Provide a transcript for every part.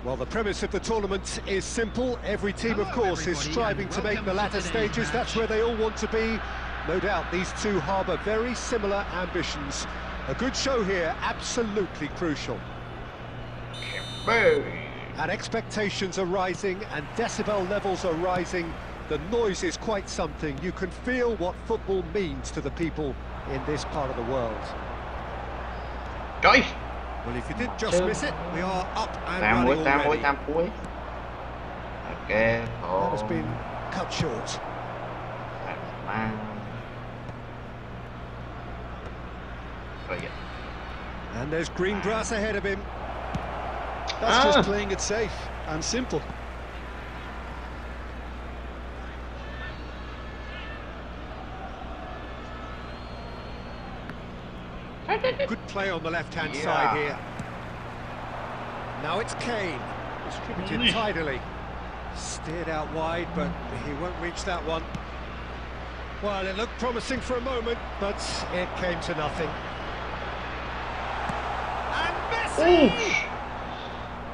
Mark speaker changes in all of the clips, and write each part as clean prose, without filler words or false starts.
Speaker 1: Well, the premise of the tournament is simple. Every team, of course, is striving to make the latter stages. That's where they all want to be. No doubt these two harbour very similar ambitions. A good show here, absolutely crucial. And expectations are rising and decibel levels are rising. The noise is quite something. You can feel what football means to the people in this part of the world.
Speaker 2: Guys!
Speaker 1: Well, if you did just miss it, we are up and running already.
Speaker 2: Okay,
Speaker 1: that has been cut short. And there's green grass ahead of him.
Speaker 3: That's just playing it safe and simple.
Speaker 1: Good play on the left-hand side here. Now it's Kane, distributed tidily. Steered out wide, but he won't reach that one. Well, it looked promising for a moment, but it came to nothing. And Messi!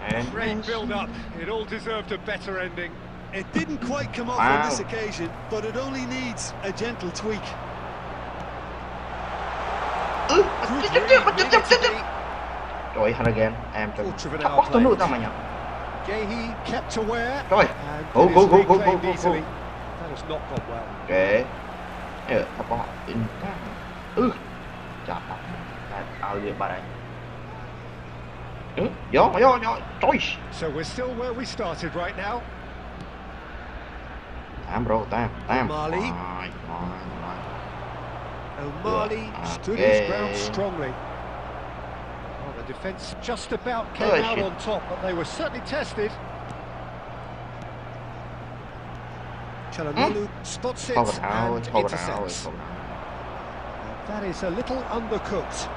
Speaker 2: And
Speaker 1: great build-up. It all deserved a better ending.
Speaker 3: It didn't quite come off on this occasion, but it only needs a gentle tweak.
Speaker 2: Trời ơi, again, em chắc bắt tôi nữa tao mà nhỉ.
Speaker 1: Gehi kept aware.
Speaker 2: Rồi. Go.
Speaker 1: That has not gone well.
Speaker 2: Okay. Yeah, apa? Chà, ao gì bà này. Gió. Trời.
Speaker 1: So we're still where we started right now.
Speaker 2: Tam bro, tam.
Speaker 1: Mali. O'Malley stood his ground strongly. Well, the defence just about came out on top, but they were certainly tested. Çalhanoğlu spots it and intercepts. That is a little undercooked.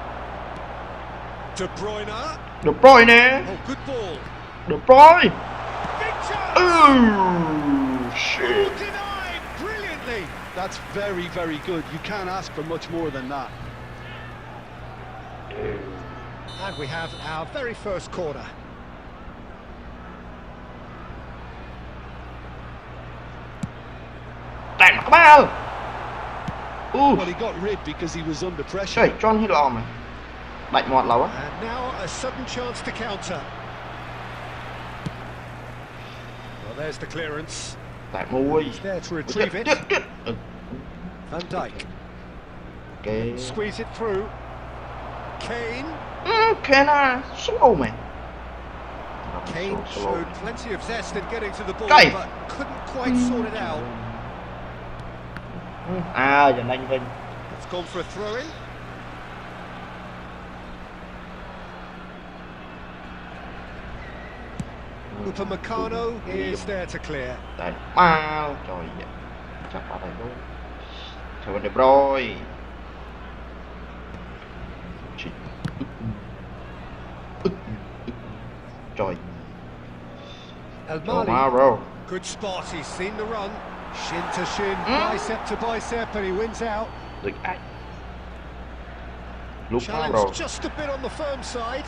Speaker 1: De Bruyne.
Speaker 2: Oh,
Speaker 1: good ball.
Speaker 2: De Bruyne.
Speaker 1: Big chance.
Speaker 2: Oh, shit.
Speaker 1: Denied brilliantly.
Speaker 3: That's very, very good. You can't ask for much more than that.
Speaker 1: And we have our very first corner.
Speaker 3: Well, he got rid because he was under pressure.
Speaker 2: Trời, John Hill mày. Mạnh mọt lâu á.
Speaker 1: And now a sudden chance to counter. Well, there's the clearance.
Speaker 2: Tại mui.
Speaker 1: He's there to retrieve it. Van Dijk.
Speaker 2: Okay.
Speaker 1: Squeeze it through. Kane.
Speaker 2: Kane slow man.
Speaker 1: Kane showed plenty of zest in getting to the ball,
Speaker 2: Cây.
Speaker 1: but couldn't quite sort it out.
Speaker 2: Giờ nhanh Vinh.
Speaker 1: It's gone for a throw-in. Upamecano is there to clear.
Speaker 2: Đây, bao trời ơi. Chắc vào đây luôn. Trời ơi, De Bruyne. Trời.
Speaker 1: Al-Mali. Good spot, he's seen the run. Shin to shin, bicep to bicep, and he wins out.
Speaker 2: Được ai. Lúc
Speaker 1: Challenge just a bit on the firm side.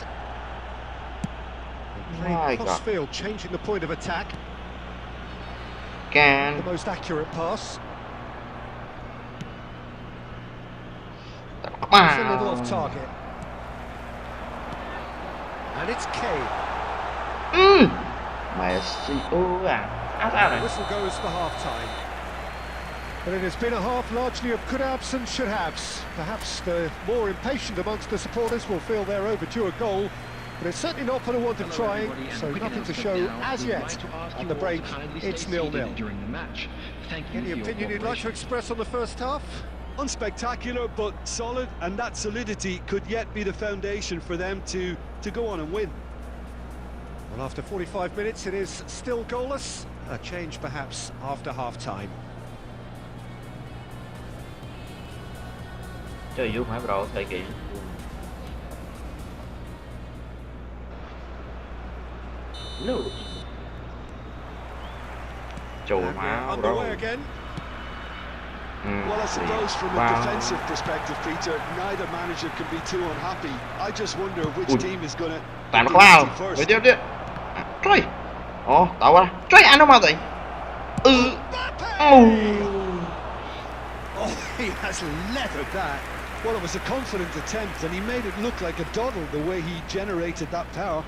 Speaker 1: Playing crossfield, changing the point of attack.
Speaker 2: The
Speaker 1: most accurate pass. It's a little off target. And it's Kane.
Speaker 2: Messi.
Speaker 1: Whistle goes for half-time. But it has been a half largely of could-haves and should-haves. Perhaps the more impatient amongst the supporters will feel they're overdue a goal, but it's certainly not for the want of trying, so nothing to show as yet. At the break, it's 0-0. Any opinion you'd like to express on the first half?
Speaker 3: Unspectacular, but solid, and that solidity could yet be the foundation for them to go on and win.
Speaker 1: Well, after 45 minutes, it is still goalless. A change, perhaps, after half-time.
Speaker 2: Chơi vui hả bro, thời kỳ no. Trời má bro.
Speaker 3: Well, I suppose from a defensive perspective, Peter, neither manager can be too unhappy. I just wonder which team is going to
Speaker 2: Tạm được vào. Mới tiếp đi. Trời. Ồ, tạo qua. Trời, anh đâu mà vậy?
Speaker 1: Oh, he has leathered that.
Speaker 3: Well, it was a confident attempt, and he made it look like a doddle the way he generated that power.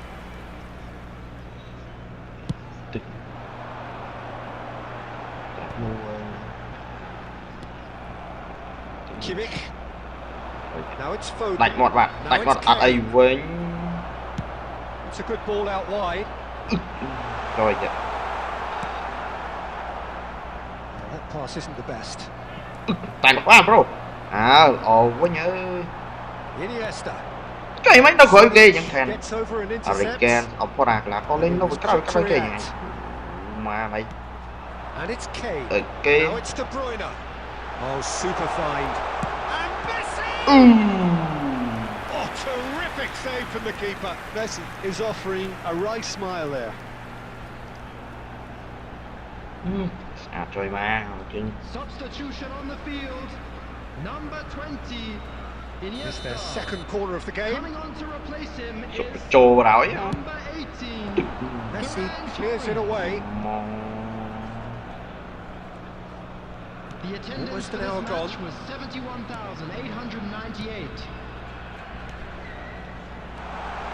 Speaker 1: Kimmich. Now it's Foden.
Speaker 2: Đánh một bạn, đánh một ấy với.
Speaker 1: It's a good ball out wide.
Speaker 2: Rồi kìa.
Speaker 1: That pass isn't the best.
Speaker 2: Đánh quá bro. Ồ quá nhớ.
Speaker 1: Iniesta.
Speaker 2: Trời mấy nó khỏi ghê chẳng thèn. Ariken, ông có đạt là có lên nó có cái kìa này. Mà này.
Speaker 1: And it's Kane.
Speaker 2: Okay.
Speaker 1: Now it's De Bruyne. Oh, super find. And Messi! Oh, terrific save from the keeper.
Speaker 3: Messi is offering a right smile there.
Speaker 2: Trời mà.
Speaker 4: Substitution on the field. Number 20.
Speaker 1: It's their second corner of the game.
Speaker 4: Coming on to replace him is
Speaker 2: Trồ vào đảo ấy.
Speaker 4: number 18.
Speaker 1: Messi clears it away.
Speaker 4: The attendance
Speaker 1: Almost
Speaker 4: for
Speaker 1: an
Speaker 4: this
Speaker 1: hour
Speaker 4: match
Speaker 1: gone.
Speaker 4: was 71,898.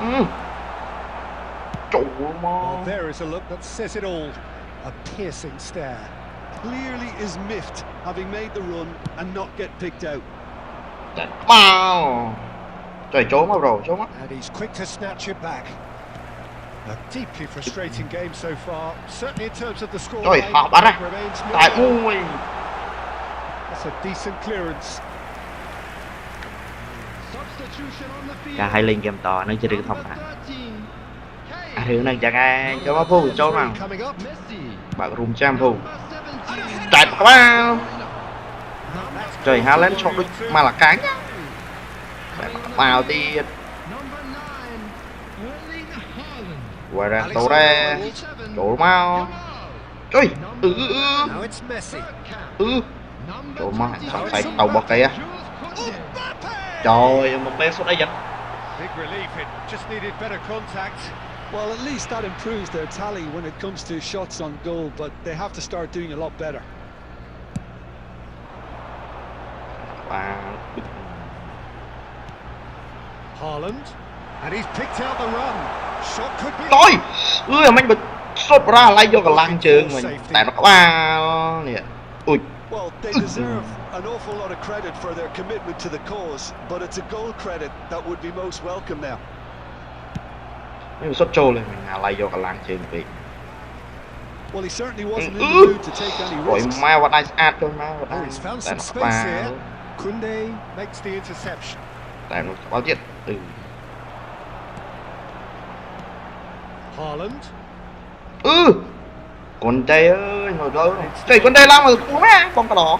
Speaker 1: Oh, there is a look that says it all. A piercing stare.
Speaker 3: Clearly is miffed, having made the run and not get picked out.
Speaker 2: Wow. Trời trốn mà bro, trốn á.
Speaker 1: And he's quick to snatch it back. A deeply frustrating game so far, certainly in terms of the score.
Speaker 2: Trời, họ bắn này. Tại ui.
Speaker 1: That's a decent clearance.
Speaker 4: Substitution on the field.
Speaker 2: Cả hai lên game to nó chưa được thông hả?
Speaker 4: Number 13.
Speaker 2: À thứ này chẳng ai cho nó phu trốn nào.
Speaker 1: Coming up.
Speaker 4: Messi.
Speaker 2: Bạn rùm trăm phu.
Speaker 4: Number 17.
Speaker 2: Chạy các bạn. Trời há lên trong mà là cánh nhá. Vào thì
Speaker 4: Number 9. Erling Haaland.
Speaker 2: qua ra tổ ra chỗ mau. Trời.
Speaker 1: Now it's Messi.
Speaker 2: Chỗ mau xong tay tàu bọc kìa. Trời một bé xuống đây dịch.
Speaker 1: Big relief, it just needed better contact.
Speaker 3: Well, at least that improves their tally when it comes to shots on goal, but they have to start doing a lot better.
Speaker 1: Haaland, and he's picked out the run. Shot could be.
Speaker 2: Trời, mình bật sốt ra lại vô cái lăng trường mình. Tại nó có ba nè. Ui.
Speaker 3: Well, they deserve an awful lot of credit for their commitment to the cause, but it's a goal credit that would be most welcome now.
Speaker 2: Mình sốt trâu lên mình lại vô cái lăng trường bị.
Speaker 3: Well, he certainly wasn't in the mood to take any
Speaker 2: Rồi
Speaker 3: risks.
Speaker 2: mai vào đây ad thôi mà.
Speaker 1: Oh, he's found some space here. Kunde makes the interception.
Speaker 2: Tại nó báo chết.
Speaker 1: Haaland.
Speaker 2: Con trai ơi, ngồi đâu? Trời con trai lắm mà cú má, con cà đỏ.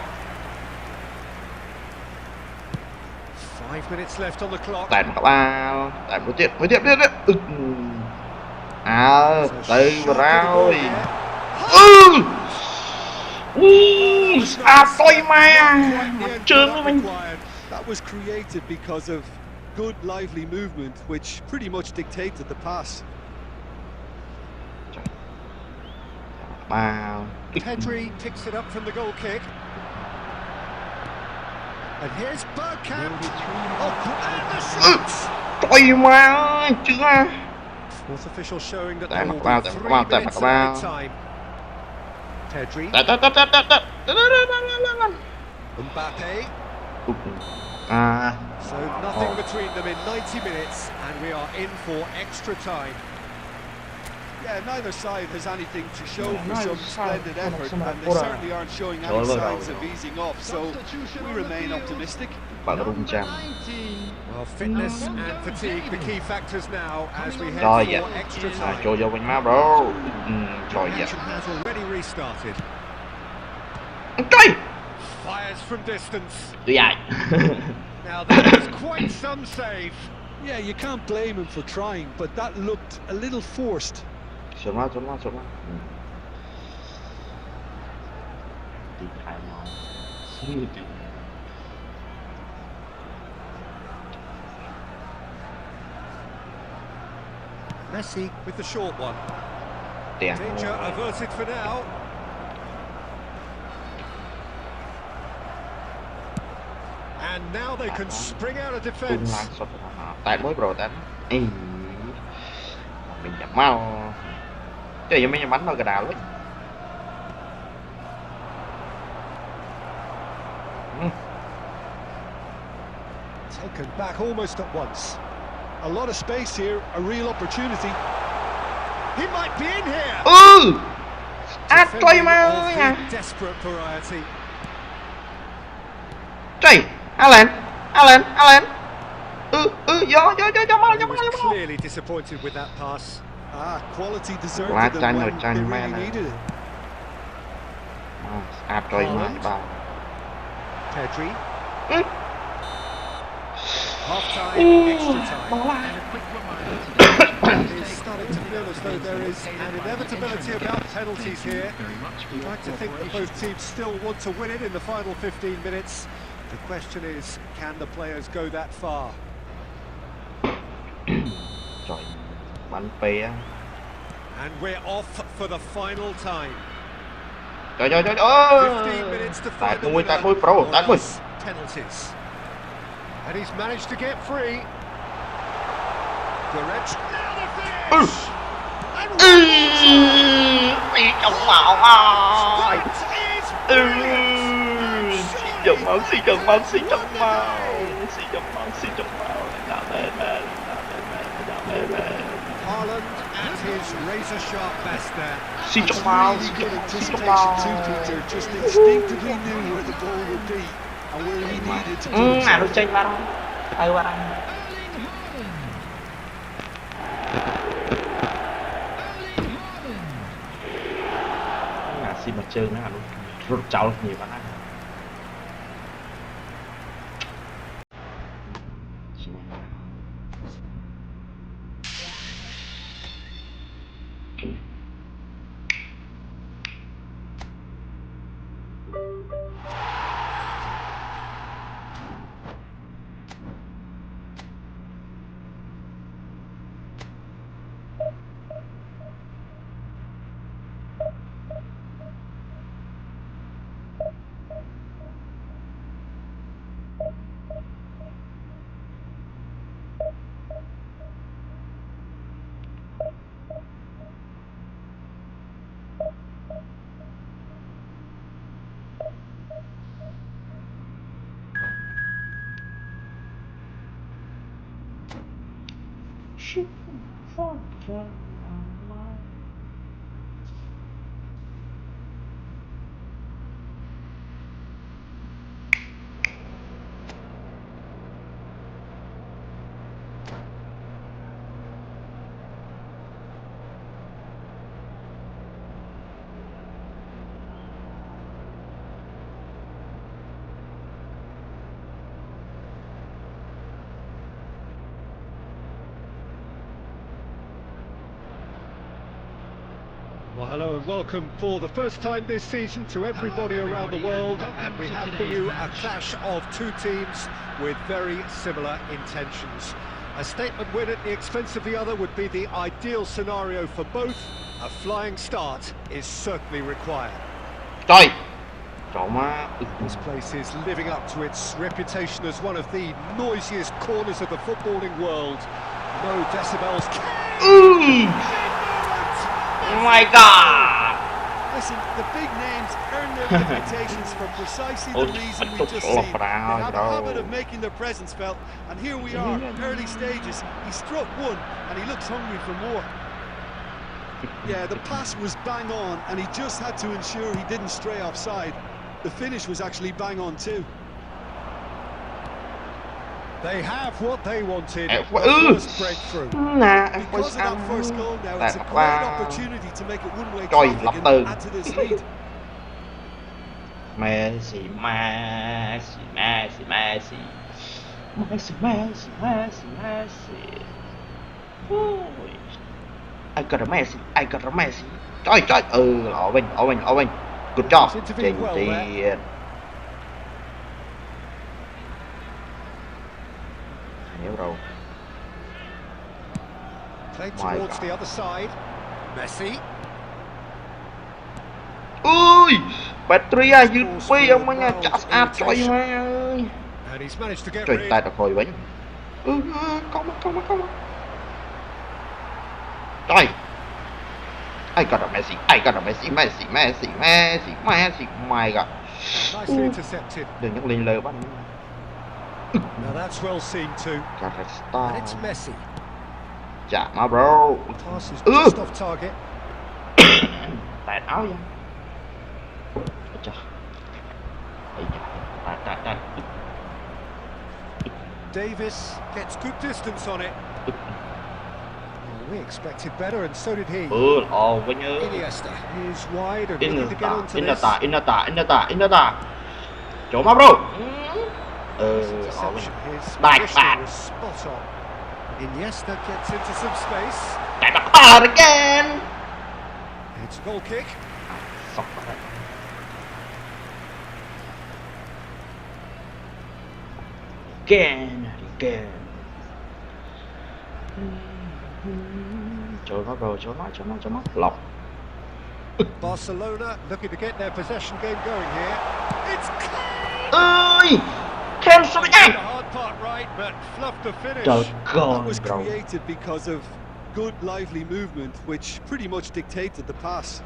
Speaker 1: 5 minutes left on the clock.
Speaker 2: Tại nó bao, tại mới chết đấy. Đây rồi. Tôi mà. Trơn với mình.
Speaker 3: That was created because of good lively movement, which pretty much dictated the pass.
Speaker 2: Wow.
Speaker 1: Pedri picks it up from the goal kick. And here's Bergkamp. Oh, And the shot!
Speaker 2: Trời mà chưa.
Speaker 1: Fourth official showing that
Speaker 2: Tạm
Speaker 1: there will
Speaker 2: vào,
Speaker 1: be
Speaker 2: tạm
Speaker 1: 3
Speaker 2: vào, tạm
Speaker 1: minutes of
Speaker 2: vào.
Speaker 1: added time. Pedri. Mbappe. So nothing between them in 90 minutes, and we are in for extra time.
Speaker 3: Yeah, neither side has anything to show for
Speaker 2: Neither
Speaker 3: some
Speaker 2: side.
Speaker 3: splendid effort, and they certainly aren't showing any
Speaker 2: Trời ơi,
Speaker 3: signs
Speaker 2: rồi.
Speaker 3: of easing off, so we remain optimistic.
Speaker 2: Bạn rung
Speaker 4: Number
Speaker 2: chạm.
Speaker 4: 19.
Speaker 1: Well, fitness and fatigue, the key factors now as we head
Speaker 2: Rồi
Speaker 1: for
Speaker 2: vậy.
Speaker 1: extra time.
Speaker 2: Cho vô bên má bro. Rồi vậy.
Speaker 1: Action has already restarted.
Speaker 2: Trời.
Speaker 1: Fires from distance.
Speaker 2: Tôi dài.
Speaker 1: Now that was quite some save.
Speaker 3: Yeah, you can't blame him for trying, but that looked a little forced.
Speaker 2: Xuống má. Đi khai máu.
Speaker 1: Messi with the short one.
Speaker 2: Tiền.
Speaker 1: Danger averted for now. And now they can spring out of
Speaker 2: Tung
Speaker 1: defence.
Speaker 2: lan sụp. Tán mới bro tán. Ý. Mình chậm mau. Chứ vậy mấy bánh nó gà đào đấy.
Speaker 1: Taken back almost at once.
Speaker 3: A lot of space here, a real opportunity.
Speaker 1: He might be in here.
Speaker 2: À trời
Speaker 1: Defending
Speaker 2: mà
Speaker 1: of the
Speaker 2: nha.
Speaker 1: desperate variety.
Speaker 2: Trời. Alan. Vô mau.
Speaker 1: He was clearly disappointed with that pass.
Speaker 3: Quality deserved
Speaker 2: Lát
Speaker 3: them
Speaker 2: tranh rồi
Speaker 3: when
Speaker 2: tranh
Speaker 3: they
Speaker 2: mẹ
Speaker 3: really
Speaker 2: này.
Speaker 3: needed it.
Speaker 2: À trời mà bà.
Speaker 1: Pedri. Half-time, extra time.
Speaker 4: And a quick reminder
Speaker 1: It's starting to feel as though there is an inevitability about penalties here.
Speaker 4: very much for
Speaker 1: I'd like to think that both teams still want to win it in the final 15 minutes. The question is, can the players go that far?
Speaker 2: Trời. Bắn pê.
Speaker 1: And we're off for the final time.
Speaker 2: Trời.
Speaker 1: 15 minutes to
Speaker 2: Tạt
Speaker 1: find the
Speaker 2: mũi,
Speaker 1: winner.
Speaker 2: tạt mũi, bro,
Speaker 1: or
Speaker 2: tạt mũi.
Speaker 1: else penalties. And he's managed to get free. Goretzka. Now the finish. And
Speaker 2: Bị trong mạo ơi.
Speaker 1: is brilliant.
Speaker 2: Xì trong máu.
Speaker 1: Haaland at his razor-sharp best there.
Speaker 2: Xì trong máu.
Speaker 3: Good anticipation too, Peter. Just instinctively knew where the ball would be and where he needed to put
Speaker 2: Nó
Speaker 3: himself.
Speaker 2: chênh vào đâu. Ai vào đâu. Xì mặt trơn nó rụt cháu nhiều quá.
Speaker 1: Well, hello and welcome for the first time this season to everybody around the world, and we have for you a clash of two teams with very similar intentions. A statement win at the expense of the other would be the ideal scenario for both. A flying start is certainly required.
Speaker 2: Trời. Trời má.
Speaker 1: This place is living up to its reputation as one of the noisiest corners of the footballing world. No decibels.
Speaker 2: Oh my God!
Speaker 3: Listen, the big names earn their reputations for precisely the reason we just seen. They have a habit of making their presence felt, and here we are, early stages. He struck one, and he looks hungry for more. Yeah, the pass was bang on, and he just had to ensure he didn't stray offside. The finish was actually bang on too.
Speaker 1: They have what they wanted. First breakthrough.
Speaker 3: Because of that first goal now, it's a great opportunity to make it one-way traffic and add to this lead.
Speaker 2: Messi. Ôi. I got a Messi. Trời. Lọ bên. Good job. Trên tiền. Hiểu rồi.
Speaker 1: Played towards the other side. Messi.
Speaker 2: Ui, Patria dứt phi ông ấy nha, chả áp trời ơi. Trời tay đập hồi bánh. Không. Trời. I got a Messi. My God.
Speaker 1: Nicely intercepted.
Speaker 2: Đừng nhắc lên lời bánh.
Speaker 1: Now that's well seen too. And it's Messi.
Speaker 2: Chà mà bro.
Speaker 1: Pass is just off target.
Speaker 2: Tạt áo vậy. Chà. Tạt.
Speaker 1: Davis gets good distance on it. We expected better, and so did he.
Speaker 2: Với nhớ.
Speaker 1: Iniesta is wide and looking to get onto this.
Speaker 2: Iniesta. Chỗ mà bro.
Speaker 1: Back. Spot on. Iniesta gets into some space.
Speaker 2: Again.
Speaker 1: It's a goal kick.
Speaker 2: Again. Chỗ nó lọc.
Speaker 1: Barcelona looking to get their possession game going here. It's
Speaker 2: Ơi! Kane sao
Speaker 1: the hard part right, but fluffed the finish.
Speaker 3: That was created because of good, lively movement, which pretty much dictated the pass.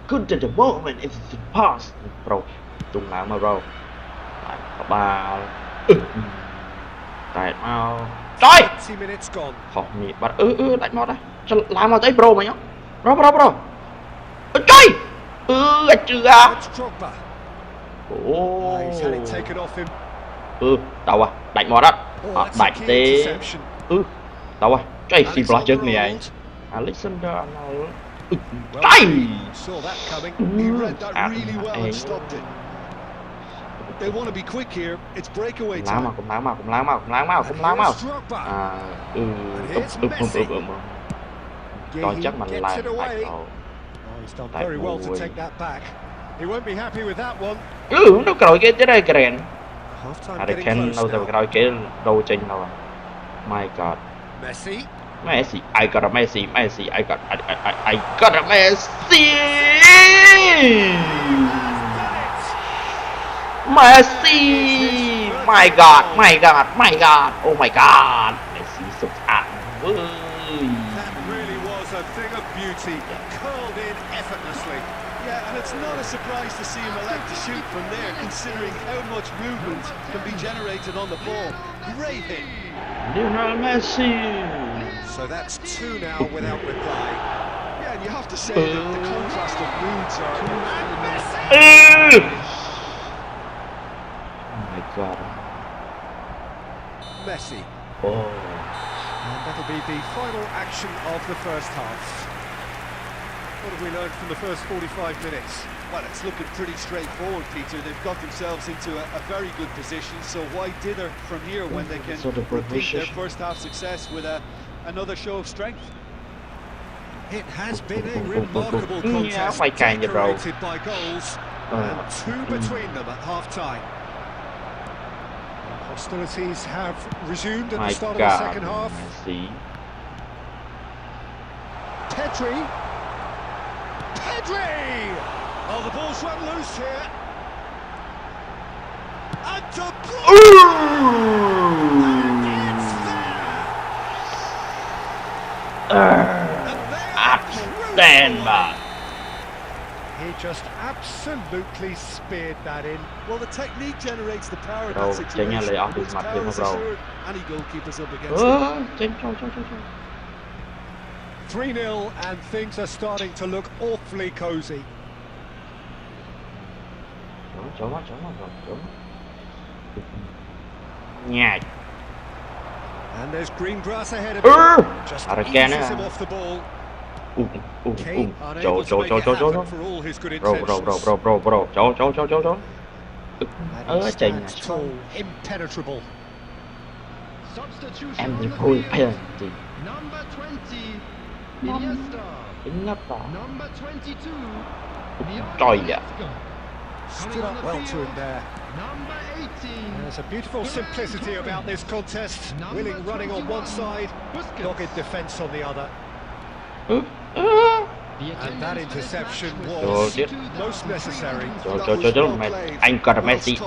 Speaker 2: Good at the moment, it's the pass, bro. Tung lại mà bro. Ba. Tại mau. Trời!
Speaker 1: 20 minutes gone.
Speaker 2: Không nhỉ, bắt đánh nó đây. Cho làm vào tới bro mày nhá. Bro. Trời! Anh chưa à.
Speaker 1: He's had it taken off him.
Speaker 2: Đâu à, đánh mò đó. Đánh tí. Đâu à, trời xì block trước này. Alexander Arnold. Trời!
Speaker 1: Saw that coming.
Speaker 3: He read that really well and stopped it. They want to be quick here. It's breakaway time.
Speaker 2: Cũng láng mau. Coi chắc mình lại
Speaker 1: He's done very well to take that back. He won't be happy with that one.
Speaker 2: Nó còi cái tới đây kìa.
Speaker 1: Half-time
Speaker 2: They
Speaker 1: getting
Speaker 2: can
Speaker 1: close
Speaker 2: đâu
Speaker 1: now.
Speaker 2: rồi cái đâu trên đâu. My God.
Speaker 1: Messi.
Speaker 2: I got a Messi. I got a Messi. Messi. My God. Oh my God. Messi sụp ạt.
Speaker 1: That really was a thing of beauty, curled in effortlessly.
Speaker 3: Yeah, and it's not a surprise to see him elect to shoot from there, considering how much movement can be generated on the ball. Great hit.
Speaker 2: Lionel Messi.
Speaker 1: So that's 2 now without reply.
Speaker 3: Yeah, and you have to say that the contrast of moods are...
Speaker 2: Oh my God.
Speaker 1: Messi.
Speaker 2: Oh.
Speaker 1: And that'll be the final action of the first half. What have we learned from the first 45 minutes?
Speaker 3: Well, it's looking pretty straightforward, Peter. They've got themselves into a very good position, so why dither from here when they can repeat their first half success with another show of strength?
Speaker 1: It has been a remarkable contest, decorated by goals, and 2 between them at half-time. Hostilities have resumed at the start of the second half.
Speaker 2: Messi.
Speaker 1: Pedri. Pedri! Oh, the ball's run loose here. And De Bruyne! And it's there!
Speaker 2: Man.
Speaker 1: He just absolutely speared that in.
Speaker 3: Well, the technique generates the power in
Speaker 2: Bro,
Speaker 3: that situation.
Speaker 2: chênh lại off
Speaker 3: Which
Speaker 2: his mặt
Speaker 3: power
Speaker 2: luôn
Speaker 3: is
Speaker 2: bro.
Speaker 3: assured, any goalkeeper's up against it.
Speaker 2: Chênh cho.
Speaker 1: 3-0 and things are starting to look awfully cosy.
Speaker 2: Chỗ. Nhạc.
Speaker 1: And there's green grass ahead of him. Just eases him off the ball. Kane unable to make it happen for all his good intentions.
Speaker 2: Bro. Chỗ.
Speaker 1: And he stands tall, impenetrable.
Speaker 4: Substitution
Speaker 2: Em
Speaker 4: on
Speaker 2: thì
Speaker 4: the
Speaker 2: vui
Speaker 4: field.
Speaker 2: penalty.
Speaker 4: Number 20, Iniesta.
Speaker 2: Tính nhất đó.
Speaker 4: Number 22,
Speaker 2: Trời ạ.
Speaker 1: Stood up well to him there.
Speaker 4: Number 18,
Speaker 1: There's a beautiful simplicity about this contest. Willing running on one side, dogged defence on the other. And that interception was most necessary.
Speaker 2: Chỗ. Anh cần Messi.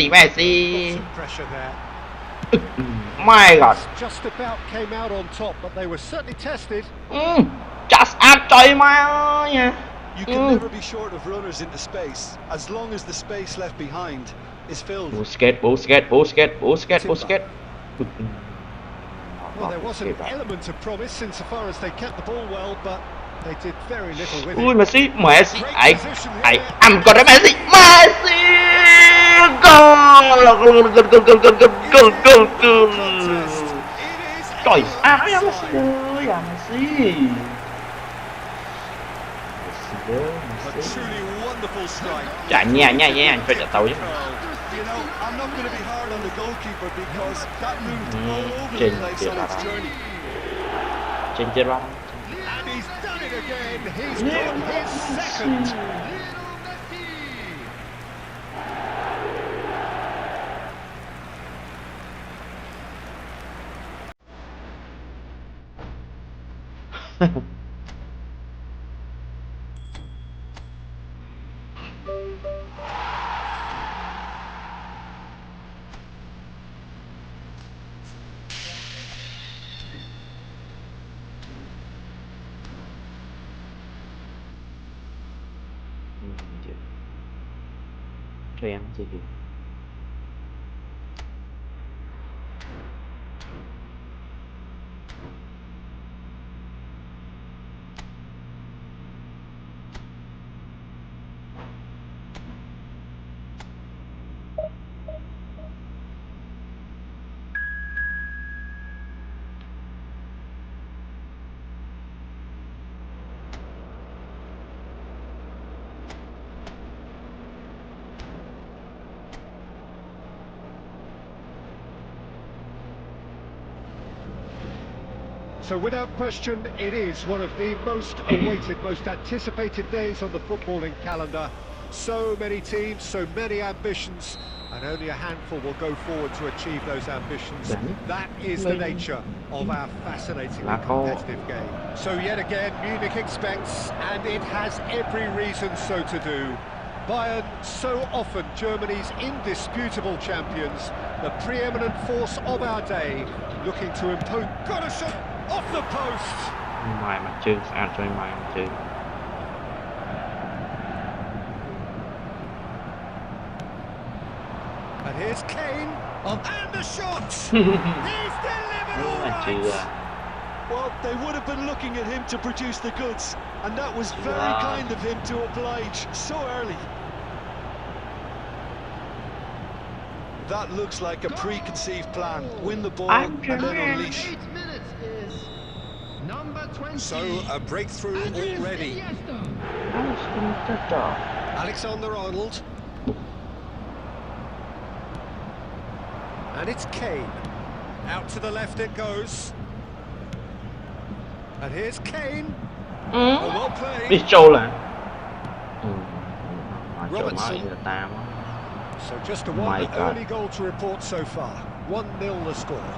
Speaker 2: Messi.
Speaker 1: Some pressure there.
Speaker 2: My God.
Speaker 1: Just about came out on top, but they were certainly tested.
Speaker 2: Just ăn trời má nha.
Speaker 3: You can never be short of runners into space, as long as the space left behind is filled.
Speaker 2: Busquets.
Speaker 1: Well, there was an element of promise insofar as they kept the ball well, but they did very little with
Speaker 2: Ui
Speaker 1: it.
Speaker 2: Messi. Anh cần Messi. Goal. Trời, nói ra Messi ơi, Messi.
Speaker 3: A truly wonderful strike.
Speaker 2: Chà nha, anh phải trả tàu chứ.
Speaker 3: You know, I'm not going to be hard on the goalkeeper because that moved all over the place on its journey.
Speaker 2: Trên ba.
Speaker 1: And he's done it again. He's got his second.
Speaker 2: Cho em gì kìa.
Speaker 1: So without question, it is one of the most awaited, most anticipated days on the footballing calendar. So many teams, so many ambitions, and only a handful will go forward to achieve those ambitions. That is the nature of our fascinatingly competitive game. So yet again, Munich expects, and it has every reason so to do. Bayern, so often Germany's indisputable champions, the preeminent force of our day, looking to impose. Got a shot off the post!
Speaker 2: Mày mà chứ, sao chơi mày mà chứ.
Speaker 1: And here's Kane, and the shot! He's delivered all right!
Speaker 3: Well, they would have been looking at him to produce the goods, and that was very kind of him to oblige so early. That looks like a preconceived plan. Win the ball and then unleash.
Speaker 4: 8 minutes is number 20.
Speaker 1: So, a breakthrough already. Alexander-Arnold. And it's Kane. Out to the left it goes. And here's Kane. Oh, well played.
Speaker 2: Đi trâu là.
Speaker 1: Robertson. So just a one early goal to report so far. 1-0 the score.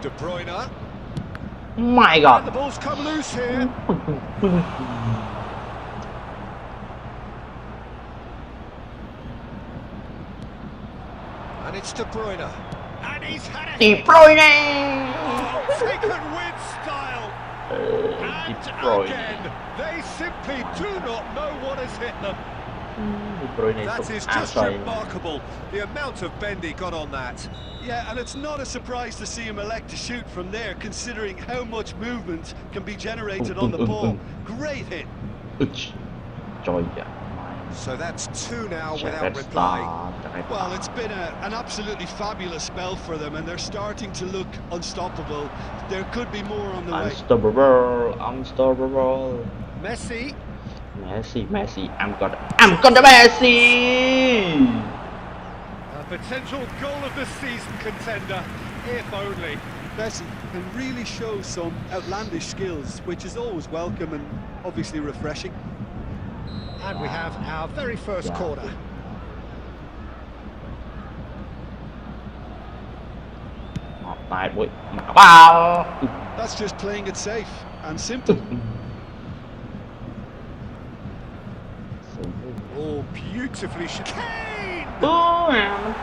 Speaker 1: De Bruyne.
Speaker 2: My
Speaker 1: And
Speaker 2: God.
Speaker 1: the ball's come loose here. And it's De Bruyne. And he's had it.
Speaker 2: De Bruyne.
Speaker 1: Oh, taken with style.
Speaker 2: De
Speaker 1: And
Speaker 2: Bruyne.
Speaker 1: again, they simply do not know what has hit them.
Speaker 2: De Bruyne
Speaker 1: That
Speaker 2: is
Speaker 1: is
Speaker 2: aan
Speaker 1: just
Speaker 2: zijn.
Speaker 1: remarkable, the amount of bend he got on that.
Speaker 3: Yeah, and it's not a surprise to see him elect to shoot from there, considering how much movement can be generated on the ball. Great hit.
Speaker 2: Trời ạ.
Speaker 1: So that's 2 now without
Speaker 2: Red
Speaker 1: reply.
Speaker 2: Star.
Speaker 3: Well, it's been an absolutely fabulous spell for them, and they're starting to look unstoppable. There could be more on the way.
Speaker 2: Unstoppable.
Speaker 1: Messi.
Speaker 2: Messi. I'm gonna Messi.
Speaker 1: A potential goal of the season contender, if only.
Speaker 3: Messi can really show some outlandish skills, which is always welcome and obviously refreshing.
Speaker 1: And we have our very first corner.
Speaker 2: Tại buổi mà bao.
Speaker 3: That's just playing it safe and simple.
Speaker 1: Oh, beautifully shot. Kane!
Speaker 2: And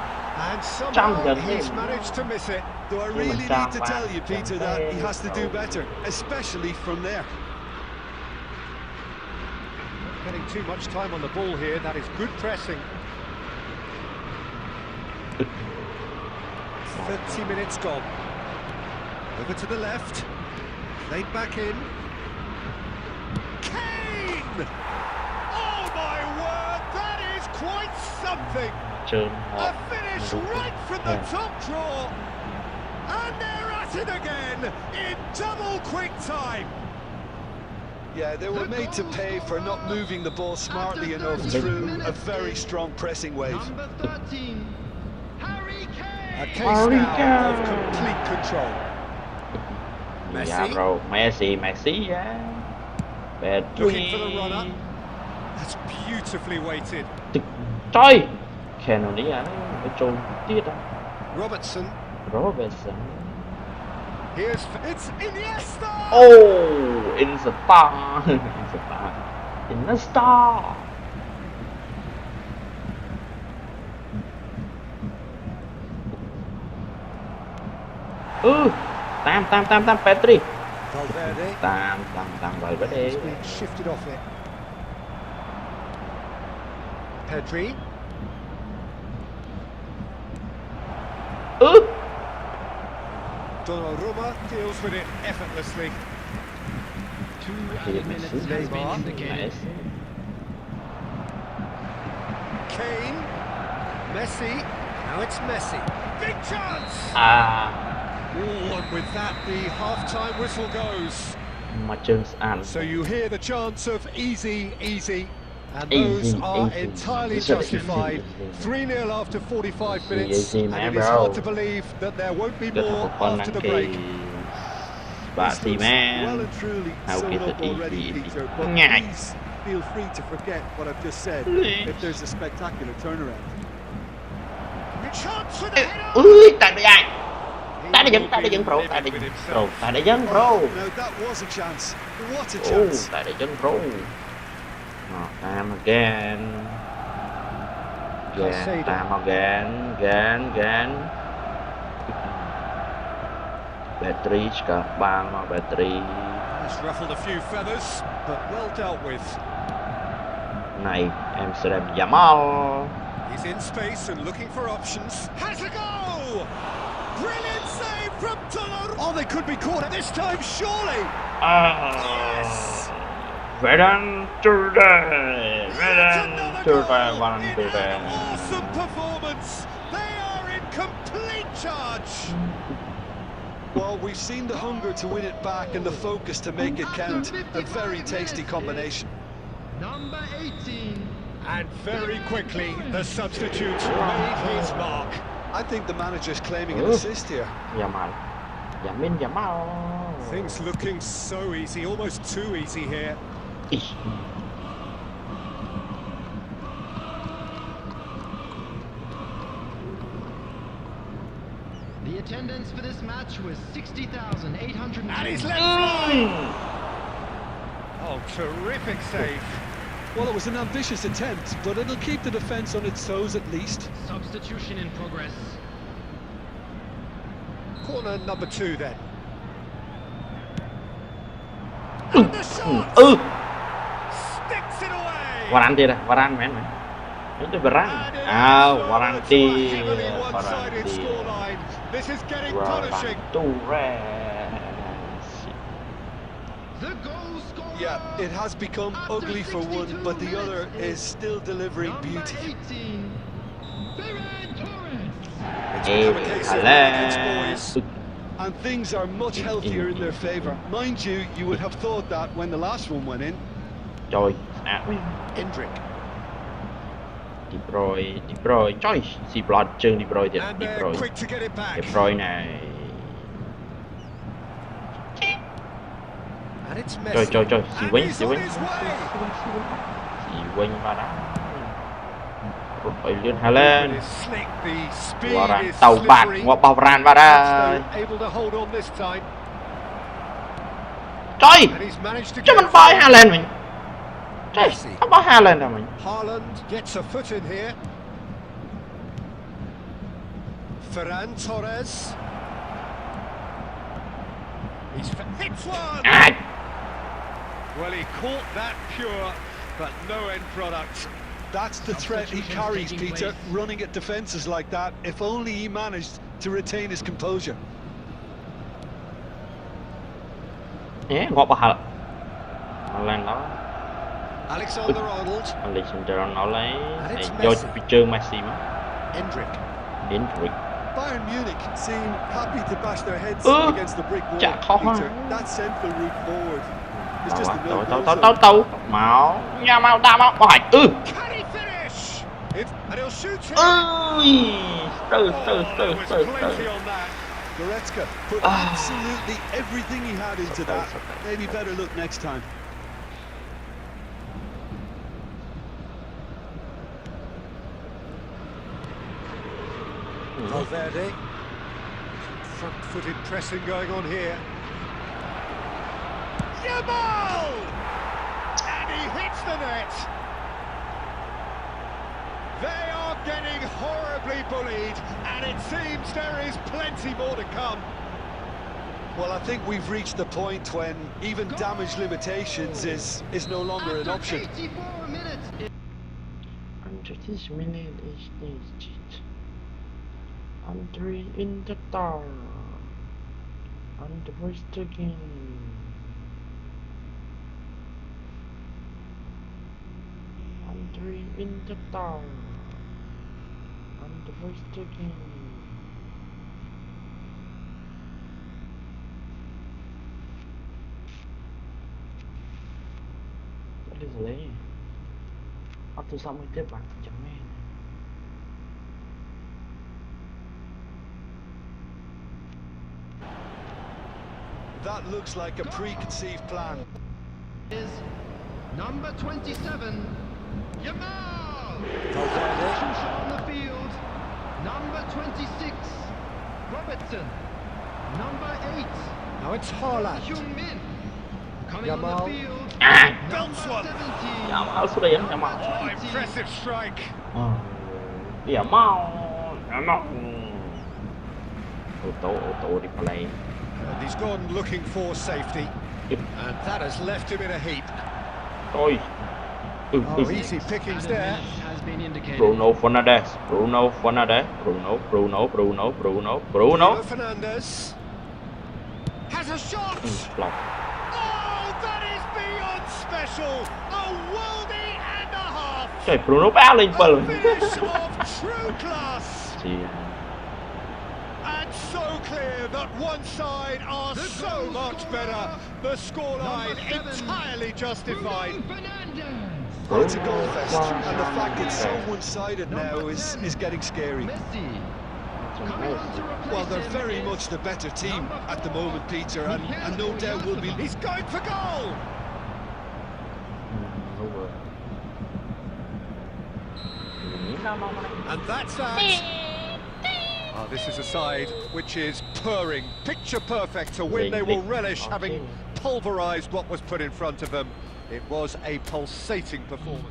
Speaker 1: And somehow
Speaker 2: Champion.
Speaker 1: he's managed to miss it.
Speaker 3: Do I really need to tell you, Peter, that he has to do better, especially from there?
Speaker 1: Getting too much time on the ball here, that is good pressing. 30 minutes gone. Over to the left. Played back in. Kane! Oh my word, that is quite something!
Speaker 2: Trường
Speaker 1: A finish right from the top draw! And they're at it again in double quick time!
Speaker 3: Yeah, they were made to pay for not moving the ball smartly enough through a very strong pressing wave.
Speaker 4: Number 13, Harry
Speaker 1: A
Speaker 4: Kane.
Speaker 1: case now of complete control.
Speaker 2: Dạ
Speaker 1: Messi
Speaker 2: rồi, Messi yeah.
Speaker 1: looking for the runner. That's beautifully weighted.
Speaker 2: Trời. Canon đi á, phải trôn tiết á.
Speaker 1: Robertson.
Speaker 2: Robertson.
Speaker 1: It's Iniesta!
Speaker 2: Oh, in the star. In the star. Tam Petri.
Speaker 1: Valverde.
Speaker 2: Tam Valverde.
Speaker 1: He's being shifted off it. Pedri. Donnarumma deals with it effortlessly.
Speaker 4: 2 added minutes has been indicated.
Speaker 2: Nice.
Speaker 1: Kane. Messi. Now it's Messi. Big chance! Oh, and with that, the half-time whistle goes.
Speaker 2: Mà chân ăn.
Speaker 1: So you hear the chants of easy, and
Speaker 2: Easy,
Speaker 1: those are
Speaker 2: easy.
Speaker 1: entirely
Speaker 2: It's a-
Speaker 1: justified. 3-0 after 45 minutes,
Speaker 2: Easy,
Speaker 1: and
Speaker 2: man,
Speaker 1: it is
Speaker 2: bro.
Speaker 1: hard to believe that there won't be
Speaker 2: Kết thúc
Speaker 1: more
Speaker 2: một con
Speaker 1: after
Speaker 2: đăng
Speaker 1: the
Speaker 2: ký.
Speaker 1: break.
Speaker 2: Bạn
Speaker 3: This
Speaker 2: thì
Speaker 3: looks well
Speaker 2: man.
Speaker 3: and truly
Speaker 2: How
Speaker 3: sewn
Speaker 2: is
Speaker 3: up
Speaker 2: it
Speaker 3: already,
Speaker 2: easy?
Speaker 3: Peter, but
Speaker 2: Nhạc.
Speaker 3: please feel free to forget what I've just said
Speaker 2: Please.
Speaker 3: if there's a spectacular turnaround.
Speaker 1: Chance for the header!
Speaker 2: Ui, tại bị ai?
Speaker 1: He
Speaker 2: Ta đã
Speaker 1: will
Speaker 2: dẫn
Speaker 1: be
Speaker 2: bro, ta đã
Speaker 1: livid with
Speaker 2: dẫn
Speaker 1: himself.
Speaker 2: bro, ta đã dẫn bro.
Speaker 3: Now that was a chance. What a
Speaker 2: Oh,
Speaker 3: chance.
Speaker 2: ta đã dẫn bro. Time again.
Speaker 1: Caicedo.
Speaker 2: Time again. Battery cả bang mà battery
Speaker 1: Has ruffled a few feathers, but well dealt with.
Speaker 2: này em sẽ đem Jamal.
Speaker 1: He's in space and looking for options. Has a go! Brilliant save from Donnarumma! Oh, they could be caught at this time, surely! Yes!
Speaker 2: Vedan today.
Speaker 1: Yet another goal
Speaker 2: One
Speaker 1: in
Speaker 2: today.
Speaker 1: an awesome performance! They are in complete charge!
Speaker 3: Well, we've seen the hunger to win it back and the focus to make it count. A very tasty combination.
Speaker 4: Number 18,
Speaker 1: And very quickly, the substitute made his mark.
Speaker 3: I think the manager's claiming an
Speaker 2: Oh.
Speaker 3: assist here.
Speaker 2: Jamal. Jamal.
Speaker 1: Things looking so easy, almost too easy here.
Speaker 2: Ish.
Speaker 4: the The attendance for this match was 60,810.
Speaker 1: And he's let fly. Oh, terrific save.
Speaker 3: Well, it was an ambitious attempt, but it'll keep the defence on its toes at least.
Speaker 4: Substitution in progress.
Speaker 1: Corner number 2 then. And the shot! Sticks it away!
Speaker 2: Varane đi đây, Varane mẹ mày. Đến từ Varane. Varane đi. Varane đi.
Speaker 1: This is getting punishing.
Speaker 4: The goal scorer.
Speaker 3: Yeah, it has become ugly for one, but the other is still delivering
Speaker 4: Number
Speaker 3: beauty.
Speaker 4: 18, Ferran Torres.
Speaker 1: It's become a case of boys.
Speaker 3: And things are much healthier in their favour. Mind you, you would have thought that when the last one went in.
Speaker 2: Trời, ác quá.
Speaker 1: Hendrick.
Speaker 2: De Bruyne. Trời, xì blood chân De Bruyne thiệt.
Speaker 1: And
Speaker 2: De
Speaker 1: they're
Speaker 2: Bruyne.
Speaker 1: quick to get it back.
Speaker 2: De Bruyne này.
Speaker 1: And it's Messi.
Speaker 2: Trời, xì
Speaker 1: And
Speaker 2: quýnh,
Speaker 1: he's
Speaker 2: xì
Speaker 1: on
Speaker 2: quýnh.
Speaker 1: his way.
Speaker 2: Xì quýnh vào đó. Rồi lên Haaland.
Speaker 1: It is slick, the speed
Speaker 2: Varane
Speaker 1: is
Speaker 2: tàu bạc,
Speaker 1: slippery.
Speaker 2: qua bao Varane vào đây.
Speaker 1: Still able to hold on this time.
Speaker 2: Trời,
Speaker 1: And he's managed to
Speaker 2: cho
Speaker 1: get
Speaker 2: mình bói Haaland mình. Trời,
Speaker 1: Messi.
Speaker 2: nó bói Haaland rồi mình.
Speaker 1: Haaland gets a foot in here. Ferran Torres. Hits one! Well, he caught that pure, but no end product.
Speaker 3: That's the threat he carries, Peter, running at defences like that, if only he managed to retain his composure.
Speaker 2: Ngọt vào Haaland đó.
Speaker 1: Alexander-Arnold.
Speaker 2: Alexander nó lấy
Speaker 1: And it's
Speaker 2: do
Speaker 1: Messi.
Speaker 2: chơi Messi mà.
Speaker 1: Hendrick.
Speaker 2: Hendrick.
Speaker 3: Bayern Munich seem happy to bash their heads
Speaker 2: Ừ.
Speaker 3: against the brick wall,
Speaker 2: Chả khó
Speaker 3: Peter.
Speaker 2: ha.
Speaker 3: That central route forward is just a no
Speaker 2: Tàu máu nhà máu đá máu bỏ hạch
Speaker 1: Can he finish? And he'll shoot it.
Speaker 2: từ
Speaker 1: There was plenty on that.
Speaker 3: Goretzka put absolutely everything he had into that. Maybe better look next time.
Speaker 1: Valverde. Front-footed pressing going on here. Yamal! And he hits the net. They are getting horribly bullied, and it seems there is plenty more to come.
Speaker 3: Well, I think we've reached the point when even damage limitations is no longer an option.
Speaker 4: 84 minutes.
Speaker 2: Under this minute is needed. Andre in the dark. And the voice again. Andre in the dark. And the voice again. What is it? After something different, man.
Speaker 3: That looks like a preconceived plan.
Speaker 4: Is number 27, Yamal.
Speaker 1: Valverde.
Speaker 4: Substitution on the field. Number 26, Robertson. Number 8,
Speaker 1: Now it's Haaland.
Speaker 4: Heung-min. Coming
Speaker 1: Yamal.
Speaker 4: on the field.
Speaker 1: Belts
Speaker 4: Number
Speaker 1: one.
Speaker 4: 17.
Speaker 2: Yamal xuất hiện Yamal.
Speaker 1: Oh, impressive strike.
Speaker 2: Yamal. Auto replay.
Speaker 1: And he's gone looking for safety. And that has left him in a heap.
Speaker 2: Thôi.
Speaker 1: Oh, easy pickings there.
Speaker 4: Has been indicated.
Speaker 2: Bruno Fernandes. Bruno
Speaker 1: Fernandes has a shot.
Speaker 2: Flop.
Speaker 1: Oh, that is beyond special. A worldie and a half.
Speaker 2: Trời, Bruno bao lên
Speaker 1: A
Speaker 2: bờ.
Speaker 1: finish of true class.
Speaker 2: Thì
Speaker 1: And so clear that one side are so much better. The scoreline entirely justified.
Speaker 3: Well, it's a goal fest, and the fact it's so one-sided now is getting scary.
Speaker 4: Messi. Coming on to replace
Speaker 3: Well, they're
Speaker 4: him
Speaker 3: very
Speaker 4: is
Speaker 3: much the better team at the moment, Peter, and no doubt will be.
Speaker 1: He's going for goal. And that's that. Oh, this is a side which is purring, picture perfect, a win they will relish, having pulverised what was put in front of them. It was a pulsating performance.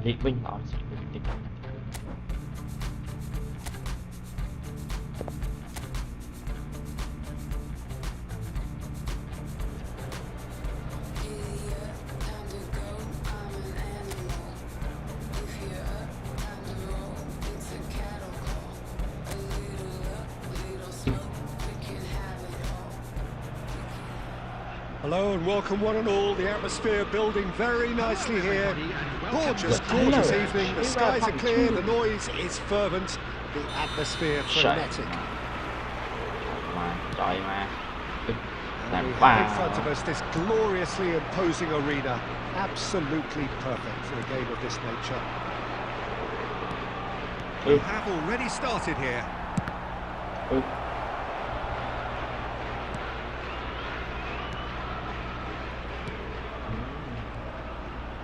Speaker 2: Liên minh họ sẽ
Speaker 1: Hello and welcome one and all. The atmosphere building very nicely here. Gorgeous, gorgeous evening. The skies are clear, the noise is fervent, the atmosphere frenetic. And we have in front of us this gloriously imposing arena. Absolutely perfect for a game of this nature. We have already started here.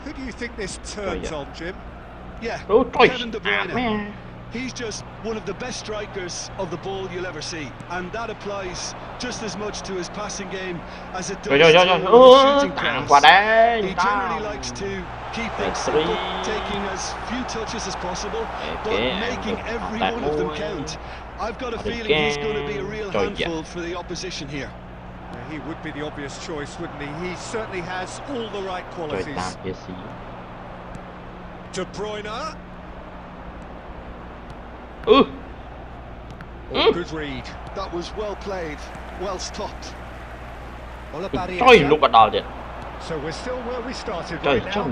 Speaker 1: Who do you think this turns on, Jim?
Speaker 3: Yeah, Kevin De Bruyne. He's just one of the best strikers of the ball you'll ever see, and that applies just as much to his passing game as it does to his shooting prowess. He generally likes to keep things simple, taking as few touches as possible, but making every one of them count. I've got a feeling he's going to be a real handful for the opposition here.
Speaker 1: He would be the obvious choice, wouldn't he? He certainly has all the right qualities. De Bruyne. Good read.
Speaker 3: That was well played, well stopped.
Speaker 1: So we're still where we started right now.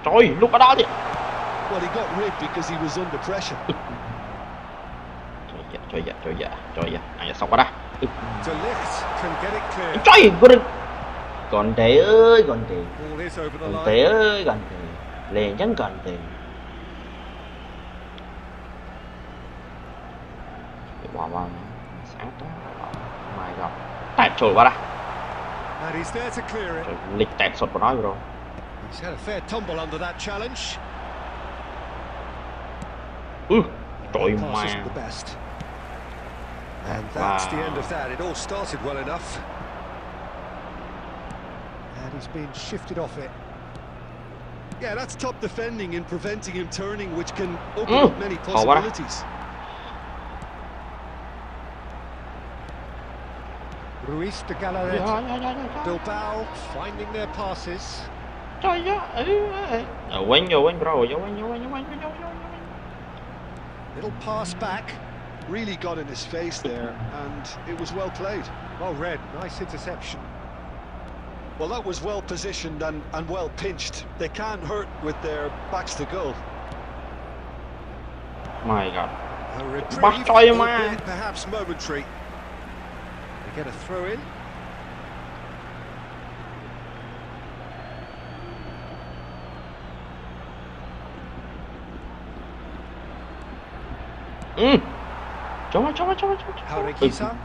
Speaker 2: Trời, lúc ở đó thì.
Speaker 3: Well, he got ripped because he was under pressure.
Speaker 2: Trời dạ, anh sọc qua đây. Trời, còn thế ơi, còn thế ơi, còn thế, lên chẳng còn thế. Wow, sáng quá. Oh my god, tạt trội qua đây. Trời, lịch tạt sọt của nó rồi.
Speaker 1: He's had a fair tumble under that challenge.
Speaker 2: Trời mà.
Speaker 1: And that's the end of that. It all started well enough. And he's been shifted off it.
Speaker 3: Yeah, that's top defending and preventing him turning, which can open up many possibilities.
Speaker 1: Ruiz de Gallaret. Bilbao finding their passes.
Speaker 2: Trời ơi. Quên bro.
Speaker 1: Little pass back.
Speaker 3: Really got in his face there, and it was well played.
Speaker 1: Well read, nice interception.
Speaker 3: Well, that was well positioned and well pinched. They can't hurt with their backs to goal.
Speaker 2: My god.
Speaker 1: A reprieve, perhaps momentary. They get a throw in. Harekisa.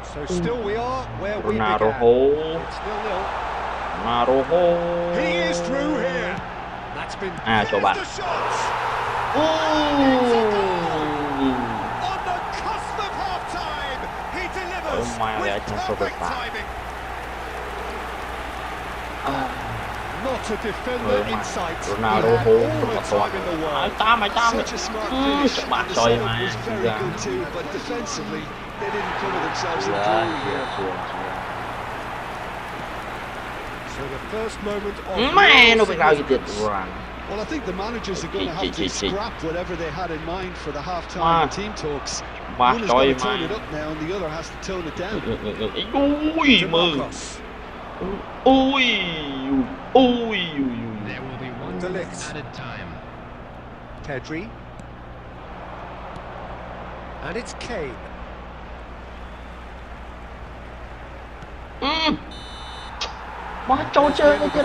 Speaker 1: So still we are where we began. It's 0-0. He is through here. That's been the shots. On the cusp of half-time, he delivers with perfect timing. Not a defender in sight.
Speaker 2: Ronaldo
Speaker 3: all the time in the world. Such a smart finish. The setup was very good too, but defensively they didn't cover themselves in glory here.
Speaker 1: So the first moment of
Speaker 3: Well, I think the managers are going to have to scrap whatever they had in mind for the half-time team talks. One has got to tone it up now, and the other has to tone it down.
Speaker 4: There will be one added time.
Speaker 1: Pedri. And it's Kane.
Speaker 2: Má trôi chơi cái kia.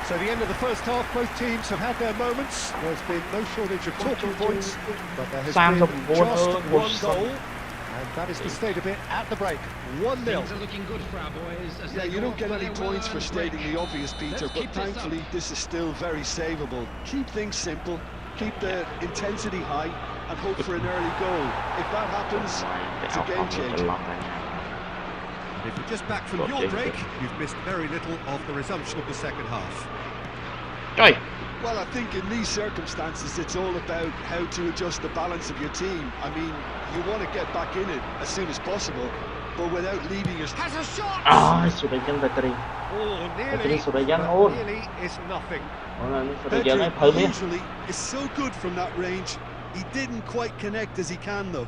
Speaker 1: So the end of the first half, both teams have had their moments. There's been no shortage of talking points, but there has been just one goal, and that is the state of it at the break. 1-0.
Speaker 4: Things are looking good for our boys. As
Speaker 3: Yeah,
Speaker 4: they
Speaker 3: you
Speaker 4: go
Speaker 3: don't get
Speaker 4: for
Speaker 3: any
Speaker 4: their
Speaker 3: points for
Speaker 4: well-earned
Speaker 3: stating
Speaker 4: break.
Speaker 3: the obvious, Peter,
Speaker 4: Let's
Speaker 3: but
Speaker 4: keep this up.
Speaker 3: thankfully this is still very savable. Keep things simple, keep the intensity high, and hope for an early goal. If that happens, it's a game changer.
Speaker 1: If you're just back from your break, you've missed very little of the resumption of the second half.
Speaker 2: Trời.
Speaker 3: Well, I think in these circumstances, it's all about how to adjust the balance of your team. I mean, you want to get back in it as soon as possible, but without leaving your...
Speaker 1: Has a shot!
Speaker 2: Sudah jam tadi.
Speaker 1: Oh,
Speaker 2: Tadi
Speaker 1: nearly,
Speaker 2: sudah jam
Speaker 1: but
Speaker 2: on.
Speaker 1: nearly is nothing.
Speaker 2: Sudah jam ấy phơi miếng.
Speaker 3: Usually is so good from that range. He didn't quite connect as he can, though.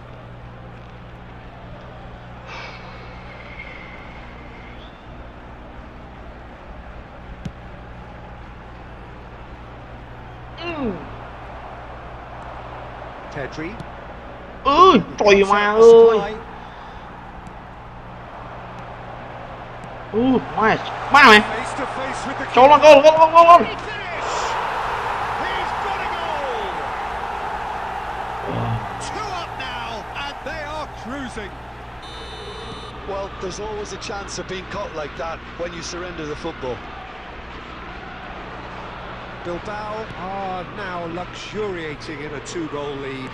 Speaker 1: Tedri.
Speaker 2: Trời mà
Speaker 1: A
Speaker 2: ơi.
Speaker 1: supply.
Speaker 2: Má mày.
Speaker 1: Face to face with the
Speaker 2: Cho lên
Speaker 1: keeper.
Speaker 2: gol.
Speaker 1: He finish! He's got a goal! 2 up now, and they are cruising.
Speaker 3: Well, there's always a chance of being caught like that when you surrender the football.
Speaker 1: Bilbao are now luxuriating in a 2-goal lead.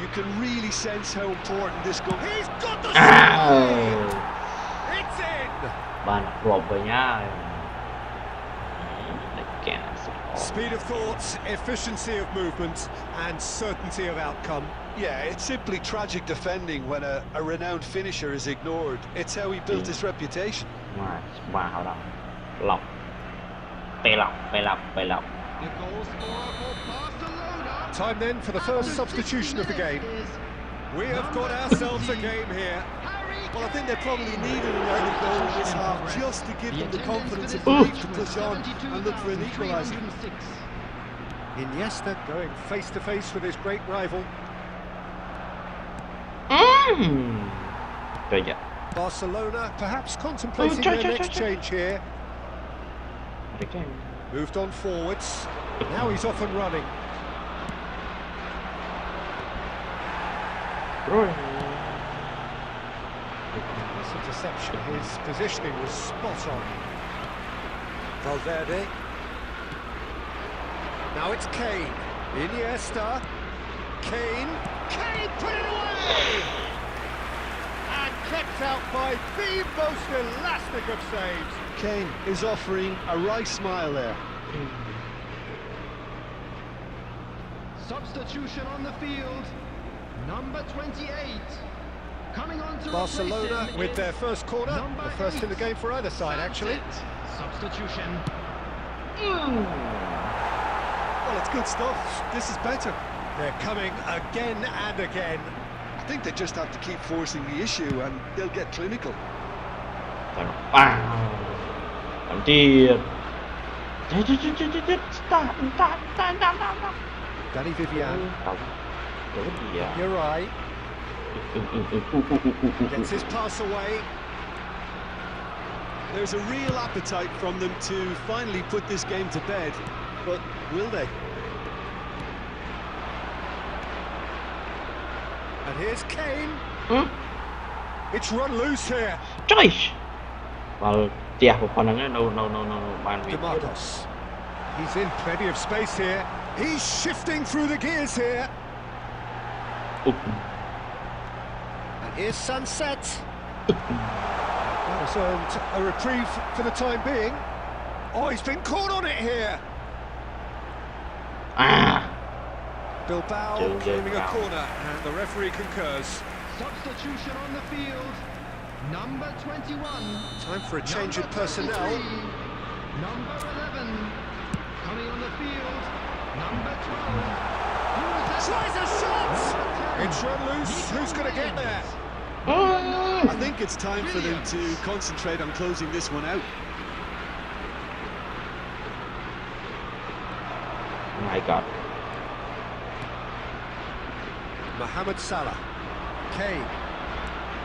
Speaker 3: You can really sense how important this goal...
Speaker 1: He's got the shot! It's in!
Speaker 2: Bàn rộp về nhá.
Speaker 1: Speed of thought, efficiency of movement, and certainty of outcome.
Speaker 3: Yeah, it's simply tragic defending when a renowned finisher is ignored. It's how he built his reputation.
Speaker 2: Mà hào đồng. Lọc. Bê lọc.
Speaker 4: The goal scorer for Barcelona.
Speaker 1: Time then for the first substitution of the game. We have got ourselves a game here.
Speaker 3: Well, I think they probably needed an early goal in this half just to give them the confidence and belief to push on and look for an equaliser.
Speaker 1: Iniesta going face to face with his great rival.
Speaker 2: Trời dạ.
Speaker 1: Barcelona perhaps contemplating their next change here. Moved on forwards. Now he's off and running.
Speaker 2: Rồi.
Speaker 1: This interception, his positioning was spot on. Valverde. Now it's Kane. Iniesta. Kane put it away! And kept out by the most elastic of saves.
Speaker 3: Kane is offering a right smile there.
Speaker 4: Substitution on the field. Number 28. Coming on to
Speaker 1: Barcelona with their first corner.
Speaker 4: Number
Speaker 1: The first in the
Speaker 4: 8.
Speaker 1: game for either side, actually.
Speaker 4: Substitution.
Speaker 3: Well, it's good stuff. This is better.
Speaker 1: They're coming again and again.
Speaker 3: I think they just have to keep forcing the issue and they'll get clinical.
Speaker 2: Làm chi.
Speaker 1: Danny Vivian. You're right. Gets his pass away.
Speaker 3: There's a real appetite from them to finally put this game to bed, but will they?
Speaker 1: And here's Kane. It's run loose here.
Speaker 2: Trời. Và chè một phần nữa. No. Bàn vị.
Speaker 1: DeMarcos. He's in plenty of space here. He's shifting through the gears here. And here's Sunset. That has earned a reprieve for the time being. Oh, he's been caught on it here. Bilbao claiming a corner, and the referee concurs.
Speaker 4: Substitution on the field. Number 21.
Speaker 1: Time for a change in
Speaker 4: Number
Speaker 1: personnel.
Speaker 4: 23. Number 11. Coming on the field. Number 12.
Speaker 1: Tries a shot! It's run loose. Who's going to get there?
Speaker 3: I think it's time for them to concentrate on closing this one out.
Speaker 2: My God.
Speaker 1: Mohamed Salah. Kane.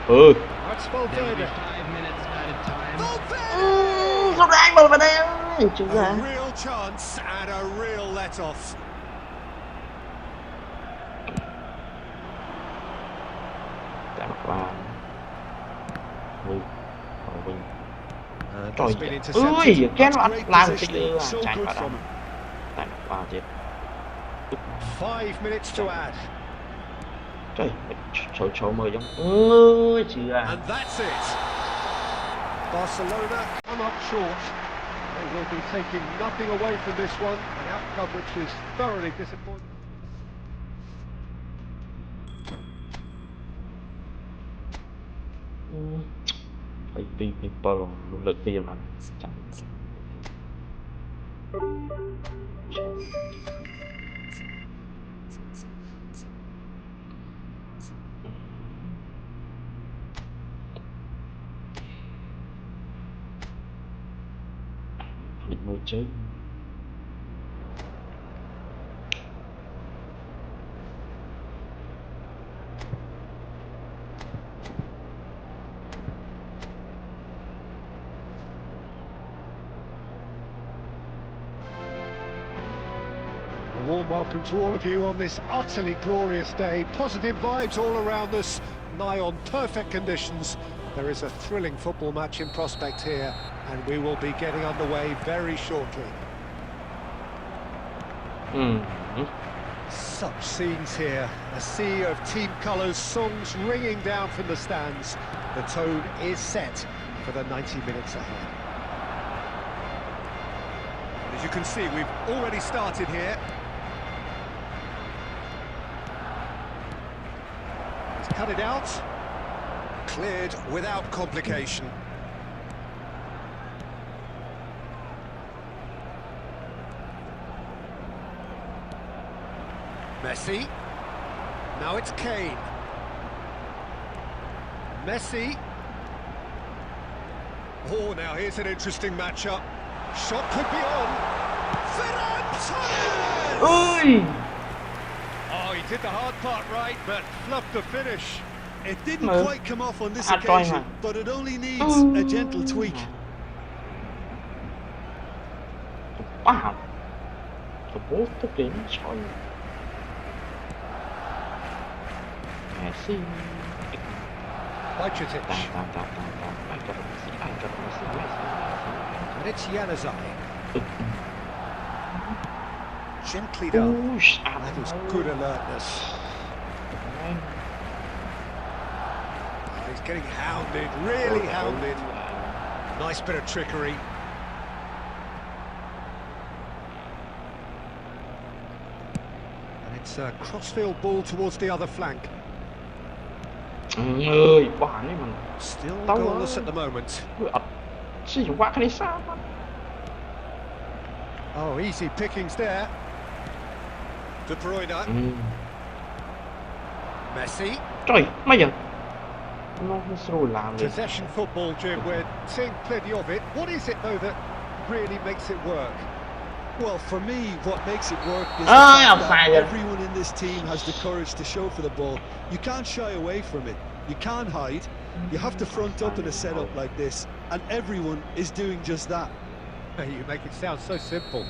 Speaker 1: That's
Speaker 4: There'll be
Speaker 1: Valverde.
Speaker 4: 5 minutes added time.
Speaker 1: Valverde!
Speaker 2: Rõ ràng Valverde. gì chứ ra.
Speaker 1: A real chance and a real let-off.
Speaker 2: Đã mặc vào.
Speaker 1: Trời
Speaker 2: ơi, cái nó làm cái gì à, chạy vào đó. Tại mặc vào chết.
Speaker 1: 5 minutes to add.
Speaker 2: Trời, chỗ mơ giống. Ơi, chứ à.
Speaker 1: And that's it. Barcelona come up short. They will be taking nothing away from this one, an outcome which is thoroughly disappointing.
Speaker 2: Phải people luôn lực tiền mà chẳng. Định môi chứ.
Speaker 1: A warm welcome to all of you on this utterly glorious day. Positive vibes all around us, nigh on perfect conditions. There is a thrilling football match in prospect here, and we will be getting underway very shortly. Such scenes here, a sea of team colours, songs ringing down from the stands. The tone is set for the 90 minutes ahead. As you can see, we've already started here. He's cut it out. Cleared without complication. Messi. Now it's Kane. Messi. Oh, now here's an interesting matchup. Shot could be on. Ferran Torres!
Speaker 2: Ôi!
Speaker 1: Oh, he did the hard part right, but fluffed the finish.
Speaker 3: It didn't quite come off on this occasion, but it only needs a gentle tweak.
Speaker 2: Wow! The ball took in rồi. Messi.
Speaker 1: Bajcetic. And it's Januzaj. Gently done. That is good alertness. He's getting hounded, really hounded. Nice bit of trickery. And it's a crossfield ball towards the other flank.
Speaker 2: Ơi, quả này mình
Speaker 1: Still goalless at the moment.
Speaker 2: sử dụng quá cái này sao mà.
Speaker 1: Oh, easy pickings there. De Bruyne. Messi.
Speaker 2: Trời, mấy giờ nó rồi làm gì.
Speaker 1: Possession football, Jim. We're seeing plenty of it. What is it though that really makes it work?
Speaker 3: Well, for me, what makes it work is the fact that
Speaker 2: offside.
Speaker 3: everyone in this team has the courage to show for the ball. You can't shy away from it. You can't hide. You have to front up in a setup like this, and everyone is doing just that.
Speaker 1: You make it sound so simple.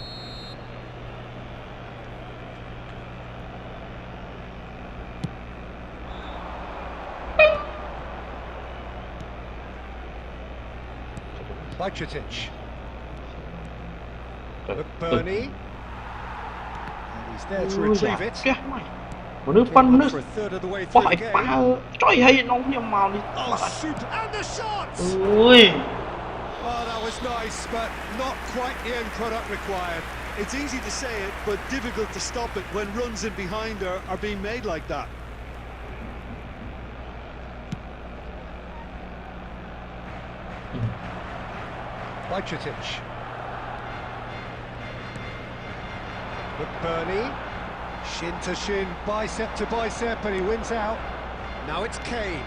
Speaker 1: Bajcetic. Bernie. And he's there to retrieve it.
Speaker 2: Một nước phân nước.
Speaker 1: For a third of the way through
Speaker 2: Phải
Speaker 1: the
Speaker 2: ba.
Speaker 1: game.
Speaker 2: Trời hay nó nhầm màu đi.
Speaker 1: Oh, super! And the shot!
Speaker 2: Ui.
Speaker 1: Oh, that was nice, but not quite the end product required.
Speaker 3: It's easy to say it, but difficult to stop it when runs in behind are being made like that.
Speaker 1: Bajcetic. With Bernie. Shin to shin, bicep to bicep, and he wins out. Now it's Kane.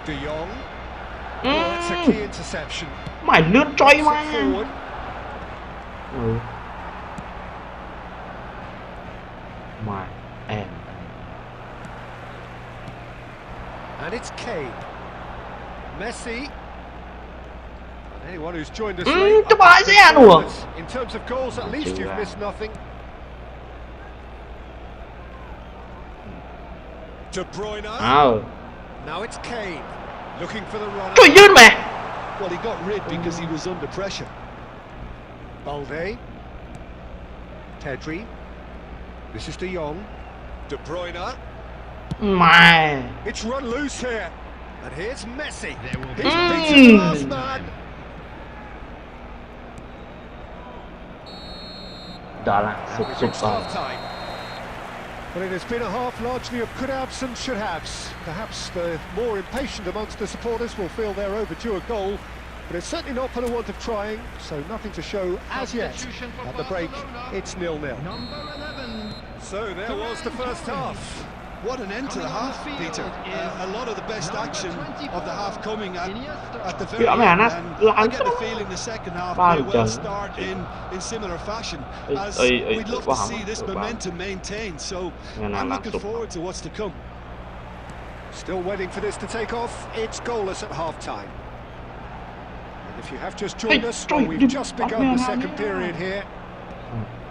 Speaker 1: De Jong. Oh, that's a key interception.
Speaker 2: Mày lướt trói mà.
Speaker 1: Forward.
Speaker 2: Mày em.
Speaker 1: And it's Kane. Messi. Anyone who's joined us late,
Speaker 2: Cái bài xe nữa.
Speaker 1: in terms of goals, at least you've missed nothing. De Bruyne. Now it's Kane, looking for the runner.
Speaker 2: Trời ơi mẹ.
Speaker 3: Well, he got rid because he was under pressure.
Speaker 1: Balde. Pedri. This is De Jong. De Bruyne.
Speaker 2: Mày.
Speaker 1: It's run loose here. And here's Messi.
Speaker 4: There will be
Speaker 1: He's beaten the last man.
Speaker 2: Đó là sụp
Speaker 1: We've
Speaker 2: sụp
Speaker 1: reached
Speaker 2: rồi.
Speaker 1: half-time. Well, it has been a half largely of could-haves and should-haves. Perhaps the more impatient amongst the supporters will feel they're overdue a goal, but it's certainly not for the want of trying, so nothing to show as yet.
Speaker 4: Substitution for
Speaker 1: At the break,
Speaker 4: Barcelona.
Speaker 1: it's 0-0.
Speaker 4: Number 11.
Speaker 1: So there was the first half.
Speaker 3: What an end to the half, Peter. A lot of the best action of the half coming at the very
Speaker 2: Dạ,
Speaker 3: end.
Speaker 2: mày, nó
Speaker 3: And
Speaker 2: lăn
Speaker 3: I get the
Speaker 2: lắm.
Speaker 3: feeling the second half
Speaker 2: Bao
Speaker 3: may
Speaker 2: nhiêu
Speaker 3: well
Speaker 2: trận.
Speaker 3: start in similar fashion. As
Speaker 2: Ê,
Speaker 3: we'd love to
Speaker 2: quá
Speaker 3: see
Speaker 2: hỏng,
Speaker 3: this
Speaker 2: quá.
Speaker 3: momentum maintained. So
Speaker 2: Nghe nói
Speaker 3: I'm
Speaker 2: là
Speaker 3: looking
Speaker 2: sụp.
Speaker 3: forward to what's to come.
Speaker 1: Still waiting for this to take off. It's goalless at half-time. And if you have just joined
Speaker 2: Ê,
Speaker 1: us,
Speaker 2: trời,
Speaker 1: well, we've
Speaker 2: đừng
Speaker 1: just
Speaker 2: bắn
Speaker 1: begun the
Speaker 2: ra
Speaker 1: second
Speaker 2: nha.
Speaker 1: period here.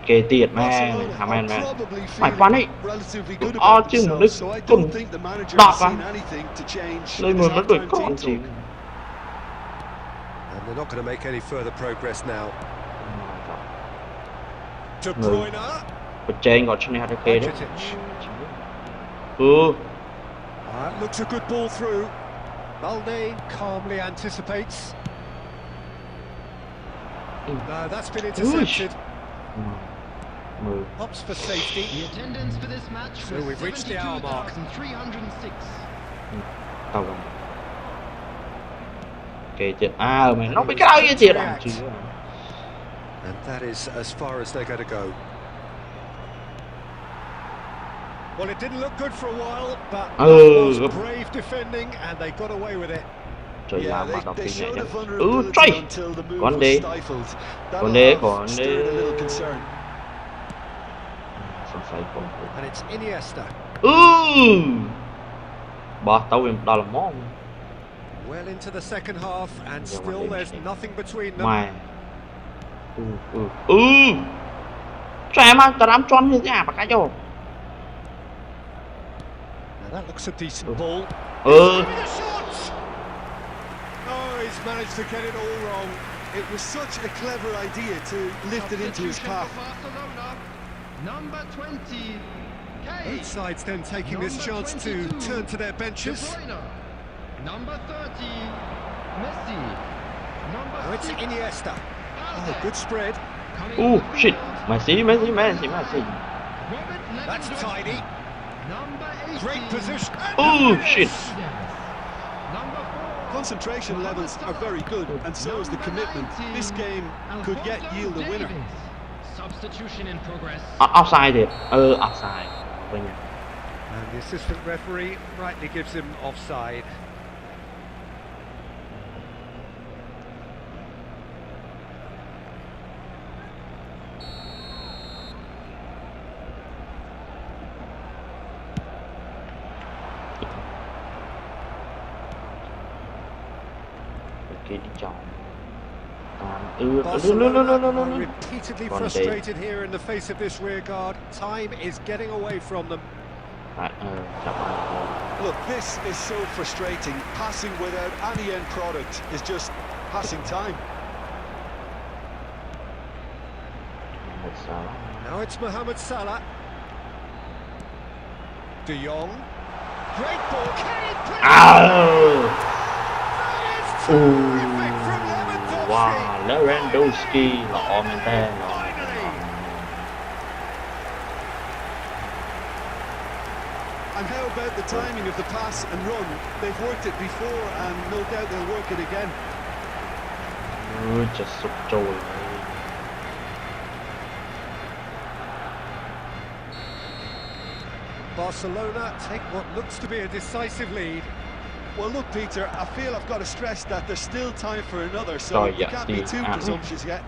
Speaker 2: Kê tiệt mẹ.
Speaker 3: Barcelona
Speaker 2: Hả
Speaker 3: are
Speaker 2: mẹ.
Speaker 3: probably
Speaker 2: Mày bắn đi.
Speaker 3: feeling relatively good
Speaker 2: Ờ,
Speaker 3: about
Speaker 2: chứ mà
Speaker 3: themselves,
Speaker 2: nó
Speaker 3: so I
Speaker 2: cùng
Speaker 3: don't think the manager
Speaker 2: đọt
Speaker 3: has seen
Speaker 2: vào.
Speaker 3: anything to change
Speaker 2: Lên
Speaker 3: his
Speaker 2: mười nó đuổi
Speaker 3: halftime
Speaker 2: con
Speaker 3: team
Speaker 2: gì.
Speaker 3: talk.
Speaker 1: And they're not going to make any further progress now. De
Speaker 2: Người.
Speaker 1: Bruyne.
Speaker 2: Ở trên còn trên này được kê đấy.
Speaker 1: Rakitic. Looks a good ball through. Balde calmly anticipates. No, that's been intercepted.
Speaker 2: 10.
Speaker 1: Opts for safety.
Speaker 4: The attendance for this match
Speaker 1: So
Speaker 4: was
Speaker 1: we've reached the hour mark.
Speaker 4: 72,306.
Speaker 2: Tao rồi. Kê chết. Mày nó bị cái đâu vậy thiệt à?
Speaker 1: And that is as far as they're going to go. Well, it didn't look good for a while, but that was brave defending, and they got away with it.
Speaker 2: Trời
Speaker 3: Yeah,
Speaker 2: làm mà đọc
Speaker 3: they
Speaker 2: kinh nhẹ
Speaker 3: showed
Speaker 2: nhá.
Speaker 3: a vulnerability
Speaker 2: Trời.
Speaker 3: until the move
Speaker 2: Còn
Speaker 3: was
Speaker 2: đi.
Speaker 3: stifled. That
Speaker 2: Còn đi,
Speaker 3: have
Speaker 2: còn
Speaker 3: stirred a
Speaker 2: đi.
Speaker 3: little concern.
Speaker 2: Sao sai còn.
Speaker 1: And it's Iniesta.
Speaker 2: Bỏ tao quyền đó là món.
Speaker 1: Well into the second half, and
Speaker 2: Giờ mà
Speaker 1: still
Speaker 2: đến
Speaker 1: there's
Speaker 2: khi-
Speaker 1: nothing between them.
Speaker 2: Mày. Trời mà tao đám tròn như thế à, bà cái vô.
Speaker 1: Now that looks a decent ball.
Speaker 2: Ừ.
Speaker 1: With a shot! Oh, he's managed to get it all wrong.
Speaker 3: It was such a clever idea to lift it into his
Speaker 4: Substitution
Speaker 3: path.
Speaker 4: for Barcelona. Number 20. Kane.
Speaker 1: Both sides then taking this
Speaker 4: Number
Speaker 1: chance to
Speaker 4: 22.
Speaker 1: turn to their
Speaker 4: De
Speaker 1: benches.
Speaker 4: Bruyne. Number 30. Messi. Number
Speaker 1: Now it's
Speaker 4: 6.
Speaker 1: Iniesta. Oh, good spread.
Speaker 4: Coming
Speaker 2: Shit.
Speaker 4: midfield.
Speaker 2: Messi.
Speaker 4: Robert
Speaker 1: That's
Speaker 4: Lewandowski.
Speaker 1: tidy.
Speaker 4: Number 18.
Speaker 1: Great position.
Speaker 2: Shit.
Speaker 4: Number 4.
Speaker 3: Concentration levels are very good, and so is the commitment. This game could yet yield a winner.
Speaker 4: Substitution in progress.
Speaker 2: Offside thiệt. Offside. Quên nhỉ.
Speaker 1: And the assistant referee rightly gives him offside.
Speaker 2: Kia đi chọn.
Speaker 1: Barcelona are repeatedly
Speaker 2: Còn đi.
Speaker 1: frustrated here in the face of this rear guard. Time is getting away from them.
Speaker 2: Chọn rồi.
Speaker 3: Look, this is so frustrating. Passing without any end product is just passing time.
Speaker 2: Một sao.
Speaker 1: Now it's Mohamed Salah. De Jong. Great ball. Kane plays it. That is terrific from Lewandowski.
Speaker 2: Wow, Lewandowski lọ men tên rồi.
Speaker 1: Finally.
Speaker 3: And how about the timing of the pass and run? They've worked it before, and no doubt they'll work it again.
Speaker 2: Chết sụp trôi.
Speaker 1: Barcelona take what looks to be a decisive lead.
Speaker 3: Well, look, Peter, I feel I've got to stress that there's still time for another, so
Speaker 2: Rồi,
Speaker 3: we
Speaker 2: dạ,
Speaker 3: can't be
Speaker 2: đi.
Speaker 3: too presumptuous yet.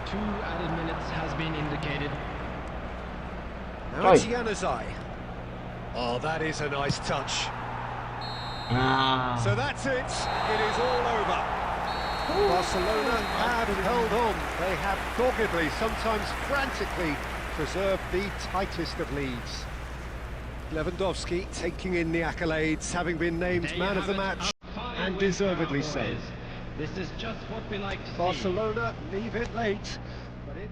Speaker 4: 2 added minutes has been indicated.
Speaker 1: Now it's
Speaker 2: Rồi.
Speaker 1: Januzaj. Oh, that is a nice touch. So that's it. It is all over. Barcelona have held on. They have doggedly, sometimes frantically, preserved the tightest of leads. Lewandowski taking in the accolades, having been named man of the match, and deservedly so.
Speaker 4: This is just what we like to see.
Speaker 1: Barcelona leave it late, but it...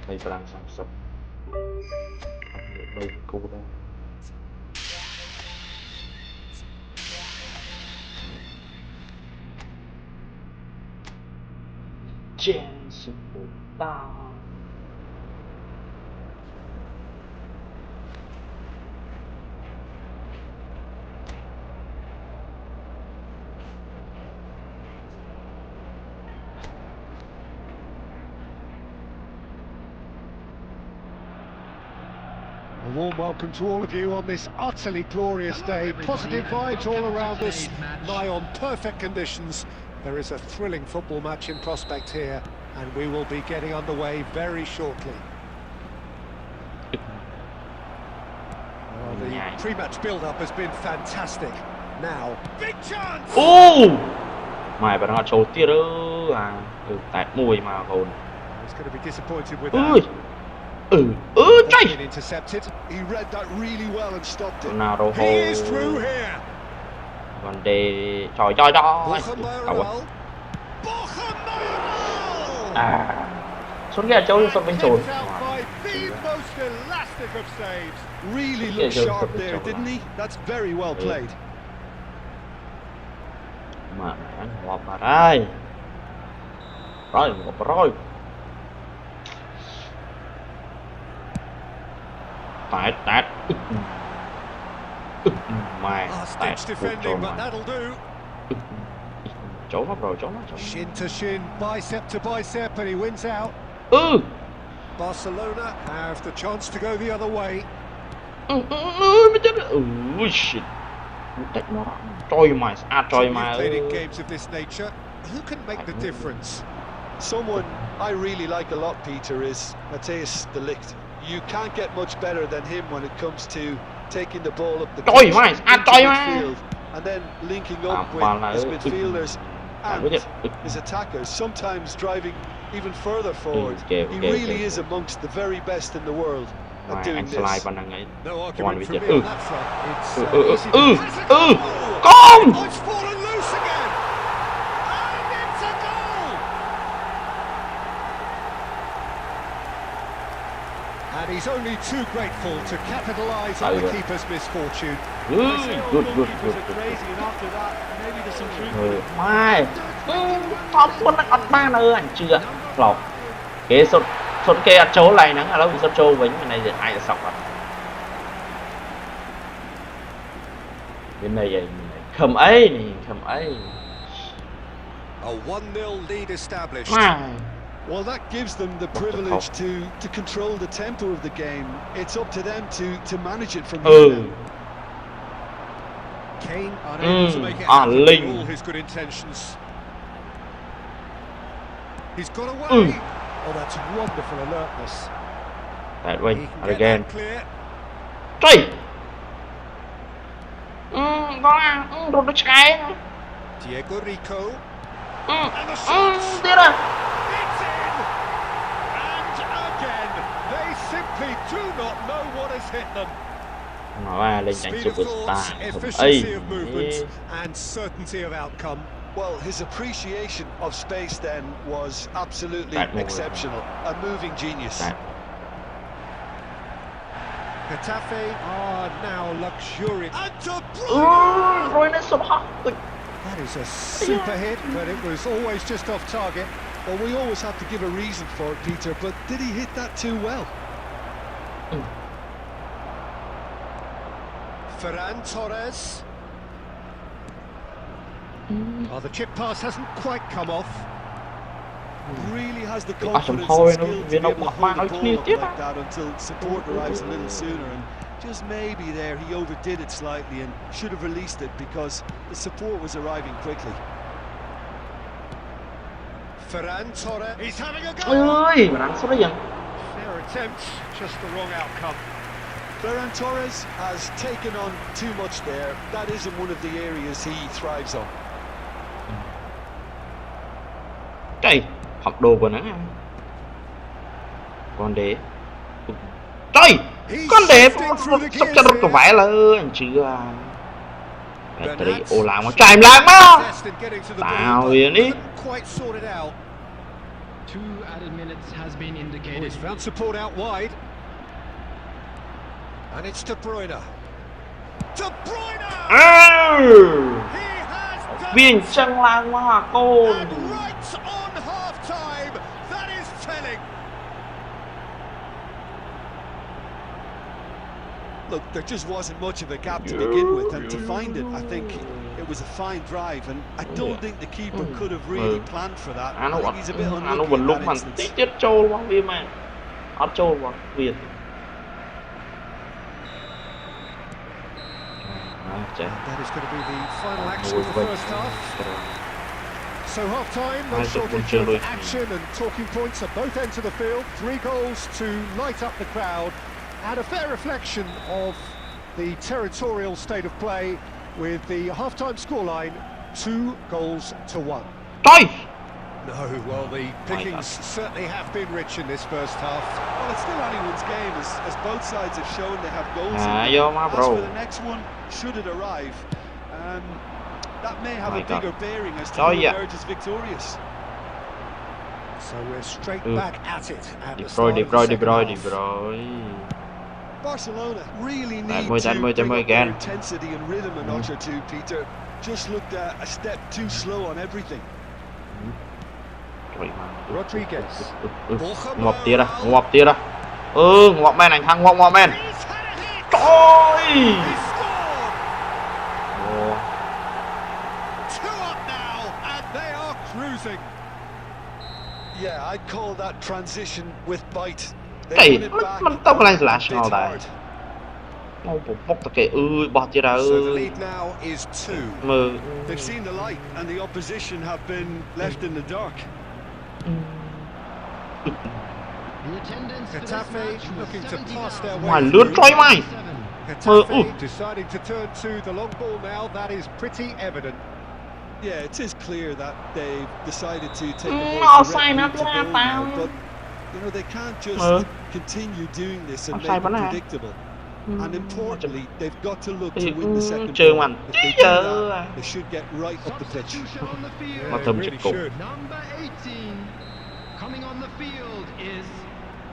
Speaker 2: Đây tôi đang sản xuất đây cô đây chance của ta
Speaker 1: A warm welcome to all of you on this utterly glorious day. Positive vibes all around us, nigh on perfect conditions. There is a thrilling football match in prospect here, and we will be getting underway very shortly. Well, the pre-match build-up has been fantastic. Now, big chance!
Speaker 2: Oh! Mày bạn họ trâu tiết ơ à, tạt mùi mà hồn.
Speaker 1: He's going to be disappointed with that.
Speaker 2: Been
Speaker 1: intercepted.
Speaker 3: He read that really well and stopped it.
Speaker 1: He is through here.
Speaker 2: Vấn đề trời trời trời. Xuất kia châu xuất bên trồn.
Speaker 3: Really looked sharp there, didn't he? That's very well played.
Speaker 2: Mà anh họp mà đây. Rồi, họp rồi. Tạt mày tạt
Speaker 1: defending, but that'll do.
Speaker 2: Chỗ nó rồi, chỗ nó.
Speaker 1: Shin to shin, bicep to bicep, and he wins out. Barcelona have the chance to go the other way.
Speaker 2: Shit. Trời mày, trời mày.
Speaker 1: Played in games of this nature. Who can make the difference?
Speaker 3: Someone I really like a lot, Peter, is Matthijs de Ligt. You can't get much better than him when it comes to taking the ball up the field and then linking up with his midfielders and his attackers, sometimes driving even further forward. He really is amongst the very best in the world at doing this.
Speaker 1: No argument from me on that front. It's
Speaker 2: Come!
Speaker 1: Oh, it's fallen loose again! And it's a goal! And he's only too grateful to capitalise on the keeper's misfortune.
Speaker 2: Good.
Speaker 3: Crazy, and after that, maybe there's some truth.
Speaker 2: Mai, không có nó còn ba nữa anh chưa lọc. Cái số kia ăn chỗ này nắng là nó trâu với cái này thì ai là sọc à? Bên này vậy, không ấy này, không ấy.
Speaker 1: A 1-0 lead established.
Speaker 3: Well, that gives them the privilege to control the tempo of the game. It's up to them to manage it from here.
Speaker 1: Kane unable to make it happen with all his good intentions. He's got away. Oh, that's wonderful alertness.
Speaker 2: That way, again.
Speaker 1: Clear. Diego Rico. And the shots. It's in. And again, they simply do not know what has hit them. Speed of thought, efficiency of movement, and certainty of outcome.
Speaker 3: Well, his appreciation of space then was absolutely exceptional. A moving genius.
Speaker 1: Getafe are now luxurious. And De Bruyne! That is a super hit, but it was always just off target.
Speaker 3: Well, we always have to give a reason for it, Peter, but did he hit that too well?
Speaker 1: Ferran Torres. Oh, the chip pass hasn't quite come off.
Speaker 3: Really has the confidence and skill to be able to hold the ball up like that until support arrives a little sooner, and just maybe there he overdid it slightly and should have released it because the support was arriving quickly.
Speaker 1: Ferran Torres, he's having a go! Fair attempt, just the wrong outcome.
Speaker 3: Ferran Torres has taken on too much there. That isn't one of the areas he thrives on.
Speaker 2: Trời, học đồ của nó. Con đế. Trời, con đế sắp cho nó vải là anh chưa. Cái tሪ ô làm nó chạy làm á. Tao yên đi.
Speaker 4: 2 added minutes has been indicated.
Speaker 1: He's found support out wide. And it's De Bruyne. De Bruyne! He has done
Speaker 2: Viên chân lang mà con.
Speaker 1: and right on half-time. That is telling.
Speaker 3: Look, there just wasn't much of a gap to begin with, and to find it, I think it was a fine drive, and I don't think the keeper could have really planned for that. I think he's a bit
Speaker 2: nó
Speaker 3: unlucky
Speaker 2: vẫn
Speaker 3: in
Speaker 2: lúc
Speaker 3: that
Speaker 2: mà
Speaker 3: instance.
Speaker 2: tí tiết trâu quá vì mà nó trâu quá Việt.
Speaker 1: That is going to be the final action of the first half. So half-time, no shortage of action and talking points at both ends of the field. 3 goals to light up the crowd, and a fair reflection of the territorial state of play with the half-time scoreline 2-1.
Speaker 2: Trời!
Speaker 1: No, well, the pickings certainly have been rich in this first half.
Speaker 3: Well, it's still anyone's game, as both sides have shown they have goals.
Speaker 2: Vô mà
Speaker 3: As
Speaker 2: bro.
Speaker 3: for the next one, should it arrive, that may have a bigger bearing as to who emerges victorious.
Speaker 1: So we're straight back at it at the
Speaker 2: De
Speaker 1: start of the second half.
Speaker 2: Bruyne.
Speaker 3: Barcelona really need
Speaker 2: mười,
Speaker 3: to
Speaker 2: mười,
Speaker 3: bring
Speaker 2: mười
Speaker 3: up their
Speaker 2: again.
Speaker 3: intensity and rhythm a notch or two, Peter. Just looked a step too slow on everything.
Speaker 1: Rodriguez.
Speaker 2: Ngọt tía ra, ngọt tía ra. Ngọt men anh thằng ngọt men.
Speaker 1: He's had a hit!
Speaker 2: Trời!
Speaker 1: He scored!
Speaker 2: Ồ.
Speaker 1: 2 up now, and they are cruising.
Speaker 3: Yeah, I'd call that transition with bite. They
Speaker 2: Trời,
Speaker 3: won it back,
Speaker 2: mình tao lại
Speaker 3: but a
Speaker 2: slash
Speaker 3: bit
Speaker 2: nào đây.
Speaker 3: hard.
Speaker 2: Nó một bốc ta kệ bỏ tía ra
Speaker 1: So the lead now is 2.
Speaker 2: Mờ.
Speaker 3: They've seen the light, and the opposition have been left in the dark.
Speaker 4: The attendance for this
Speaker 1: Getafe
Speaker 4: match was
Speaker 1: looking to pass their
Speaker 4: 70,000.
Speaker 2: Mà
Speaker 1: way
Speaker 2: lướt
Speaker 1: through.
Speaker 2: trôi mày.
Speaker 1: Getafe deciding to turn to the long ball now. That is pretty evident.
Speaker 3: Yeah, it is clear that they've decided to take a more
Speaker 2: Offside
Speaker 3: direct
Speaker 2: nó
Speaker 3: route to
Speaker 2: ra
Speaker 3: goal
Speaker 2: tao.
Speaker 3: now, but you know they can't just continue doing this and
Speaker 2: Offside
Speaker 3: make it
Speaker 2: bắn à?
Speaker 3: predictable. And importantly, they've got to look to win the second
Speaker 2: Trường
Speaker 3: ball.
Speaker 2: mạnh
Speaker 3: If they
Speaker 2: tí
Speaker 3: do
Speaker 2: giờ.
Speaker 3: that, they should get right up the pitch.
Speaker 4: Substitution on the field.
Speaker 2: Mà
Speaker 1: They
Speaker 2: thầm
Speaker 1: really
Speaker 2: chụp cục.
Speaker 1: should.
Speaker 4: Number 18 coming on the field is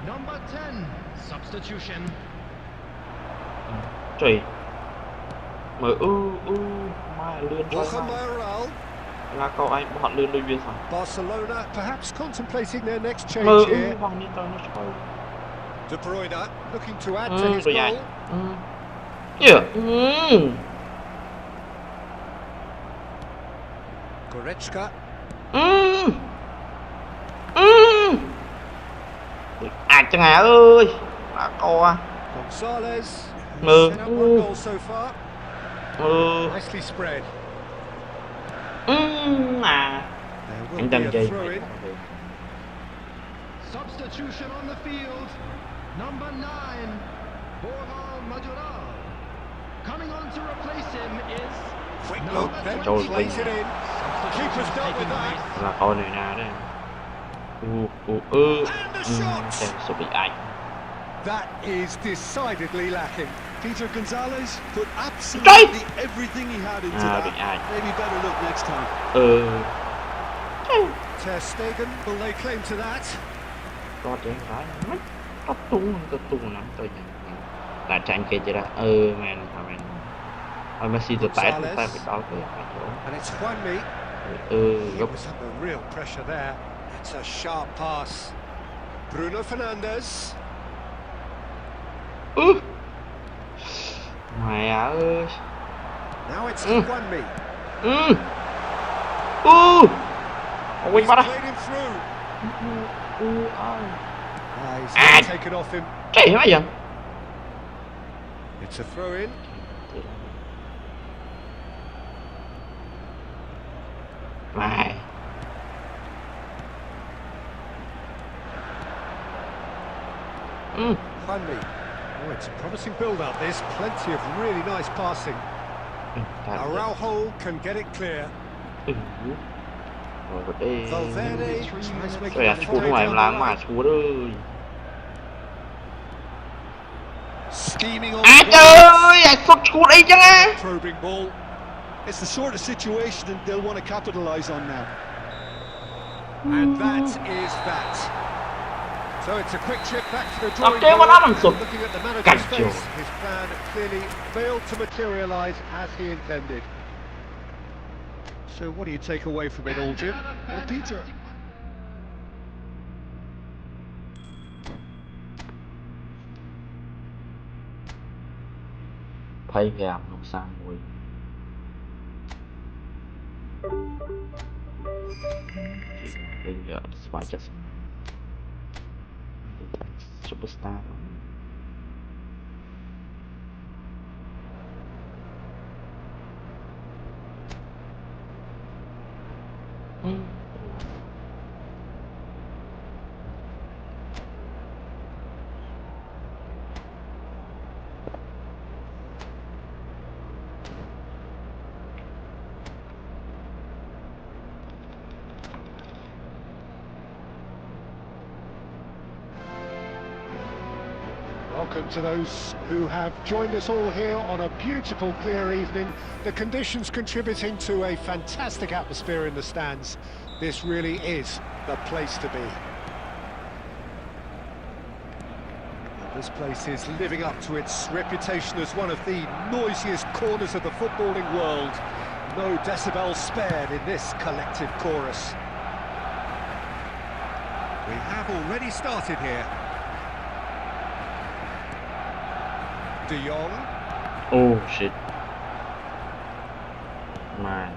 Speaker 4: number 10. Substitution.
Speaker 2: Trời. Mà mai lươn trôi
Speaker 1: Borja
Speaker 2: mày.
Speaker 1: Mayoral.
Speaker 2: Là cậu anh bọn lươn đôi viên sao?
Speaker 1: Barcelona perhaps contemplating their next
Speaker 2: Mờ
Speaker 1: change here.
Speaker 2: bọn đi tao nó trôi.
Speaker 1: De Bruyne looking to add to his
Speaker 2: Rồi
Speaker 1: goal.
Speaker 2: dài. Yeah.
Speaker 1: Goretzka.
Speaker 2: Chẳng hả ơi. Là cô à.
Speaker 1: Gonzalez.
Speaker 2: Mờ.
Speaker 1: Set up 1 goal so far. Nicely spread.
Speaker 2: Mà.
Speaker 1: There will
Speaker 2: Anh
Speaker 1: be
Speaker 2: đang
Speaker 1: a
Speaker 2: chơi.
Speaker 1: throw in.
Speaker 4: Substitution on the field. Number 9. Borja Majoral. Coming on to replace him is
Speaker 1: Quick
Speaker 4: number
Speaker 1: look, then
Speaker 2: 20.
Speaker 1: plays it in. Keeper's dealt with that.
Speaker 2: Là coi này nè đấy. Xem số bị ảnh.
Speaker 1: That is decidedly lacking.
Speaker 3: Peter Gonzalez put absolutely everything he had into
Speaker 2: bị
Speaker 3: that.
Speaker 2: ảnh.
Speaker 3: Maybe better look next time.
Speaker 1: Ter Stegen, will they claim to that?
Speaker 2: Có tiếng cái mất. Có tung lắm tôi nhận. Là tranh kia chứ ra. Men thằng men. Messi từ tay bị đau cái chỗ.
Speaker 1: And it's Juanmi. He
Speaker 2: Gấp.
Speaker 1: was under real pressure there. It's a sharp pass. Bruno Fernandes.
Speaker 2: Mày ơi.
Speaker 1: Now it's Juanmi.
Speaker 2: Quên bắt á.
Speaker 1: Played him through. He's
Speaker 2: Ah.
Speaker 1: taken off him.
Speaker 2: Chạy hả vậy?
Speaker 1: It's a throw in.
Speaker 2: Mày.
Speaker 1: Juanmi. Oh, it's a promising build-up. There's plenty of really nice passing. Araujo can get it clear.
Speaker 2: Rồi vật đi.
Speaker 1: Valverde tries making
Speaker 2: Trời
Speaker 1: a
Speaker 2: ơi,
Speaker 1: foray
Speaker 2: ngoài
Speaker 1: down
Speaker 2: làm
Speaker 1: the
Speaker 2: mà
Speaker 1: right.
Speaker 2: chúa ơi.
Speaker 1: Scheming on
Speaker 2: À
Speaker 1: the
Speaker 2: trời
Speaker 1: ball.
Speaker 2: ơi, sút chúa đi chứ á.
Speaker 1: Probing ball.
Speaker 3: It's the sort of situation that they'll want to capitalise on now.
Speaker 1: And that is that. So it's a quick trip back to the
Speaker 2: Tập
Speaker 1: drawing
Speaker 2: chơi mà
Speaker 1: board.
Speaker 2: nó bằng sụt.
Speaker 1: Looking at the manager's
Speaker 2: Cảnh
Speaker 1: face,
Speaker 2: chiều.
Speaker 1: his plan clearly failed to materialise as he intended. So what do you take away from it all, Jim?
Speaker 3: Well, Peter,
Speaker 2: Playground không sang mùi. Bây giờ phải chắc superstar rồi.
Speaker 1: Welcome to those who have joined us all here on a beautiful, clear evening. The conditions contributing to a fantastic atmosphere in the stands. This really is the place to be. This place is living up to its reputation as one of the noisiest corners of the footballing world. No decibels spared in this collective chorus. We have already started here. TheOun.
Speaker 2: Oh shit. Man.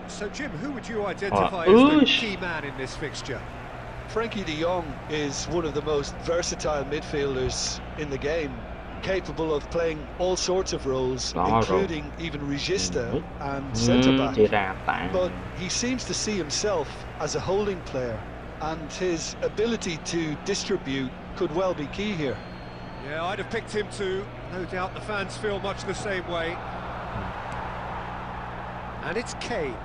Speaker 1: So Jim, who would you identify as the key man in this fixture?
Speaker 3: Frankie de Jong is one of the most versatile midfielders in the game, capable of playing all sorts of roles, including even regista and centre-back. But he seems to see himself as a holding player, and his ability to distribute could well be key here.
Speaker 1: Yeah, I'd have picked him too. No doubt the fans feel much the same way. And it's Kane.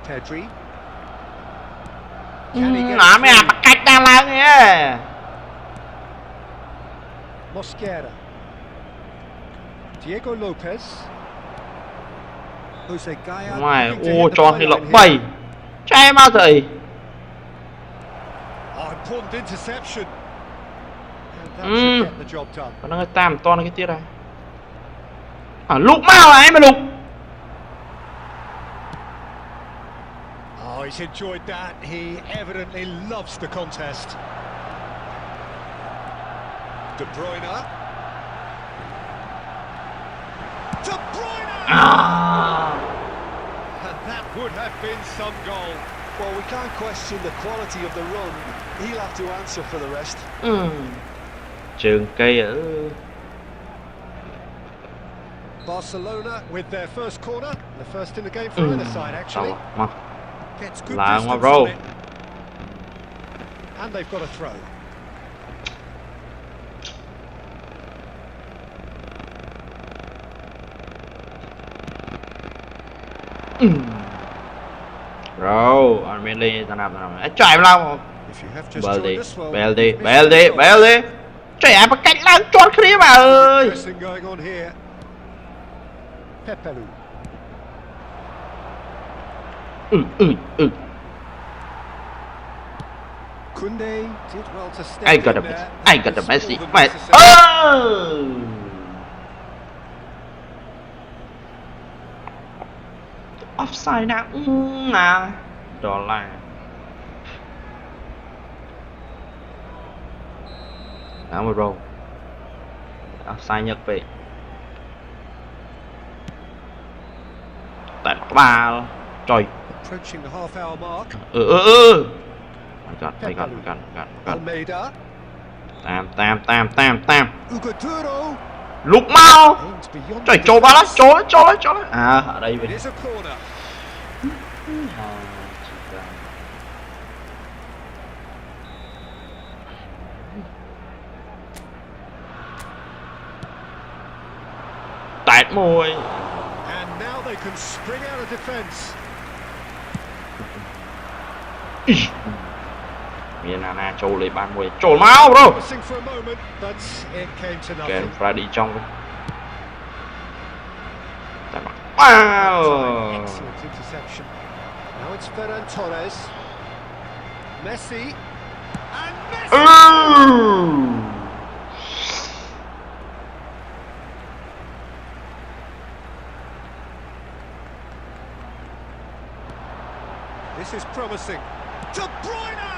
Speaker 1: Pedri.
Speaker 2: Nó mới làm cách đang làm nha.
Speaker 1: Mosquera. Diego Lopez. Jose Gaya.
Speaker 2: Ngoài ô tròn thì lộng 7. Trai mau thầy.
Speaker 1: Oh, important interception. That should get the job done.
Speaker 2: Còn nó tam to nó cái tiết này. À lục mau là em mà lục.
Speaker 1: Oh, he's enjoyed that. He evidently loves the contest. De Bruyne. De Bruyne! And that would have been some goal.
Speaker 3: Well, we can't question the quality of the run. He'll have to answer for the rest.
Speaker 2: Trường cây ở
Speaker 1: Barcelona with their first corner, the first in the game for either side actually. Gets good distance on it. And they've got a throw.
Speaker 2: Rồi, anh mới lên tao nằm. Chạy lao.
Speaker 1: If you have just joined us, well,
Speaker 2: Bell đi. Chạy mà cách lao tròn khía mà ơi.
Speaker 1: Pressing going on here. Pepelu. Kunde did well to step
Speaker 2: I got
Speaker 1: in
Speaker 2: a
Speaker 1: there.
Speaker 2: I got a Messi.
Speaker 1: More than
Speaker 2: Mate.
Speaker 1: necessary.
Speaker 2: Offside nào. À. Đó là Đó mà rồi. Offside Nhật về. Tại ba trời.
Speaker 1: Approaching the half-hour mark.
Speaker 2: My God.
Speaker 1: Almeida.
Speaker 2: Tam.
Speaker 1: Ugaduro.
Speaker 2: Lúc mau.
Speaker 1: Aimed beyond
Speaker 2: Trời
Speaker 1: the
Speaker 2: cho ba
Speaker 1: defence.
Speaker 2: cho lấy. À ở đây
Speaker 1: It
Speaker 2: mình.
Speaker 1: is a corner.
Speaker 2: 8 មួយ
Speaker 1: And now they can spring out of defence.
Speaker 2: មានណាណាចូលលេបានមួយចូលមក bro
Speaker 1: Missing for a moment, but it came to
Speaker 2: កែ
Speaker 1: nothing.
Speaker 2: Freddy ចង់វិញតែមក
Speaker 1: Excellent interception. Now it's Ferran Torres. Messi. And Messi! This is promising. De Bruyne!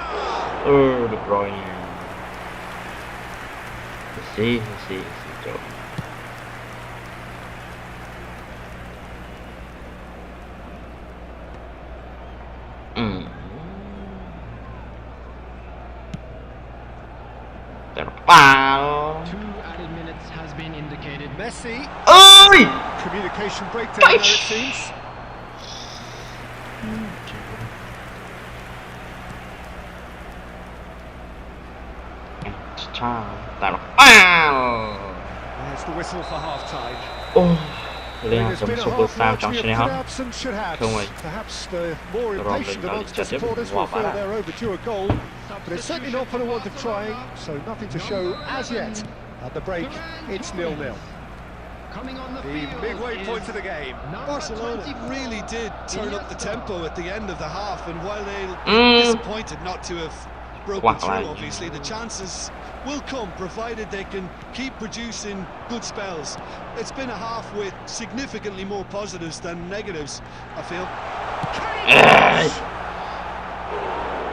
Speaker 2: De Bruyne. See, Joe. Wow.
Speaker 4: 2 added minutes has been indicated.
Speaker 1: Messi.
Speaker 2: Ơi!
Speaker 1: Communication breakdown there, it seems. There's the whistle for half-time.
Speaker 2: There's been a half match we have abs and should have.
Speaker 1: Perhaps the more impatient amongst the supporters will feel they're overdue a goal, but it's certainly not for the want of trying, so nothing to show as yet. At the break, it's 0-0. The midway point of the game.
Speaker 3: Barcelona really did turn up the tempo at the end of the half, and while they're disappointed not to have broken through, obviously the chances will come, provided they can keep producing good spells. It's been a half with significantly more positives than negatives, I feel.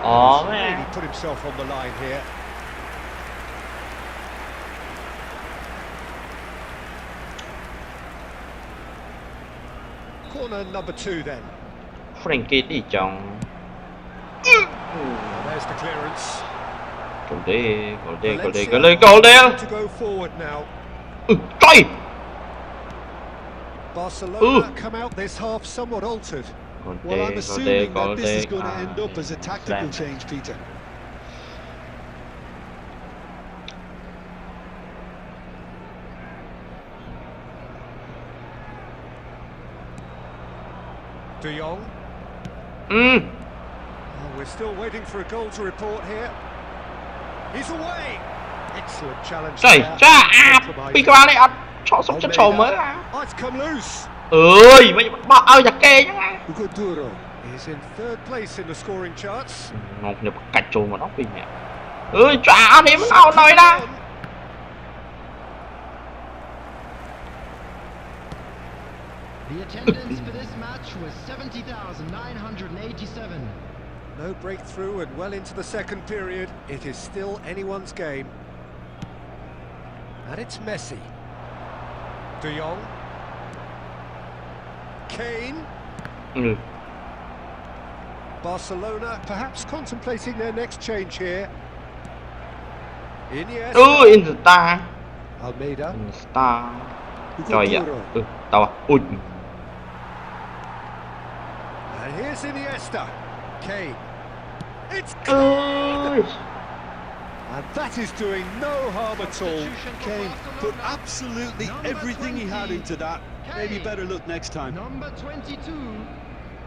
Speaker 2: Oh
Speaker 1: Really
Speaker 2: man.
Speaker 1: put himself on the line here. Corner number 2 then.
Speaker 2: Frankie đi chồng.
Speaker 1: There's the clearance.
Speaker 2: Goal there.
Speaker 1: To go forward now.
Speaker 2: Trời.
Speaker 1: Barcelona come out this half somewhat altered.
Speaker 3: Well, I'm assuming that this is going to end up as a tactical change, Peter.
Speaker 1: TheOun. We're still waiting for a goal to report here. He's away. Excellent challenge.
Speaker 2: Trời, bị cái này ăn cho sống chất trầu mới à.
Speaker 1: It's come loose.
Speaker 2: Ơi, mày bỏ ơi giặc kê chứ mà.
Speaker 1: Duro is in third place in the scoring charts.
Speaker 2: Nó nhập cạch trầu mà nó bị mẹ. Ơi, trả đi mà nào nói ra.
Speaker 4: The attendance for this match was 70,987.
Speaker 1: No breakthrough and well into the second period. It is still anyone's game. And it's Messi. TheOun. Kane. Barcelona perhaps contemplating their next change here. Iniesta.
Speaker 2: Insta.
Speaker 1: Almeida.
Speaker 2: Insta. Trời ạ. Tao à. Ui.
Speaker 1: And here's Iniesta. Kane. It's Kane! And that is doing no harm at all.
Speaker 3: Kane put absolutely everything he had into that. Maybe better look next time.
Speaker 4: Number 22,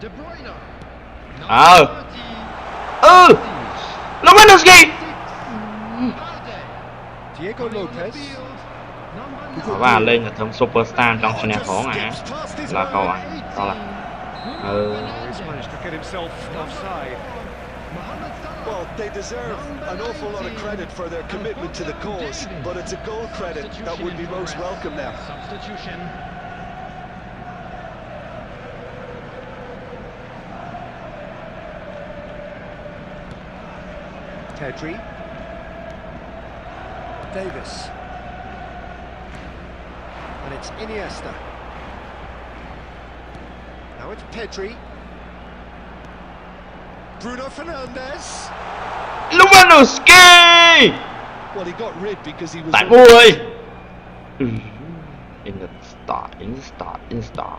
Speaker 4: De Bruyne.
Speaker 2: Lewandowski.
Speaker 1: Diego Lopez.
Speaker 2: Và lên là thằng superstar trong sân nhà phố này là cậu ạ. Đó là
Speaker 1: He's managed to get himself offside.
Speaker 3: Well, they deserve an awful lot of credit for their commitment to the cause, but it's a goal credit that would be most welcome now.
Speaker 4: Substitution.
Speaker 1: Pedri. Davis. And it's Iniesta. Now it's Pedri. Bruno Fernandes.
Speaker 2: Lewandowski.
Speaker 3: Well, he got rid because he was...
Speaker 2: Tại vui. Insta.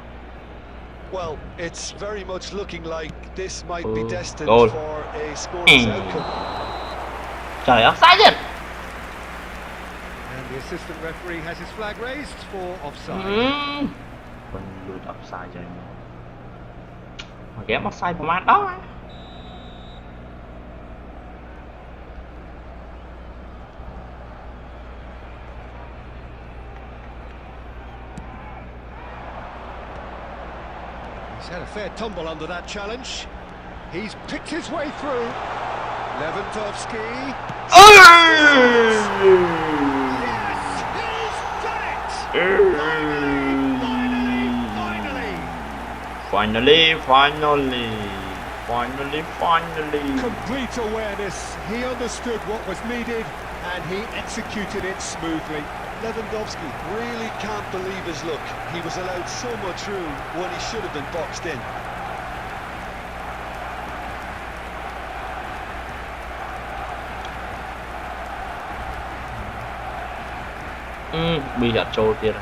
Speaker 3: Well, it's very much looking like this might be destined
Speaker 2: goal.
Speaker 3: for a scoreless outcome.
Speaker 2: Trời ơi, sai gì?
Speaker 1: And The assistant referee has his flag raised for offside.
Speaker 2: Mình lùi offside rồi. Mà ghém offside của man đó.
Speaker 1: He's had a fair tumble under that challenge. He's picked his way through. Lewandowski. Yes, he's done it! Finally! Complete awareness. He understood what was needed and he executed it smoothly.
Speaker 3: Lewandowski really can't believe his luck. He was allowed so much room when he should have been boxed in.
Speaker 2: Bị giật trôi kia rồi.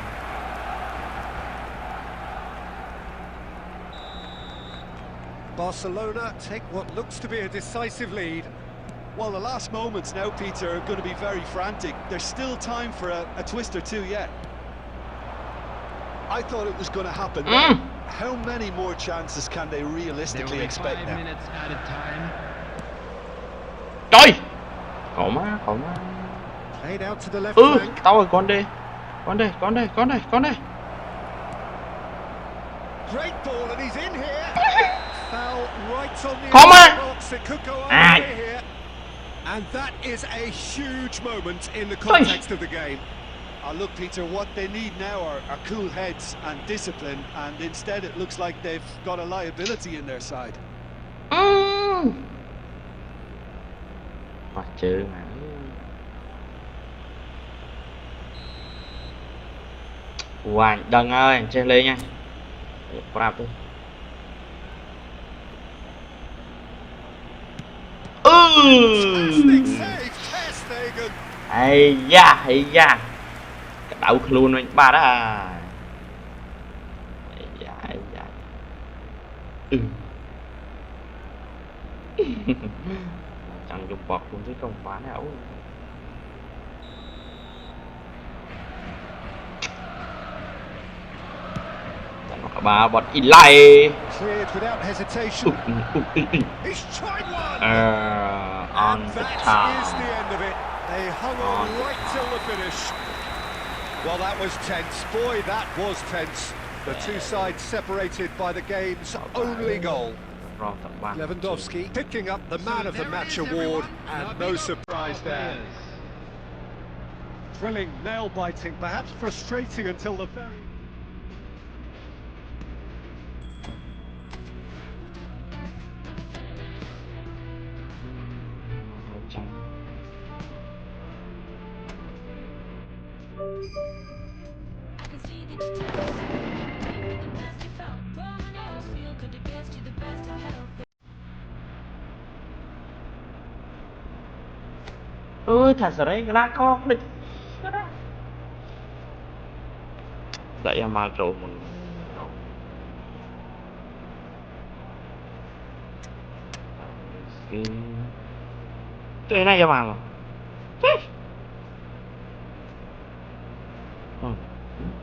Speaker 1: Barcelona take what looks to be a decisive lead.
Speaker 3: Well, the last moments now, Peter, are going to be very frantic. There's still time for a twist or two yet. I thought it was going to happen. How many more chances can they realistically expect now?
Speaker 4: 5 minutes added time.
Speaker 2: Trời! Còn má.
Speaker 1: Played out to the left flank.
Speaker 2: Tao rồi, con đây.
Speaker 1: Great ball and he's in here. Foul right on the box. It could go over here. And that is a huge moment in the context of the game.
Speaker 3: Look, Peter, what they need now are cool heads and discipline, and instead it looks like they've got a liability in their side.
Speaker 2: Mặt chứ mà. Hoàng Đăng ơi, chơi lên nha. Grab đi. Hay da. Cái đậu luôn anh ba đó à. Hay da. Chẳng dùng bọt luôn chứ không quá nào. Bà bọt in lại. On the top.
Speaker 1: They hung on right till the finish. Well, that was tense. Boy, that was tense. The two sides separated by the game's only goal. Lewandowski picking up the Man of the Match award, and no surprise there. Thrilling, nail-biting, perhaps frustrating until the very...
Speaker 2: Thật sự đấy, ra con đi. Đẩy em mà rồi mình. Cái này cho bạn rồi.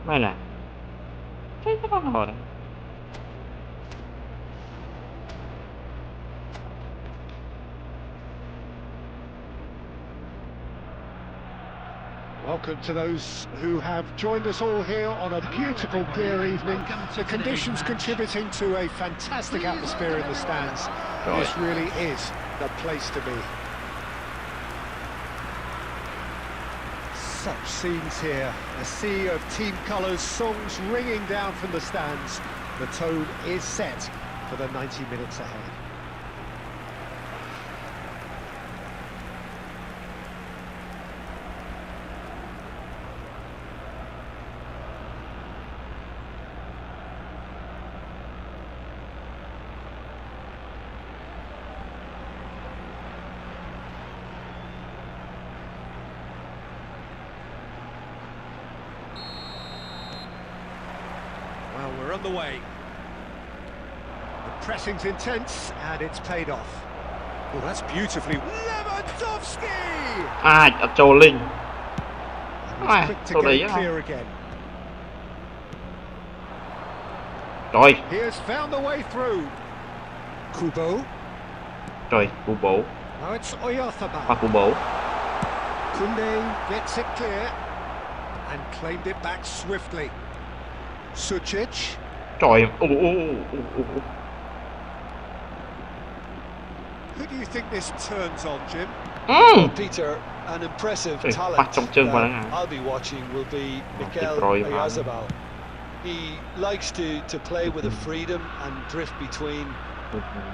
Speaker 2: Đây nè. Cái con hồi này.
Speaker 1: Welcome to those who have joined us all here on a beautiful clear evening. The conditions contributing to a fantastic atmosphere in the stands. This really is the place to be. Such scenes here, a sea of team colours, songs ringing down from the stands. The tone is set for the 90 minutes ahead. Well, we're on the way. The pressing's intense, and it's paid off. Oh, that's beautifully... Lewandowski!
Speaker 2: Trolling.
Speaker 1: He's quick to get it clear again.
Speaker 2: Rồi.
Speaker 1: He has found the way through. Kubo.
Speaker 2: Rồi, Kubo.
Speaker 1: Now it's Oyarzabal.
Speaker 2: Và Kubo.
Speaker 1: Koundé gets it clear and claimed it back swiftly. Sucic.
Speaker 2: Trời.
Speaker 1: Who do you think this turns on, Jim?
Speaker 3: Peter, an impressive talent that I'll be watching will be Mikel Oyarzabal. He likes to play with a freedom and drift between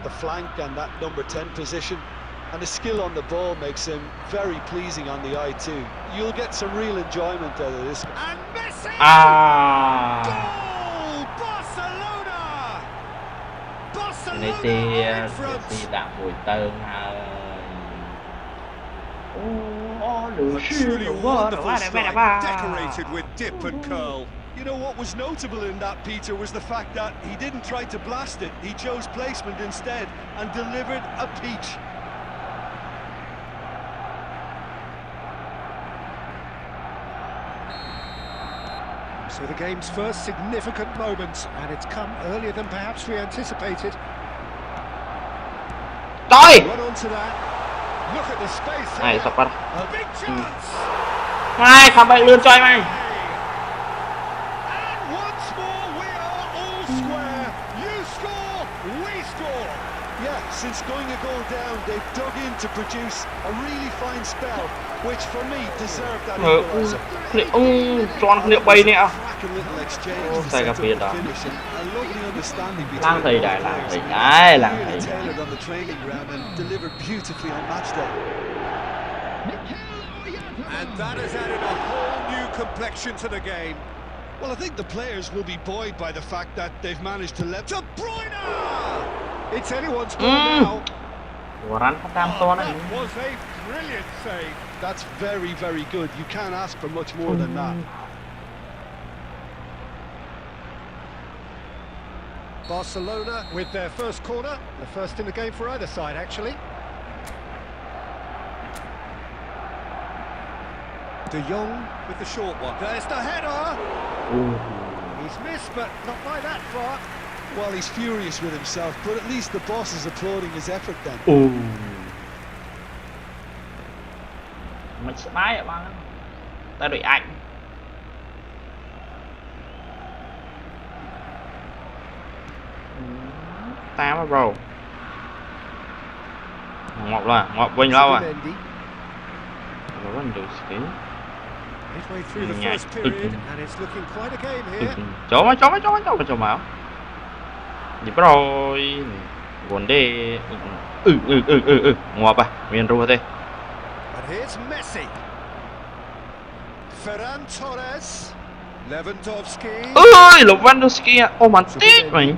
Speaker 3: the flank and that number 10 position. And the skill on the ball makes him very pleasing on the eye too. You'll get some real enjoyment out of this.
Speaker 1: And Messi! Goal! Barcelona! Barcelona
Speaker 2: đã mùi tơn
Speaker 1: truly wonderful strike, decorated with dip and curl.
Speaker 3: You know what was notable in that, Peter, was the fact that he didn't try to blast it. He chose placement instead and delivered a peach.
Speaker 1: So the game's first significant moment, and it's come earlier than perhaps we anticipated.
Speaker 2: Rồi.
Speaker 1: Run onto that. Look at the space.
Speaker 2: Này sập vào.
Speaker 1: A big chance.
Speaker 2: Hai, không phải lươn cho anh mày.
Speaker 1: And once more we are all square. You score, we score.
Speaker 3: Yeah, since going a goal down, they've dug in to produce a really fine spell, which for me deserved that equaliser.
Speaker 2: Tròn liệu bay nè.
Speaker 3: Cracking little exchange to set up the finish, and a lovely understanding between
Speaker 2: Lang thầy đại,
Speaker 3: the
Speaker 2: lang
Speaker 3: players.
Speaker 2: thầy đại, lang
Speaker 3: Really
Speaker 2: thầy.
Speaker 3: tailored on the training ground and delivered beautifully on match day.
Speaker 1: And that has added a whole new complexion to the game.
Speaker 3: Well, I think the players will be buoyed by the fact that they've managed to let
Speaker 1: De Bruyne! It's anyone's goal now.
Speaker 2: Rắn phát tam to này.
Speaker 1: That was a brilliant save.
Speaker 3: That's very, very good. You can't ask for much more than that.
Speaker 1: Barcelona with their first corner, the first in the game for either side, actually. De Jong with the short one. There's the header. He's missed, but not by that far.
Speaker 3: Well, he's furious with himself, but at least the boss is applauding his effort then.
Speaker 2: Mình sẽ bái bạn. Ta đuổi anh. Ta mà bro. Ngọt Vinh lâu à.
Speaker 1: Midway through the first period, and it's looking quite a game here.
Speaker 2: Cho máu. Đi rồi. Vấn đề. Ngọt à. Miền ru thế.
Speaker 1: And here's Messi. Ferran Torres. Lewandowski.
Speaker 2: Ơi, Lewandowski. Ô mà tiếc mình.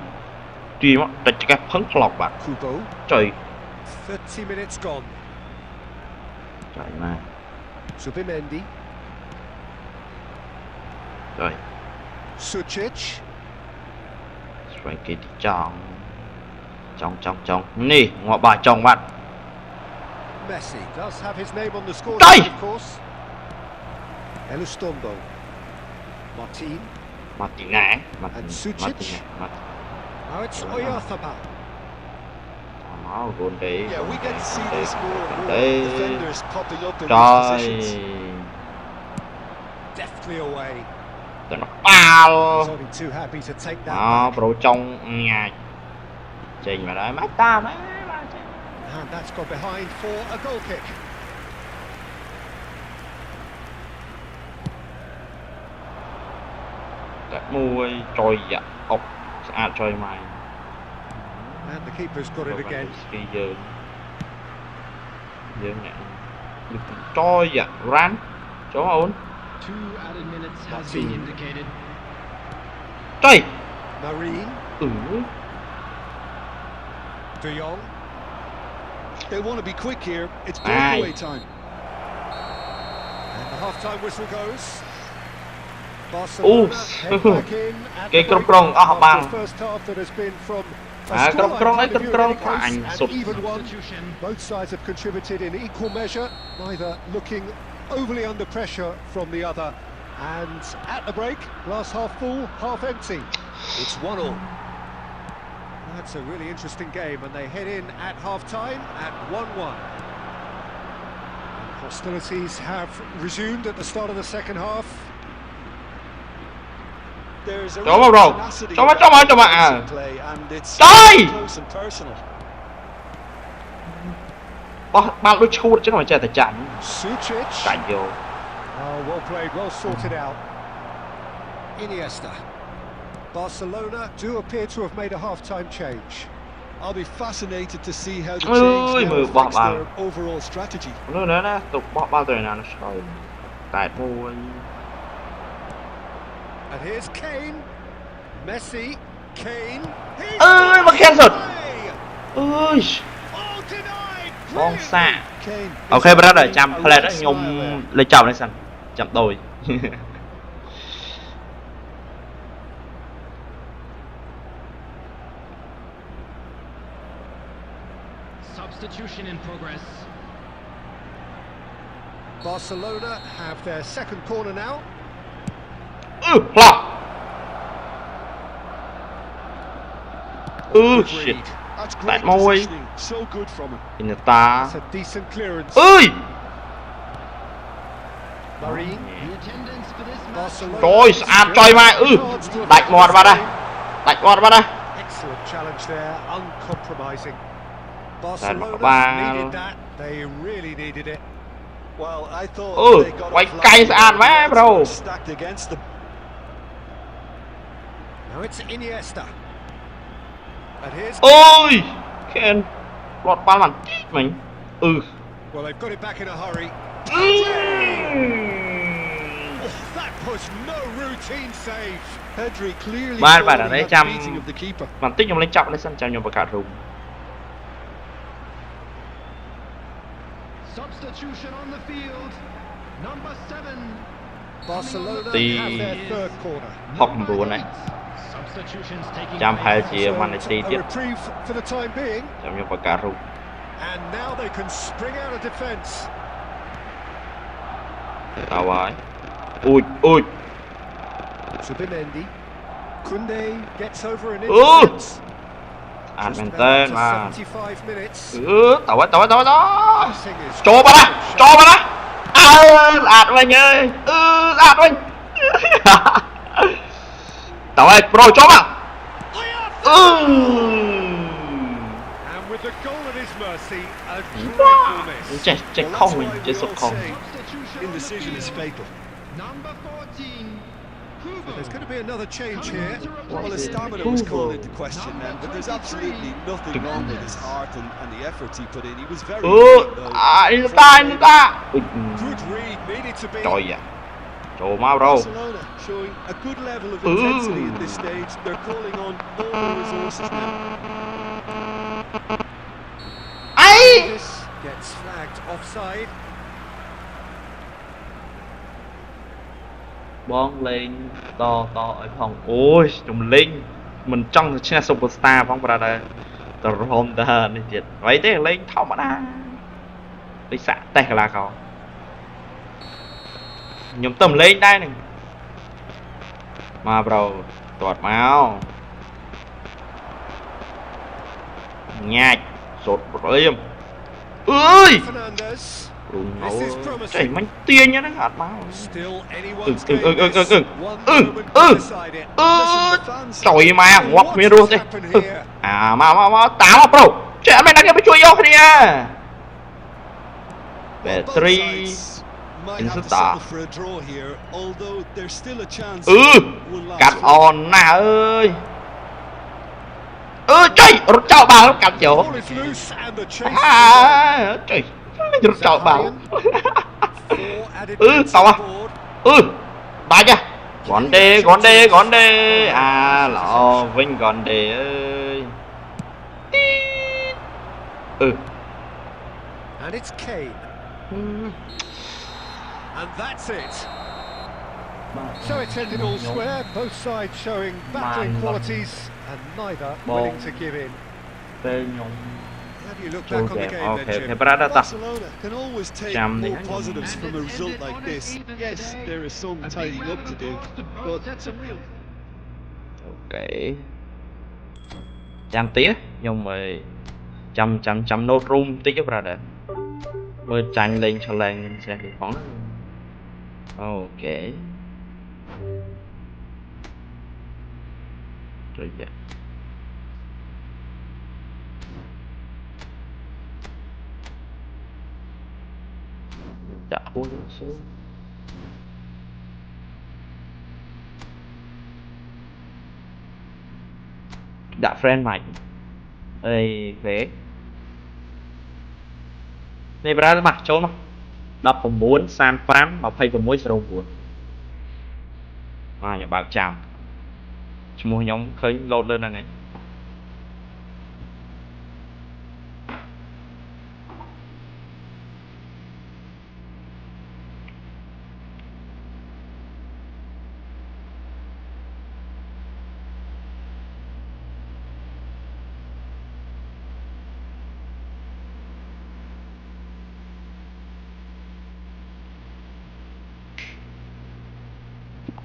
Speaker 2: Tuy mà đặt cái phấn lọc bạn.
Speaker 1: Kubo.
Speaker 2: Trời.
Speaker 1: 30 minutes gone.
Speaker 2: Trời mà.
Speaker 1: Zubimendi.
Speaker 2: Rồi.
Speaker 1: Sucic.
Speaker 2: Rồi kia thì trong. Nè, ngọt bài trong bạn.
Speaker 1: Messi does have his name on the score
Speaker 2: Đây!
Speaker 1: sheet, of course. Elustondo. Martin.
Speaker 2: Martinez.
Speaker 1: And Sucic. Now it's Oyarzabal.
Speaker 2: Máu luôn đi.
Speaker 3: Yeah, we get to see this more and more.
Speaker 2: Đây.
Speaker 3: Defenders popping up in these
Speaker 2: Trời.
Speaker 3: positions.
Speaker 1: Deftly away.
Speaker 2: Tụi nó bao.
Speaker 1: He's only too happy to take that
Speaker 2: Đó,
Speaker 1: back.
Speaker 2: pro trong nhà. Trình mà đấy, mát ta mấy.
Speaker 1: And that's gone behind for a goal kick.
Speaker 2: Cái mùi trôi dạ ốc. Trôi mày.
Speaker 1: And the keeper's got it again.
Speaker 2: Cái dơn nè. Trôi dạ rắn. Chỗ ổn.
Speaker 4: 2 added minutes has been indicated.
Speaker 2: Trời.
Speaker 1: Marine. De Jong.
Speaker 3: They want to be quick here. It's breakaway time.
Speaker 1: And the half-time whistle goes. Barcelona head back in at
Speaker 2: Cái
Speaker 1: the
Speaker 2: crom
Speaker 1: break
Speaker 2: crom
Speaker 1: after
Speaker 2: bang.
Speaker 1: the first half that has been from a
Speaker 2: Crom
Speaker 1: scoreline
Speaker 2: crom
Speaker 1: point of view in any
Speaker 2: crom
Speaker 1: case,
Speaker 2: anh
Speaker 1: an
Speaker 2: sụt.
Speaker 1: even one. Both sides have contributed in equal measure, neither looking overly under pressure from the other. And at the break, glass half full, half empty. It's 1-1. That's a really interesting game, and they head in at half-time at 1-1. Hostilities have resumed at the start of the second half.
Speaker 3: There's a
Speaker 2: Cho vào
Speaker 3: play, and it's
Speaker 2: Trời!
Speaker 3: close and personal.
Speaker 2: Bao đôi chua chứ không phải chơi tại trận.
Speaker 1: Sucic.
Speaker 2: Cạnh vô.
Speaker 1: Oh, well played, well sorted out. Iniesta. Barcelona do appear to have made a half-time change.
Speaker 3: I'll be fascinated to see how the change now affects their overall strategy.
Speaker 2: Nữa nè, tục bỏ bao tuổi nào nó soi. Tại thôi.
Speaker 1: And here's Kane. Messi. Kane.
Speaker 2: Ơi mà khen rồi. Ơi.
Speaker 1: Oh, denied.
Speaker 2: Bóng xa.
Speaker 3: Kane.
Speaker 2: Ok, brother, chăm play đó nhung lấy chồng đấy sẵn. Chậm tôi.
Speaker 4: Substitution in progress.
Speaker 1: Barcelona have their second corner now.
Speaker 2: Flop. Shit.
Speaker 3: That's
Speaker 2: Tại
Speaker 3: great
Speaker 2: môi.
Speaker 3: positioning. So good from him.
Speaker 2: Iniesta.
Speaker 1: It's a decent clearance.
Speaker 2: Ơi.
Speaker 1: Marine.
Speaker 4: The attendance for this match.
Speaker 1: Barcelona.
Speaker 2: Trời ơi, chơi mà. Đạch mọt vào đây. Đạch mọt vào đây.
Speaker 1: Excellent challenge there, uncompromising. Barcelona needed that. They really needed it.
Speaker 3: Well, I thought they got
Speaker 2: quay
Speaker 3: off
Speaker 2: cay
Speaker 3: last
Speaker 2: sàn quá, bro.
Speaker 3: stacked against them.
Speaker 1: Now it's Iniesta. And here's
Speaker 2: Ôi. Khen. Lọt ba lần chết mình.
Speaker 1: Well, they've got it back in a hurry. Oh, that was no routine save.
Speaker 3: Pedri clearly
Speaker 2: Bạn ở
Speaker 3: following
Speaker 2: đây
Speaker 3: that
Speaker 2: chăm
Speaker 3: beating of the keeper.
Speaker 2: bạn tích nhung lên trọng lên sân chăm nhung vào cả rùng.
Speaker 4: Substitution on the field. Number 7.
Speaker 1: Barcelona
Speaker 2: Thì-
Speaker 1: have their third corner.
Speaker 2: Học buồn này.
Speaker 4: Substitutions taking
Speaker 2: Chăm hai
Speaker 4: place.
Speaker 2: chia Man
Speaker 1: A
Speaker 2: City tiếp
Speaker 1: reprieve for the time being,
Speaker 2: chăm nhung vào cả rùng.
Speaker 1: and now they can spring out of defence.
Speaker 2: Tao ơi. Ui.
Speaker 1: Zubimendi. Koundé gets over an
Speaker 2: Ôi.
Speaker 1: intercept.
Speaker 2: Ăn
Speaker 1: Just
Speaker 2: mình
Speaker 1: about
Speaker 2: tên
Speaker 1: to
Speaker 2: mà.
Speaker 1: 75 minutes.
Speaker 2: Tao đó.
Speaker 1: Passing is
Speaker 2: Cho vào đó. Cho vào đó. Lạt mình ơi. Lạt mình. Tao ơi, bro cho vào.
Speaker 1: And with the goal at his mercy, a dreadful miss.
Speaker 2: Chạy
Speaker 3: Well,
Speaker 2: không
Speaker 3: that's
Speaker 2: mình
Speaker 3: why
Speaker 2: chạy
Speaker 3: we
Speaker 2: sụp
Speaker 3: all
Speaker 2: không.
Speaker 3: say
Speaker 4: Substitution on
Speaker 3: indecision
Speaker 4: the
Speaker 3: is
Speaker 4: field.
Speaker 3: fatal.
Speaker 4: Number 14. Kubo.
Speaker 1: There's going to be another change here.
Speaker 3: Well, his stamina was called into question then, but there's absolutely nothing wrong with his heart and the effort he put in. He was very good, though.
Speaker 2: Iniesta.
Speaker 1: Good read, needed to be.
Speaker 2: Trời ạ. Trời mau đâu.
Speaker 3: Barcelona showing a good level of intensity at this stage. They're calling on all their resources now.
Speaker 2: Ấy.
Speaker 1: This gets flagged offside.
Speaker 2: Bóng lên to ở phòng. Ôi, trùng linh. Mình trong là superstar phong vào đây. Tờ hôm ta nên chết. Vậy thế lên thông mà đã. Đi xạ tè là có. Nhóm tầm lên đây này. Mà bro, tuột máu. Nhạc. Sột một liêm. Ơi.
Speaker 1: Fernandes.
Speaker 2: Đúng
Speaker 1: This is
Speaker 2: rồi.
Speaker 1: promising.
Speaker 2: Chảy mánh tiên nhá, nó hạt máu.
Speaker 1: Still anyone's
Speaker 2: ưng,
Speaker 1: game.
Speaker 2: ưng,
Speaker 1: This.
Speaker 2: ưng.
Speaker 1: One moment to decide it.
Speaker 2: Trời mà, ngoặt miếng luôn đi. Mà, táo bro. Trẻ mày đang cái chui vô kìa.
Speaker 3: Well, both
Speaker 2: Three.
Speaker 3: sides might
Speaker 2: in
Speaker 3: have
Speaker 2: the
Speaker 3: to
Speaker 2: start.
Speaker 3: settle for a draw here, although there's still a chance. One last
Speaker 2: Cắt
Speaker 3: one.
Speaker 2: on nè ơi. Trời, rút cho bà nó cắt chỗ.
Speaker 1: Ball is loose and the chase is on.
Speaker 2: Trời, rút cho bà.
Speaker 1: Four added
Speaker 2: Ừ,
Speaker 1: minutes
Speaker 2: tao
Speaker 1: on
Speaker 2: à.
Speaker 1: board.
Speaker 2: Bà nha. Gòn đê. À, lọ Vinh gòn đê ơi.
Speaker 1: And it's Kane. And that's it. So it's ended all square, both sides showing battling
Speaker 2: Man.
Speaker 1: qualities and neither
Speaker 2: Ball.
Speaker 1: willing to give in.
Speaker 2: Tê nhung.
Speaker 1: How do you look back on the game then,
Speaker 2: Okay,
Speaker 1: Jim?
Speaker 2: berada tak.
Speaker 3: Barcelona can always take
Speaker 2: Jam ni
Speaker 3: more
Speaker 2: kan.
Speaker 3: positives from a result like this. Yes, there is some tidying up to do, but some real.
Speaker 2: Okay.ចាំទៀតខ្ញុំចាំ note room តិចទេ brother មើលចាញ់លេងឆ្លែងចេះទៅផងអូខេត្រូវយ៉ាដាក់ហួរសួរដាក់ friend mic អីវេនេះ brother មកចូលមក19 35 26 09ខ្ញុំបើកចាំឈ្មោះខ្ញុំឃើញ load លើហ្នឹងឯង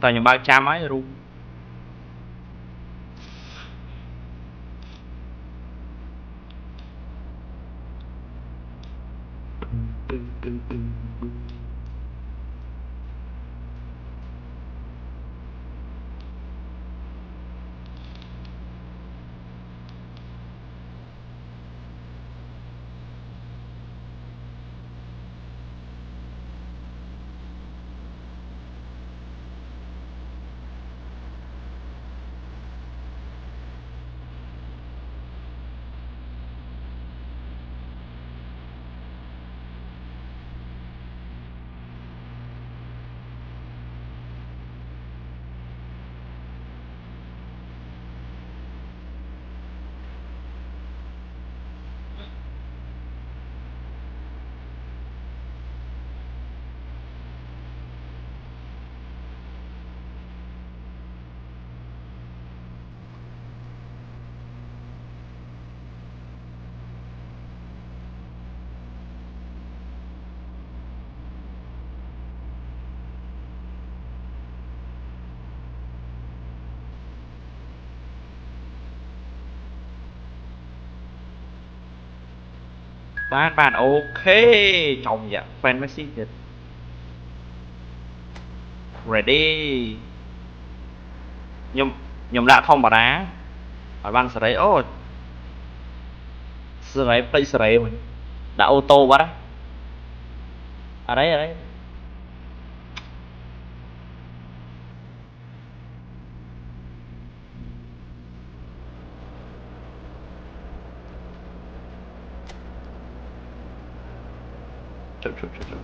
Speaker 2: តែខ្ញុំបើកចាំហើយរូបបានអូខេចំយ៉ា fan Messi ទៀត ready ខ្ញុំដាក់ធម្មតាឲ្យបានសេរីអូសេរីផ្លេចសេរីវិញដាក់អូតូបាត់អរ៉េ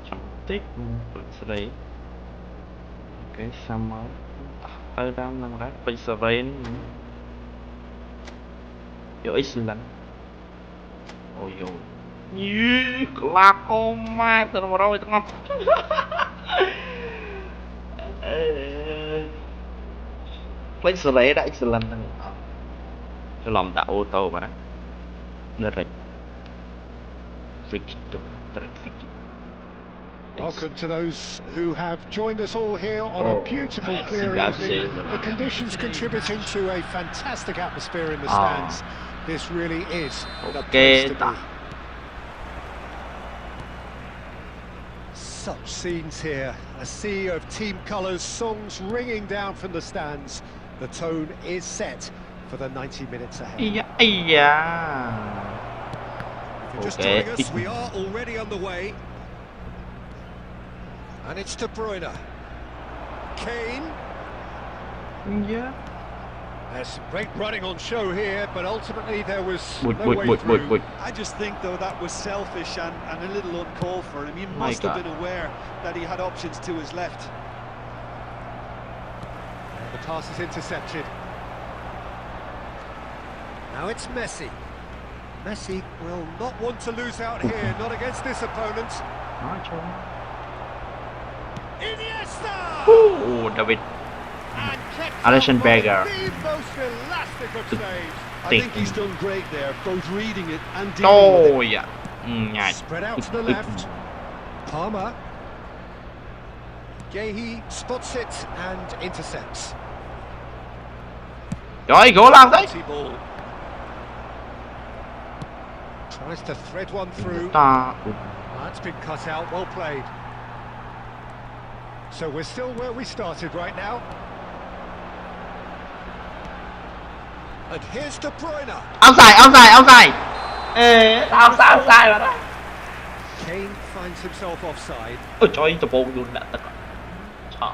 Speaker 2: ចាំតិចសេរីអូខេសាំមកទៅតាមនឹងដែរពេញសេរីយកអ៊ីស្លង់អូយោយីក្លាកូម៉ែទៅ100ទាំងអស់ពេញសេរីដាក់អ៊ីស្លង់ហ្នឹងច្រឡំដាក់អូតូបាទdirect free kick
Speaker 1: Welcome to those who have joined us all here on a beautiful clear evening. The conditions contributing to a fantastic atmosphere in the stands. This really is the place to be. Such scenes here, a sea of team colours, songs ringing down from the stands. The tone is set for the 90 minutes ahead. If you're just joining us, we are already underway. And it's De Bruyne. Kane.
Speaker 2: Yeah.
Speaker 1: There's some great running on show here, but ultimately there was no way through.
Speaker 3: I just think, though, that was selfish and a little uncalled for him. He must have been aware that he had options to his left.
Speaker 1: And the pass is intercepted. Now it's Messi. Messi will not want to lose out here, not against this opponent. Iniesta!
Speaker 2: Oh, David.
Speaker 1: And kept
Speaker 2: Alexander Berger.
Speaker 1: the most elastic of saves.
Speaker 3: I think he's done great there, both reading it and dealing with it.
Speaker 2: Trời ạ. Nhạt.
Speaker 1: Spread out to the left. Palmer. Gahey spots it and intercepts.
Speaker 2: Rồi, gỗ làm đấy.
Speaker 1: Ball. Tries to thread one through.
Speaker 2: Ta.
Speaker 1: That's been cut out, well played. So we're still where we started right now. And here's De Bruyne.
Speaker 2: Offside. Ê, offside mà đó.
Speaker 1: Kane finds himself offside.
Speaker 2: Ôi trời ơi, tập bóng luôn đã tất cả. Trời.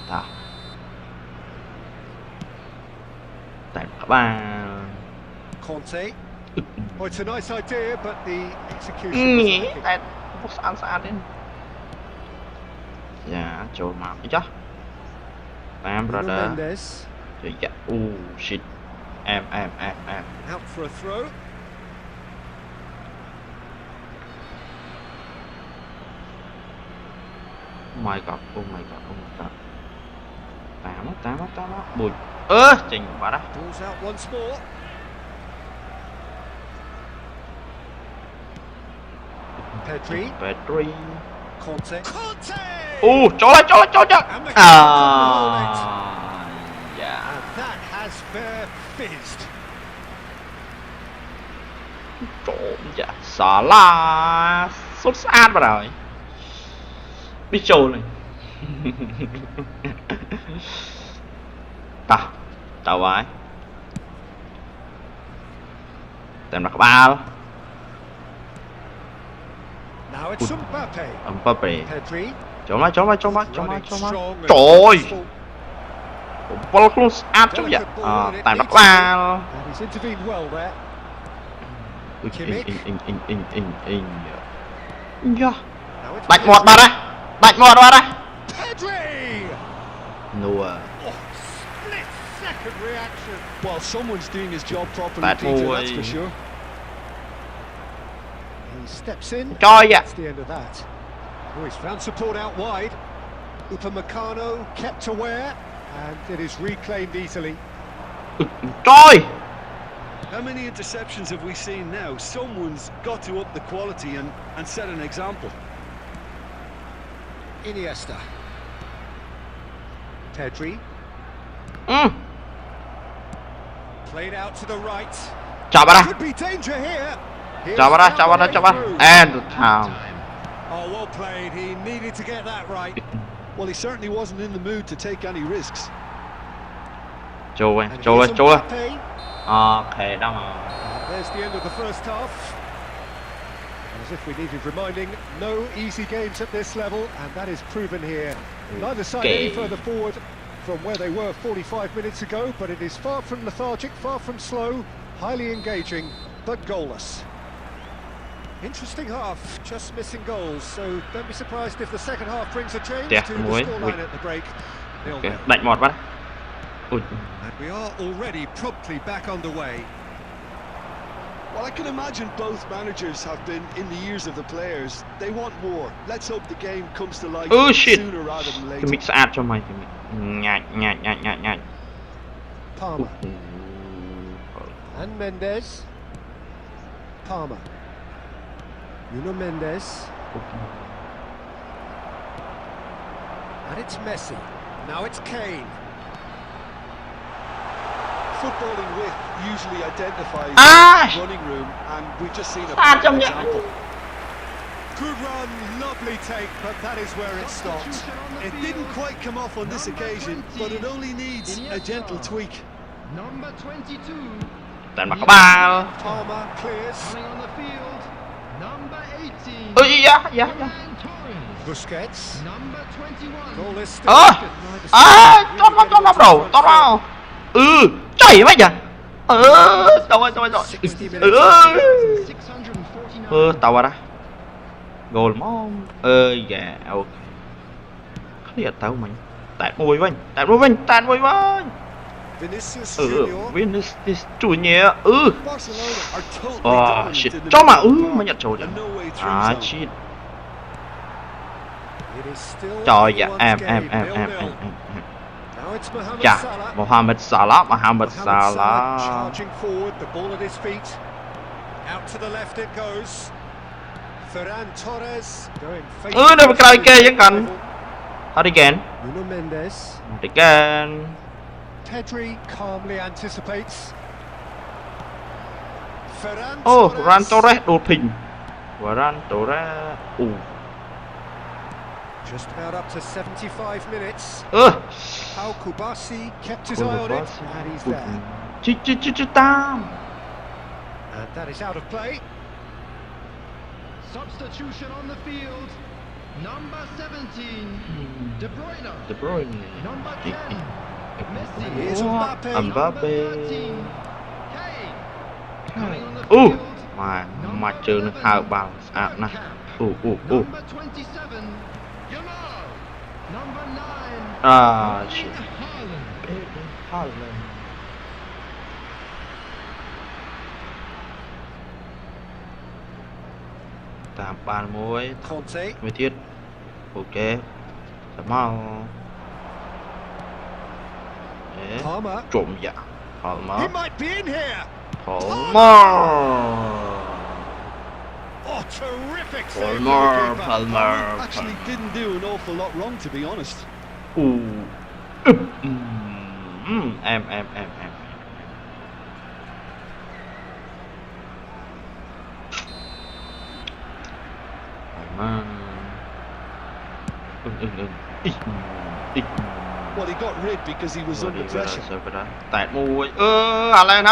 Speaker 2: Ta. Tại các bạn.
Speaker 1: Conte. Oh, it's a nice idea, but the execution was lacking.
Speaker 2: Tại một sàn đến. Dạ, trôi mà chứ. Bam
Speaker 1: Bruno
Speaker 2: brother.
Speaker 1: Mendes.
Speaker 2: Dạ, shit. Em.
Speaker 1: Out for a throw.
Speaker 2: Oh my god. Tám á. Bùi. Chỉnh vào đó.
Speaker 1: Balls out once more. Pedri. Conte.
Speaker 2: Cho lại. Dạ.
Speaker 1: And that has fair fizzed.
Speaker 2: Trộn dạ. Xả la. Sốt sát vào rồi. Biết trồn này. Tao vai. Tem đặt ba.
Speaker 1: Now it's
Speaker 2: Mbappe.
Speaker 1: Pedri.
Speaker 2: Cho má. Trời ơi. Ball close ad chứ vậy. Tem đặt ba.
Speaker 1: And he's intervened well there.
Speaker 2: Dạ. Bạch một vào đây.
Speaker 1: Pedri.
Speaker 2: Nua.
Speaker 1: Split second reaction.
Speaker 3: Well, someone's doing his job properly,
Speaker 2: That
Speaker 3: Peter,
Speaker 2: boy.
Speaker 3: that's for sure.
Speaker 1: He steps in.
Speaker 2: Trời ạ.
Speaker 1: That's the end of that. Oh, he's found support out wide. Upamecano kept aware, and it is reclaimed easily.
Speaker 2: Trời.
Speaker 3: How many interceptions have we seen now? Someone's got to up the quality and set an example.
Speaker 1: Iniesta. Pedri. Played out to the right.
Speaker 2: Chào bà
Speaker 1: Could be danger here. Here's
Speaker 2: Chào bà
Speaker 1: down the way through.
Speaker 2: And the town.
Speaker 1: Oh, well played. He needed to get that right.
Speaker 3: Well, he certainly wasn't in the mood to take any risks.
Speaker 2: Chô
Speaker 1: And here's Mbappe.
Speaker 2: Ok, đó mà.
Speaker 1: There's the end of the first half. As if we needed reminding, no easy games at this level, and that is proven here. Neither side any further forward from where they were 45 minutes ago, but it is far from lethargic, far from slow, highly engaging, but goalless. Interesting half, just missing goals, so don't be surprised if the second half brings a change to the scoreline at the break. 0-0.
Speaker 2: Đánh một bắt.
Speaker 1: And we are already promptly back underway.
Speaker 3: Well, I can imagine both managers have been in the ears of the players. They want more. Let's hope the game comes to life sooner rather than later.
Speaker 2: Cái mix ad cho mày thì nhạt.
Speaker 1: Palmer. And Mendes. Palmer. Bruno Mendes. And it's Messi. Now it's Kane.
Speaker 3: Footballing width usually identifies running room, and we've just seen a perfect example.
Speaker 1: Good run, lovely take, but that is where it stopped.
Speaker 3: It didn't quite come off on this occasion, but it only needs a gentle tweak.
Speaker 4: Number 22.
Speaker 2: Tạm mặt có ba.
Speaker 1: Palmer clears.
Speaker 4: Coming on the field. Number 18.
Speaker 2: Dạ.
Speaker 1: Busquets.
Speaker 4: Number 21.
Speaker 1: Goalless still.
Speaker 2: Cho nó đầu, chạy mấy vậy? Đâu rồi.
Speaker 1: 60 minutes.
Speaker 2: Tao vào đó. Goal mong. Dạ, ok. Cái gì tao mình. Tạt mùi vinh.
Speaker 1: Vinicius Junior.
Speaker 2: Vinicius Junior.
Speaker 1: Barcelona are totally
Speaker 2: Shit.
Speaker 1: dominant
Speaker 2: Cho mà
Speaker 1: in the
Speaker 2: mà nhận trồi.
Speaker 3: And no way through zone.
Speaker 2: Shit.
Speaker 1: It is still
Speaker 2: Trời dạ,
Speaker 1: anyone's game, 0-0.
Speaker 2: em.
Speaker 1: Now Now it's Mohamed
Speaker 2: Chà,
Speaker 1: Salah.
Speaker 2: Mohamed Salah.
Speaker 1: Mohamed Salah charging forward, the ball at his feet. Out to the left it goes. Ferran Torres going face to
Speaker 2: Đâu mà
Speaker 1: face
Speaker 2: cái
Speaker 1: with
Speaker 2: kia
Speaker 1: his
Speaker 2: vẫn còn.
Speaker 1: rival.
Speaker 2: Hurricane.
Speaker 1: Nuno Mendes.
Speaker 2: Hurricane.
Speaker 1: Pedri calmly anticipates. Ferran
Speaker 2: Oh,
Speaker 1: Torres.
Speaker 2: Ferran Torres đột thình. Ferran Torres.
Speaker 1: Just about up to 75 minutes. How Kubasi kept his eye on it, and he's there.
Speaker 2: Tam.
Speaker 1: And that is out of play.
Speaker 4: Substitution on the field. Number 17, De Bruyne.
Speaker 2: De Bruyne.
Speaker 4: Number 10, Messi.
Speaker 1: Here's Mbappe.
Speaker 4: Number
Speaker 2: Mbappe.
Speaker 4: 13, Kane. Coming on the field.
Speaker 2: Mà trường nó hào bao nè.
Speaker 4: Number 27, Yamal. Number 9,
Speaker 2: Shit.
Speaker 4: Haaland.
Speaker 2: Tạm bàn mối.
Speaker 1: Conte.
Speaker 2: Mới thiết. Ok. Sao mau.
Speaker 1: Palmer.
Speaker 2: Trộm dạ.
Speaker 1: He
Speaker 2: Palmer.
Speaker 1: might be in here.
Speaker 2: Palmer.
Speaker 1: Oh, terrific save from the
Speaker 2: Palmer.
Speaker 1: keeper.
Speaker 2: Palmer.
Speaker 3: Actually didn't do an awful lot wrong, to be honest.
Speaker 2: Em.
Speaker 3: Well, he got rid because he was under pressure.
Speaker 2: Tẹt mùi. Haaland.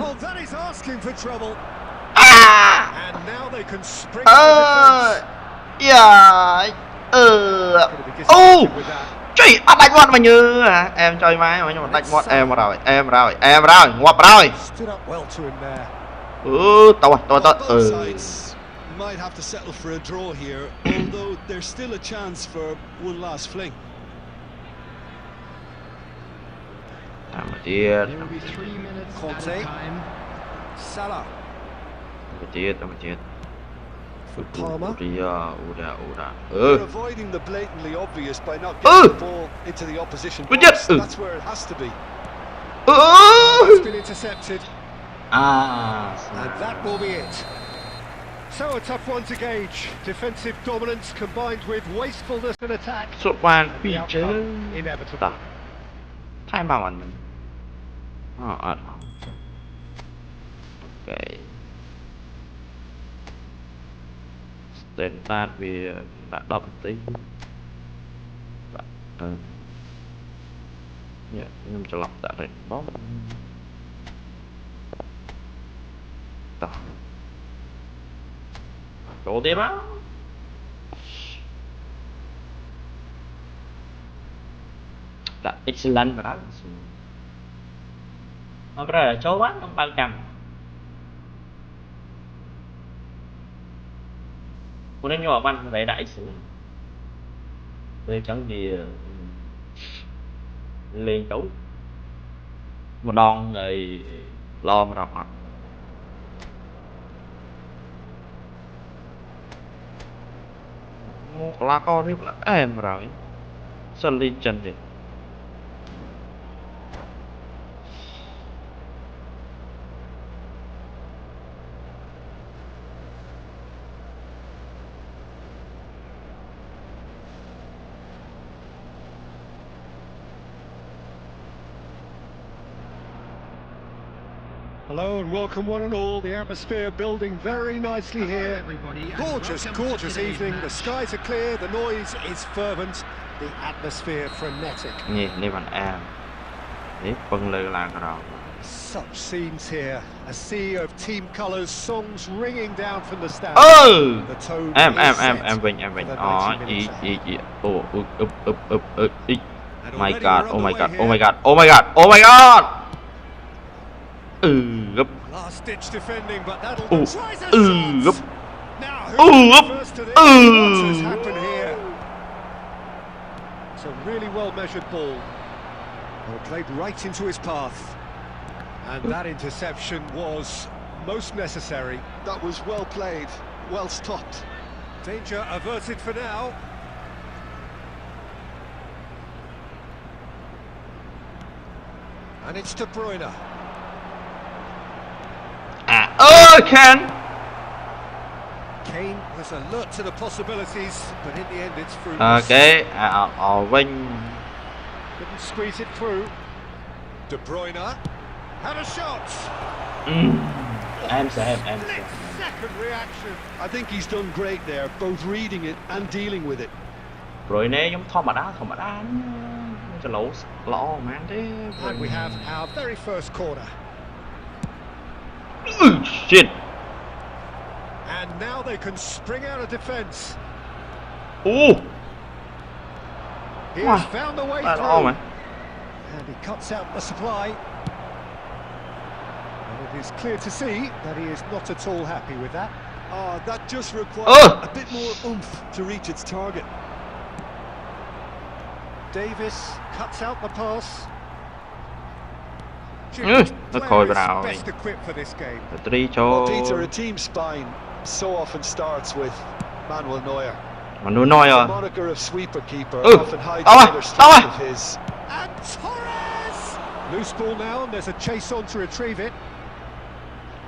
Speaker 1: Oh, that is asking for trouble. And now they can spring to defense.
Speaker 2: Dạ.
Speaker 1: Gonna be disappointed with that.
Speaker 2: Chị bắt đánh một mà như à. Em chơi máy mà nhưng mà đánh một em rồi. Ngoặt rồi.
Speaker 1: Stood up well to him there.
Speaker 2: Tôi.
Speaker 3: Both sides might have to settle for a draw here, although there's still a chance for one last fling.
Speaker 2: Làm một tiết.
Speaker 4: There will be 3 minutes
Speaker 1: Conte.
Speaker 4: added time.
Speaker 1: Salah.
Speaker 2: Một tiết.
Speaker 1: Palmer.
Speaker 3: They're avoiding the blatantly obvious by not getting the ball into the opposition
Speaker 2: Good
Speaker 3: box.
Speaker 2: job.
Speaker 3: That's where it has to be.
Speaker 1: It's been intercepted, and
Speaker 2: And
Speaker 1: that will be it. So a tough one to gauge. Defensive dominance combined with wastefulness in attack.
Speaker 2: Sụp bàn
Speaker 1: And
Speaker 2: bị
Speaker 1: the
Speaker 2: chứ.
Speaker 1: outcome inevitable.
Speaker 2: Thay bảo mình. Ok. Start vì đã đọc tí. Nhưng cho lọc đã rồi. Bóng. Đó. Chỗ tiếp á. Đã excellent rồi đó. Nó bây giờ chỗ quá, không bao cầm. Cô nó nhỏ văn vậy đại sử. Tôi chẳng gì lên cháu. Một đòn rồi lo mà đọc mặt. Là con thì là em rồi. Sơn lên chân gì.
Speaker 1: Hello and welcome one and all. The atmosphere building very nicely here. Gorgeous, gorgeous evening. The skies are clear, the noise is fervent, the atmosphere frenetic.
Speaker 2: Nhìn đi bạn em. Để phân lư là rồi.
Speaker 1: Such scenes here. A sea of team colours, songs ringing down from the stands. The tone is set
Speaker 2: Em Vinh.
Speaker 1: for the 90
Speaker 2: Ý.
Speaker 1: minutes
Speaker 2: Ý.
Speaker 1: And
Speaker 2: My
Speaker 1: already
Speaker 2: god,
Speaker 1: we're
Speaker 2: oh my
Speaker 1: underway
Speaker 2: god,
Speaker 1: here.
Speaker 2: oh my god, oh my god, oh my god! Gấp.
Speaker 1: Last ditch defending, but that'll
Speaker 2: Oh,
Speaker 1: tries a
Speaker 2: gấp.
Speaker 1: shot. Now who's first to this? What has happened here? It's a really well measured ball. Well, played right into his path. And that interception was most necessary.
Speaker 3: That was well played, well stopped.
Speaker 1: Danger averted for now. And it's De Bruyne.
Speaker 2: Can.
Speaker 1: Kane was alert to the possibilities, but in the end it's through.
Speaker 2: Okay, Vinh.
Speaker 1: Couldn't squeeze it through. De Bruyne had a shot.
Speaker 2: Em sẽ.
Speaker 3: Second reaction. I think he's done great there, both reading it and dealing with it.
Speaker 2: Rồi nè, giống thò mà đá cho lỗ man thế.
Speaker 1: And we have our very first corner.
Speaker 2: Shit.
Speaker 1: And now they can spring out of defence. He has found the way through. And he cuts out the supply. And it is clear to see that he is not at all happy with that.
Speaker 3: That just requires a bit more oomph to reach its target.
Speaker 1: Davis cuts out the pass.
Speaker 2: Nó khôi vào rồi.
Speaker 1: Best equipped for this game.
Speaker 3: Well, Dieter, a team spine so often starts with Manuel Neuer.
Speaker 2: Manuel Neuer.
Speaker 3: The moniker of sweeper keeper often hides another strength of his.
Speaker 1: And Torres! Loose ball now, and there's a chase on to retrieve it.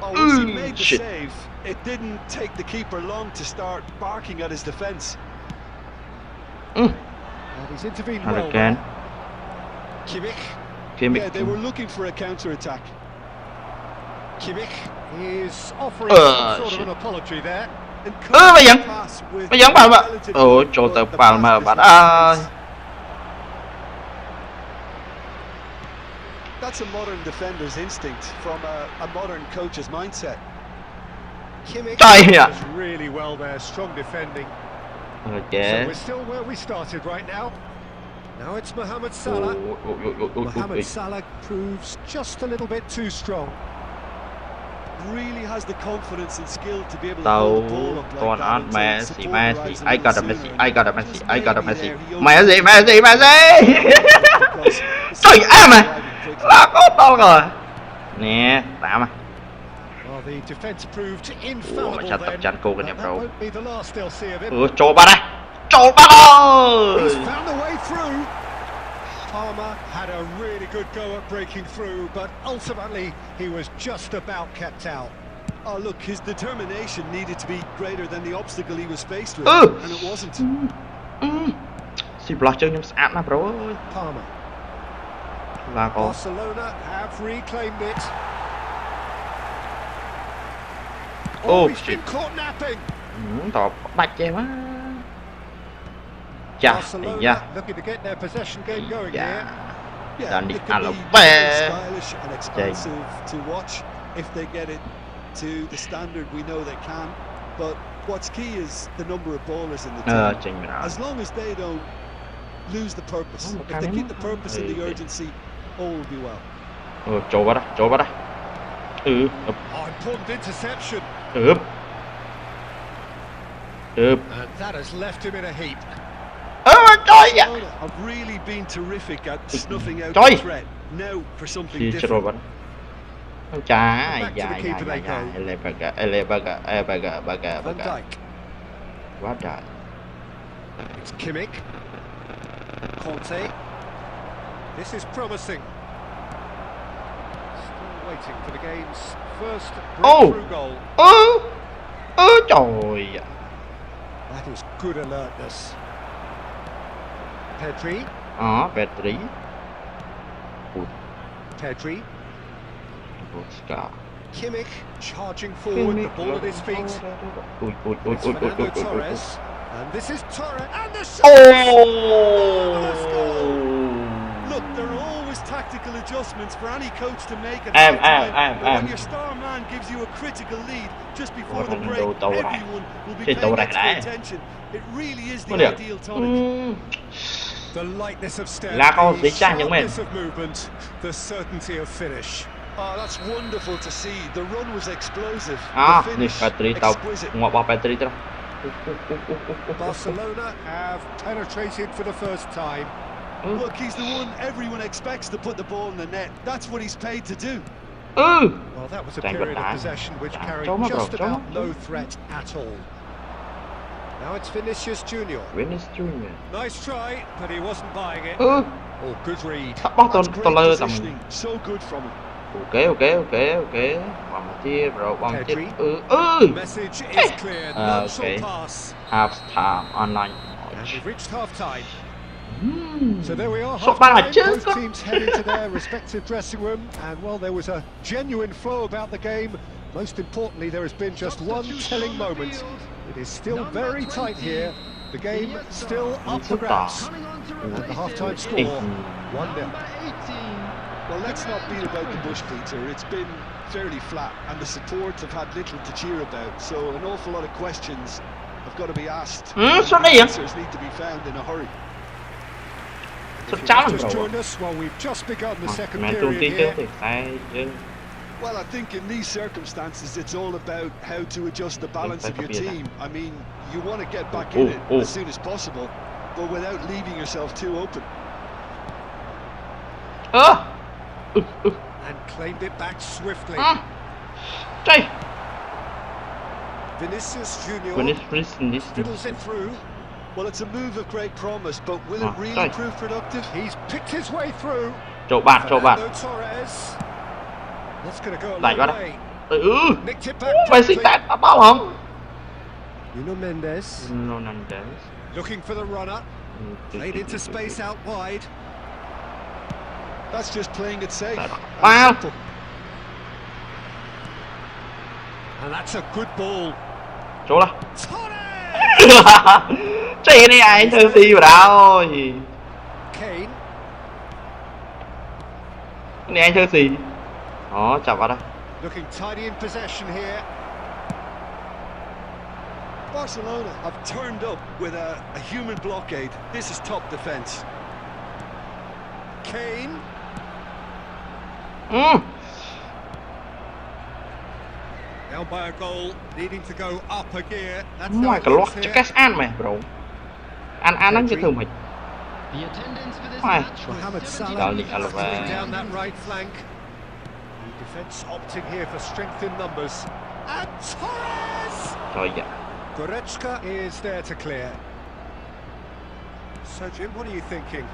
Speaker 3: Once he made the save, it didn't take the keeper long to start barking at his defence.
Speaker 1: And he's intervened well there. Kimmich.
Speaker 3: Yeah, they were looking for a counter-attack.
Speaker 1: Kimmich is offering some sort of an apology there.
Speaker 2: Mày dẫn vào mà. Trời tao vào mà bạn ơi.
Speaker 3: That's a modern defender's instinct from a modern coach's mindset.
Speaker 1: Kimmich does really well there, strong defending.
Speaker 2: Okay.
Speaker 1: So we're still where we started right now. Now it's Mohamed Salah. Mohamed Salah proves just a little bit too strong.
Speaker 3: Really has the confidence and skill to be able to hold the ball up like that.
Speaker 2: Messi. I got a Messi. Trời em à. Là có to rồi. Nè, tạm à.
Speaker 1: Well, the defense proved infallible then. That won't be the last they'll see of him.
Speaker 2: Trộn ba đây. Trộn ba ơi.
Speaker 1: He's found a way through. Palmer had a really good go at breaking through, but ultimately he was just about kept out.
Speaker 3: Oh look, his determination needed to be greater than the obstacle he was faced with, and it wasn't.
Speaker 2: Xin block cho nhóm áp mà bro ơi.
Speaker 1: Palmer.
Speaker 2: Là có.
Speaker 1: Barcelona have reclaimed it. He's been caught napping.
Speaker 2: Tỏ bạch vậy má.
Speaker 1: Barcelona looking to get their possession game going here.
Speaker 3: Yeah, it can be stylish and expansive to watch if they get it to the standard we know they can. But what's key is the number of ballers in the team. As long as they don't lose the purpose, if they keep the purpose and the urgency, all will be well.
Speaker 2: Chỗ vào đây.
Speaker 1: Important interception. And that has left him in a heap.
Speaker 3: I've really been terrific at snuffing out the threat. Now for something different.
Speaker 2: Không trái.
Speaker 1: Van Dijk.
Speaker 2: Quá trời.
Speaker 1: It's Kimmich. Conte. This is promising. Still waiting for the game's first breakthrough goal.
Speaker 2: Trời.
Speaker 1: That is good alertness. Pedri.
Speaker 2: Pedri.
Speaker 1: Pedri. Kimmich charging forward, the ball at his feet. It's Fernando Torres. And this is Torres. And the shot!
Speaker 3: Look, there are always tactical adjustments for any coach to make at when your star man gives you a critical lead just before the break, everyone will be paying extra attention. It really is the ideal tonic.
Speaker 1: The lightness of step, the sharpness of movement, the certainty of finish.
Speaker 3: Oh, that's wonderful to see. The run was explosive. The finish exquisite.
Speaker 1: Barcelona have penetrated for the first time.
Speaker 3: Look, he's the one everyone expects to put the ball in the net. That's what he's paid to do.
Speaker 1: Well, that was a period of possession which carried just about no threat at all. Now it's Vinicius Junior.
Speaker 2: Nice
Speaker 1: try, but he wasn't buying it. Oh, good read.
Speaker 2: ថាបោះទៅ
Speaker 3: That's
Speaker 2: ទៅ
Speaker 3: great
Speaker 2: លើតែ
Speaker 3: positioning. So good from him.
Speaker 2: អូខេបងមកទៀត bro បងទៀត
Speaker 1: The message is clear. No short
Speaker 2: okay.
Speaker 1: pass.
Speaker 2: half time online
Speaker 1: And we've reached half time. So there we are.
Speaker 2: Shot by
Speaker 1: half-time.
Speaker 2: Jim.
Speaker 1: Both teams head into their respective dressing room, and well, there was a genuine flow about the game. Most importantly, there has been just one telling moment. It is still very tight here. The game still up for grabs. And the half-time score, 1-0.
Speaker 3: Well, let's not beat about the bush, Peter. It's been fairly flat, and the supports have had little to cheer about. So an awful lot of questions have got to be asked. Answers need to be found in a hurry.
Speaker 1: If you've just joined us, well, we've just begun the second period here.
Speaker 3: Well, I think in these circumstances, it's all about how to adjust the balance of your team. I mean, you want to get back in it as soon as possible, but without leaving yourself too open.
Speaker 1: And claimed it back swiftly. Vinicius Junior fiddles it through.
Speaker 3: Well, it's a move of great promise, but will it really prove productive?
Speaker 1: He's picked his way through.
Speaker 2: Chỗ bạn
Speaker 1: Torres. That's going to go a
Speaker 2: Lại
Speaker 1: long
Speaker 2: quá
Speaker 1: way.
Speaker 2: đấy.
Speaker 1: Nicked it back.
Speaker 2: Mày xinh tẹt bao không?
Speaker 1: Nuno Mendes. Looking for the runner. Played into space out wide.
Speaker 3: That's just playing it safe.
Speaker 2: Wow.
Speaker 1: And that's a good ball.
Speaker 2: Chỗ là
Speaker 1: Torres!
Speaker 2: Chị này anh thơ gì vào đâu gì?
Speaker 1: Kane.
Speaker 2: Cái này anh thơ gì? Đó, chạm vào đây.
Speaker 1: Looking tidy in possession here.
Speaker 3: Barcelona have turned up with a human blockade. This is top defence.
Speaker 1: Kane. Down by a goal, needing to go up a gear. That's how
Speaker 2: Ngoài
Speaker 1: it
Speaker 2: cả loạt
Speaker 1: looks
Speaker 2: chắc
Speaker 1: here.
Speaker 2: cái ăn mày, bro. Ăn nó cái thường mày.
Speaker 4: The attendance for this
Speaker 2: Why?
Speaker 4: match was
Speaker 1: Mohamed
Speaker 4: 70.
Speaker 1: Salah
Speaker 2: Darling Alaba.
Speaker 1: coming down that right flank. The defence opting here for strength in numbers. And Torres!
Speaker 2: Trời ạ.
Speaker 1: Goretzka is there to clear. So Jim, what are you thinking?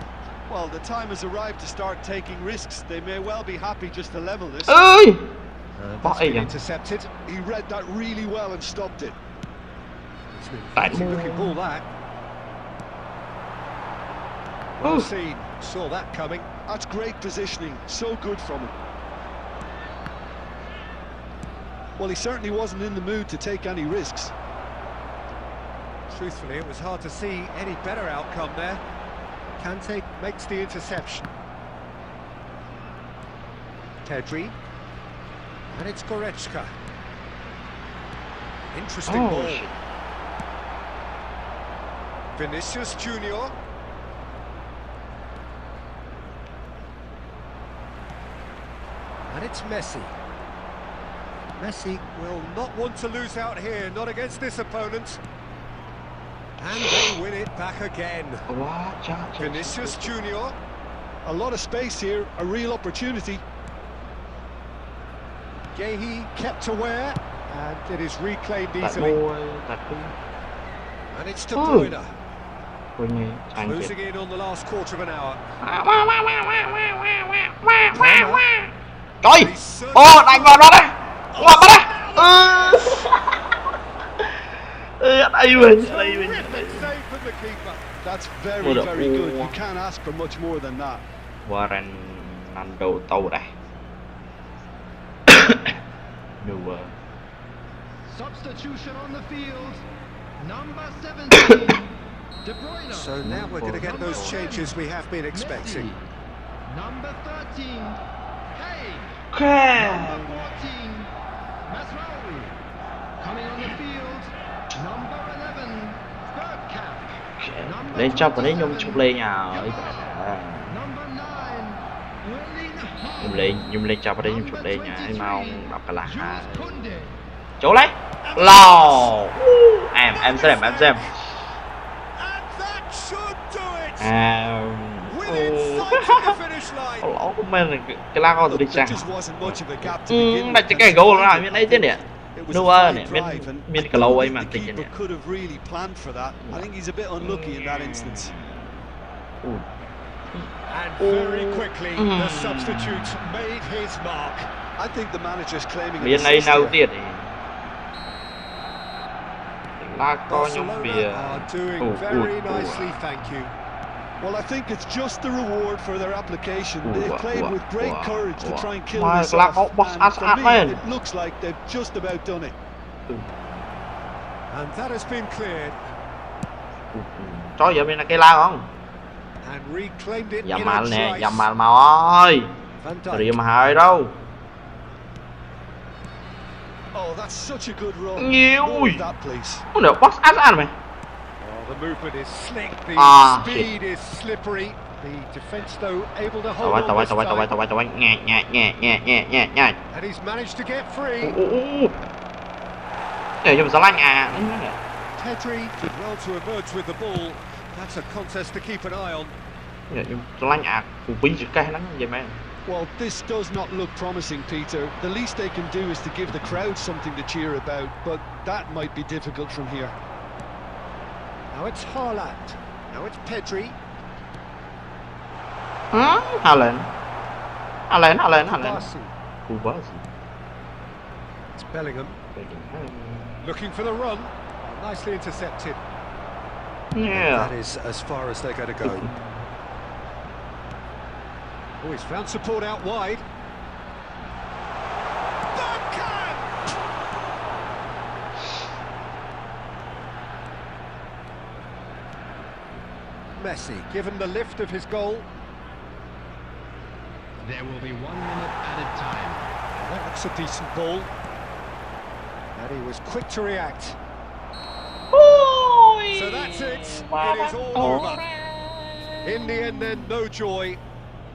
Speaker 3: Well, the time has arrived to start taking risks. They may well be happy just to level this.
Speaker 2: Ơi!
Speaker 1: That's been intercepted.
Speaker 3: He read that really well and stopped it.
Speaker 1: It's been a fancy looking ball that. Well seen, saw that coming.
Speaker 3: That's great positioning, so good from him. Well, he certainly wasn't in the mood to take any risks.
Speaker 1: Truthfully, it was hard to see any better outcome there. Kante makes the interception. Pedri. And it's Goretzka. Interesting ball.
Speaker 2: Shit.
Speaker 1: Vinicius Junior. And it's Messi. Messi will not want to lose out here, not against this opponent. And they win it back again. Vinicius Junior.
Speaker 3: A lot of space here, a real opportunity.
Speaker 1: Gehi kept aware, and it is reclaimed easily. And it's De Bruyne. Closing in on the last quarter of an hour.
Speaker 2: Trời! Ô, đánh vào đó đấy! Ngoặt vào đây! Đây mình.
Speaker 1: Terrific save from the keeper.
Speaker 3: That's very, very good. You can't ask for much more than that.
Speaker 2: Ronaldo tàu đây. No.
Speaker 4: Substitution on the field. Number 17. De Bruyne.
Speaker 1: So now we're going to get those changes we have been expecting.
Speaker 4: Number 13. Hey.
Speaker 2: Okay.
Speaker 4: Number 14. Masraoui. Coming on the field. Number 11. Bergkamp.
Speaker 2: Lên chọc vào đấy nhung chụp lên nhà ấy.
Speaker 4: Number 9.
Speaker 2: Nhung lên chọc vào đấy nhung chụp lên nhà ấy mau đọc cả là
Speaker 4: Jules Koundé.
Speaker 2: chỗ lấy lò em xem
Speaker 1: And that should do it. Within sight of the finish line.
Speaker 2: lỗ của mình cái la con tôi đi
Speaker 3: There
Speaker 2: sang
Speaker 3: just wasn't much of a gap to begin
Speaker 2: đặt
Speaker 3: with.
Speaker 2: cái goal nào miền ấy thế nè
Speaker 3: It was
Speaker 2: no
Speaker 3: a
Speaker 2: nè
Speaker 3: fine
Speaker 2: miền
Speaker 3: drive, and
Speaker 2: miền
Speaker 3: I
Speaker 2: cái
Speaker 3: don't
Speaker 2: lâu ấy
Speaker 3: think
Speaker 2: mà
Speaker 3: the
Speaker 2: tình nè
Speaker 3: keeper could have really planned for that. I think he's a bit unlucky in that instance.
Speaker 1: And very quickly, the substitute made his mark.
Speaker 3: I think the manager's claiming an
Speaker 2: miền này
Speaker 3: assist
Speaker 2: nào
Speaker 3: here.
Speaker 2: tiệt thì là có nhóm bìa
Speaker 1: Barcelona are doing very nicely, thank you.
Speaker 3: Well, I think it's just the reward for their application. They've played with great courage to try and kill this off, and for me, it looks like they've just about done it.
Speaker 1: And that has been cleared
Speaker 2: cho giờ bên là cây lao không
Speaker 1: and reclaimed it
Speaker 2: dầm
Speaker 1: in
Speaker 2: mà
Speaker 1: a
Speaker 2: nè
Speaker 1: trice.
Speaker 2: dầm mà ơi
Speaker 1: Van
Speaker 2: rồi
Speaker 1: Dijk.
Speaker 2: mà hơi đâu
Speaker 3: Oh, that's such a good run.
Speaker 2: nhiều
Speaker 3: More of that, please.
Speaker 2: không được box ăn mà
Speaker 1: Oh, the movement is slick, the
Speaker 2: Ah,
Speaker 1: speed is slippery. The defence, though, able to
Speaker 2: tao
Speaker 1: hold
Speaker 2: quay
Speaker 1: on this time.
Speaker 2: tao quay nhẹ
Speaker 1: And he's managed to get free.
Speaker 2: để cho mình lanh
Speaker 1: Pedri did well to emerge with the ball. That's a contest to keep an eye on.
Speaker 2: để cho lanh của bí chữ cây lắm vậy mẹ
Speaker 3: Well, this does not look promising, Peter. The least they can do is to give the crowd something to cheer about, but that might be difficult from here.
Speaker 1: Now it's Haaland. Now it's Pedri.
Speaker 2: Haaland
Speaker 1: Kubasi.
Speaker 2: Kubasi
Speaker 1: It's Bellingham. Looking for the run. Nicely intercepted.
Speaker 2: yeah
Speaker 1: That is as far as they're going to go. Oh, he's found support out wide. Backhand! Messi given the lift of his goal.
Speaker 4: There will be 1 minute added time.
Speaker 1: That looks a decent ball. And he was quick to react. So that's it. It is all over. In the end then, no joy.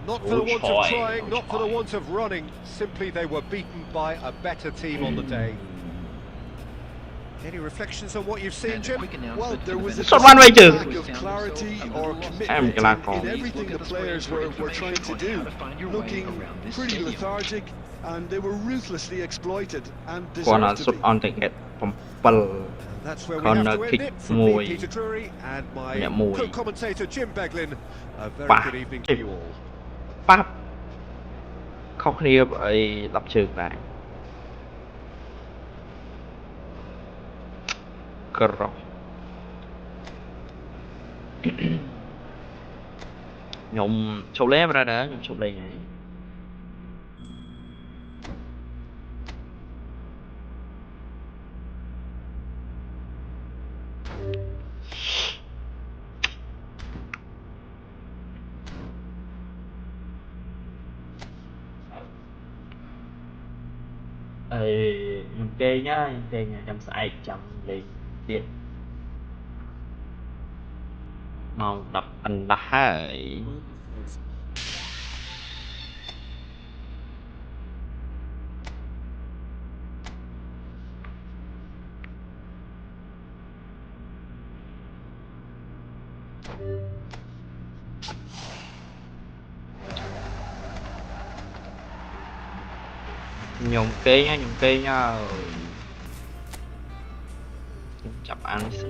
Speaker 1: Not for the want of trying, not for the want of running. Simply they were beaten by a better team on the day. Any reflections on what you've seen, Jim?
Speaker 3: Well, there was a
Speaker 2: Son one way chứ.
Speaker 3: lack of clarity or
Speaker 2: Em cái là còn
Speaker 3: in everything the players were trying to do. Looking pretty lethargic, and they were ruthlessly exploited and
Speaker 2: còn là
Speaker 3: deserved to
Speaker 2: sút
Speaker 3: be.
Speaker 2: on tình hết from ball
Speaker 1: That's where we
Speaker 2: Corner
Speaker 1: have to end
Speaker 2: kick
Speaker 1: it. From me,
Speaker 2: mùi.
Speaker 1: Peter Drury, and my
Speaker 2: Dạ, mùi.
Speaker 1: co-commentator Jim Beglin. A very
Speaker 2: Bah.
Speaker 1: good evening to you all.
Speaker 2: ปั๊บเข้าเคลียร์ไอ้รับเชิงได้กรอบ ខ្ញុំឈប់លេងប្រហែលខ្ញុំឈប់លេងហើយ ខ្ញុំគេងហើយខ្ញុំស្អែកចាំលេងទៀតម៉ោង 10 កន្លះហើយ nhung kế nhá chập ăn xí.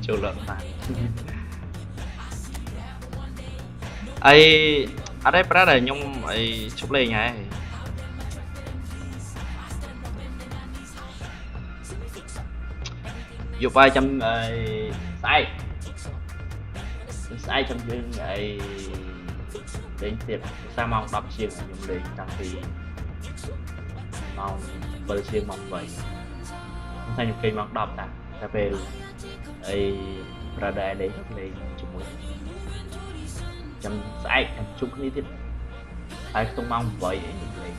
Speaker 2: Chỗ lợn này ấy ở đây ra đây nhung ấy chụp lên nhá dục ai trong sai trong chương ấy đến tiệc sao mong đọc chiên ở nhung lên tăng thì mong bơ chiên mong vậy không thay nhục cây mong đọc ta ta về ấy ra đây đấy lên chung mới trong sai trong chung đi tiếp ai không mong vậy nhung lên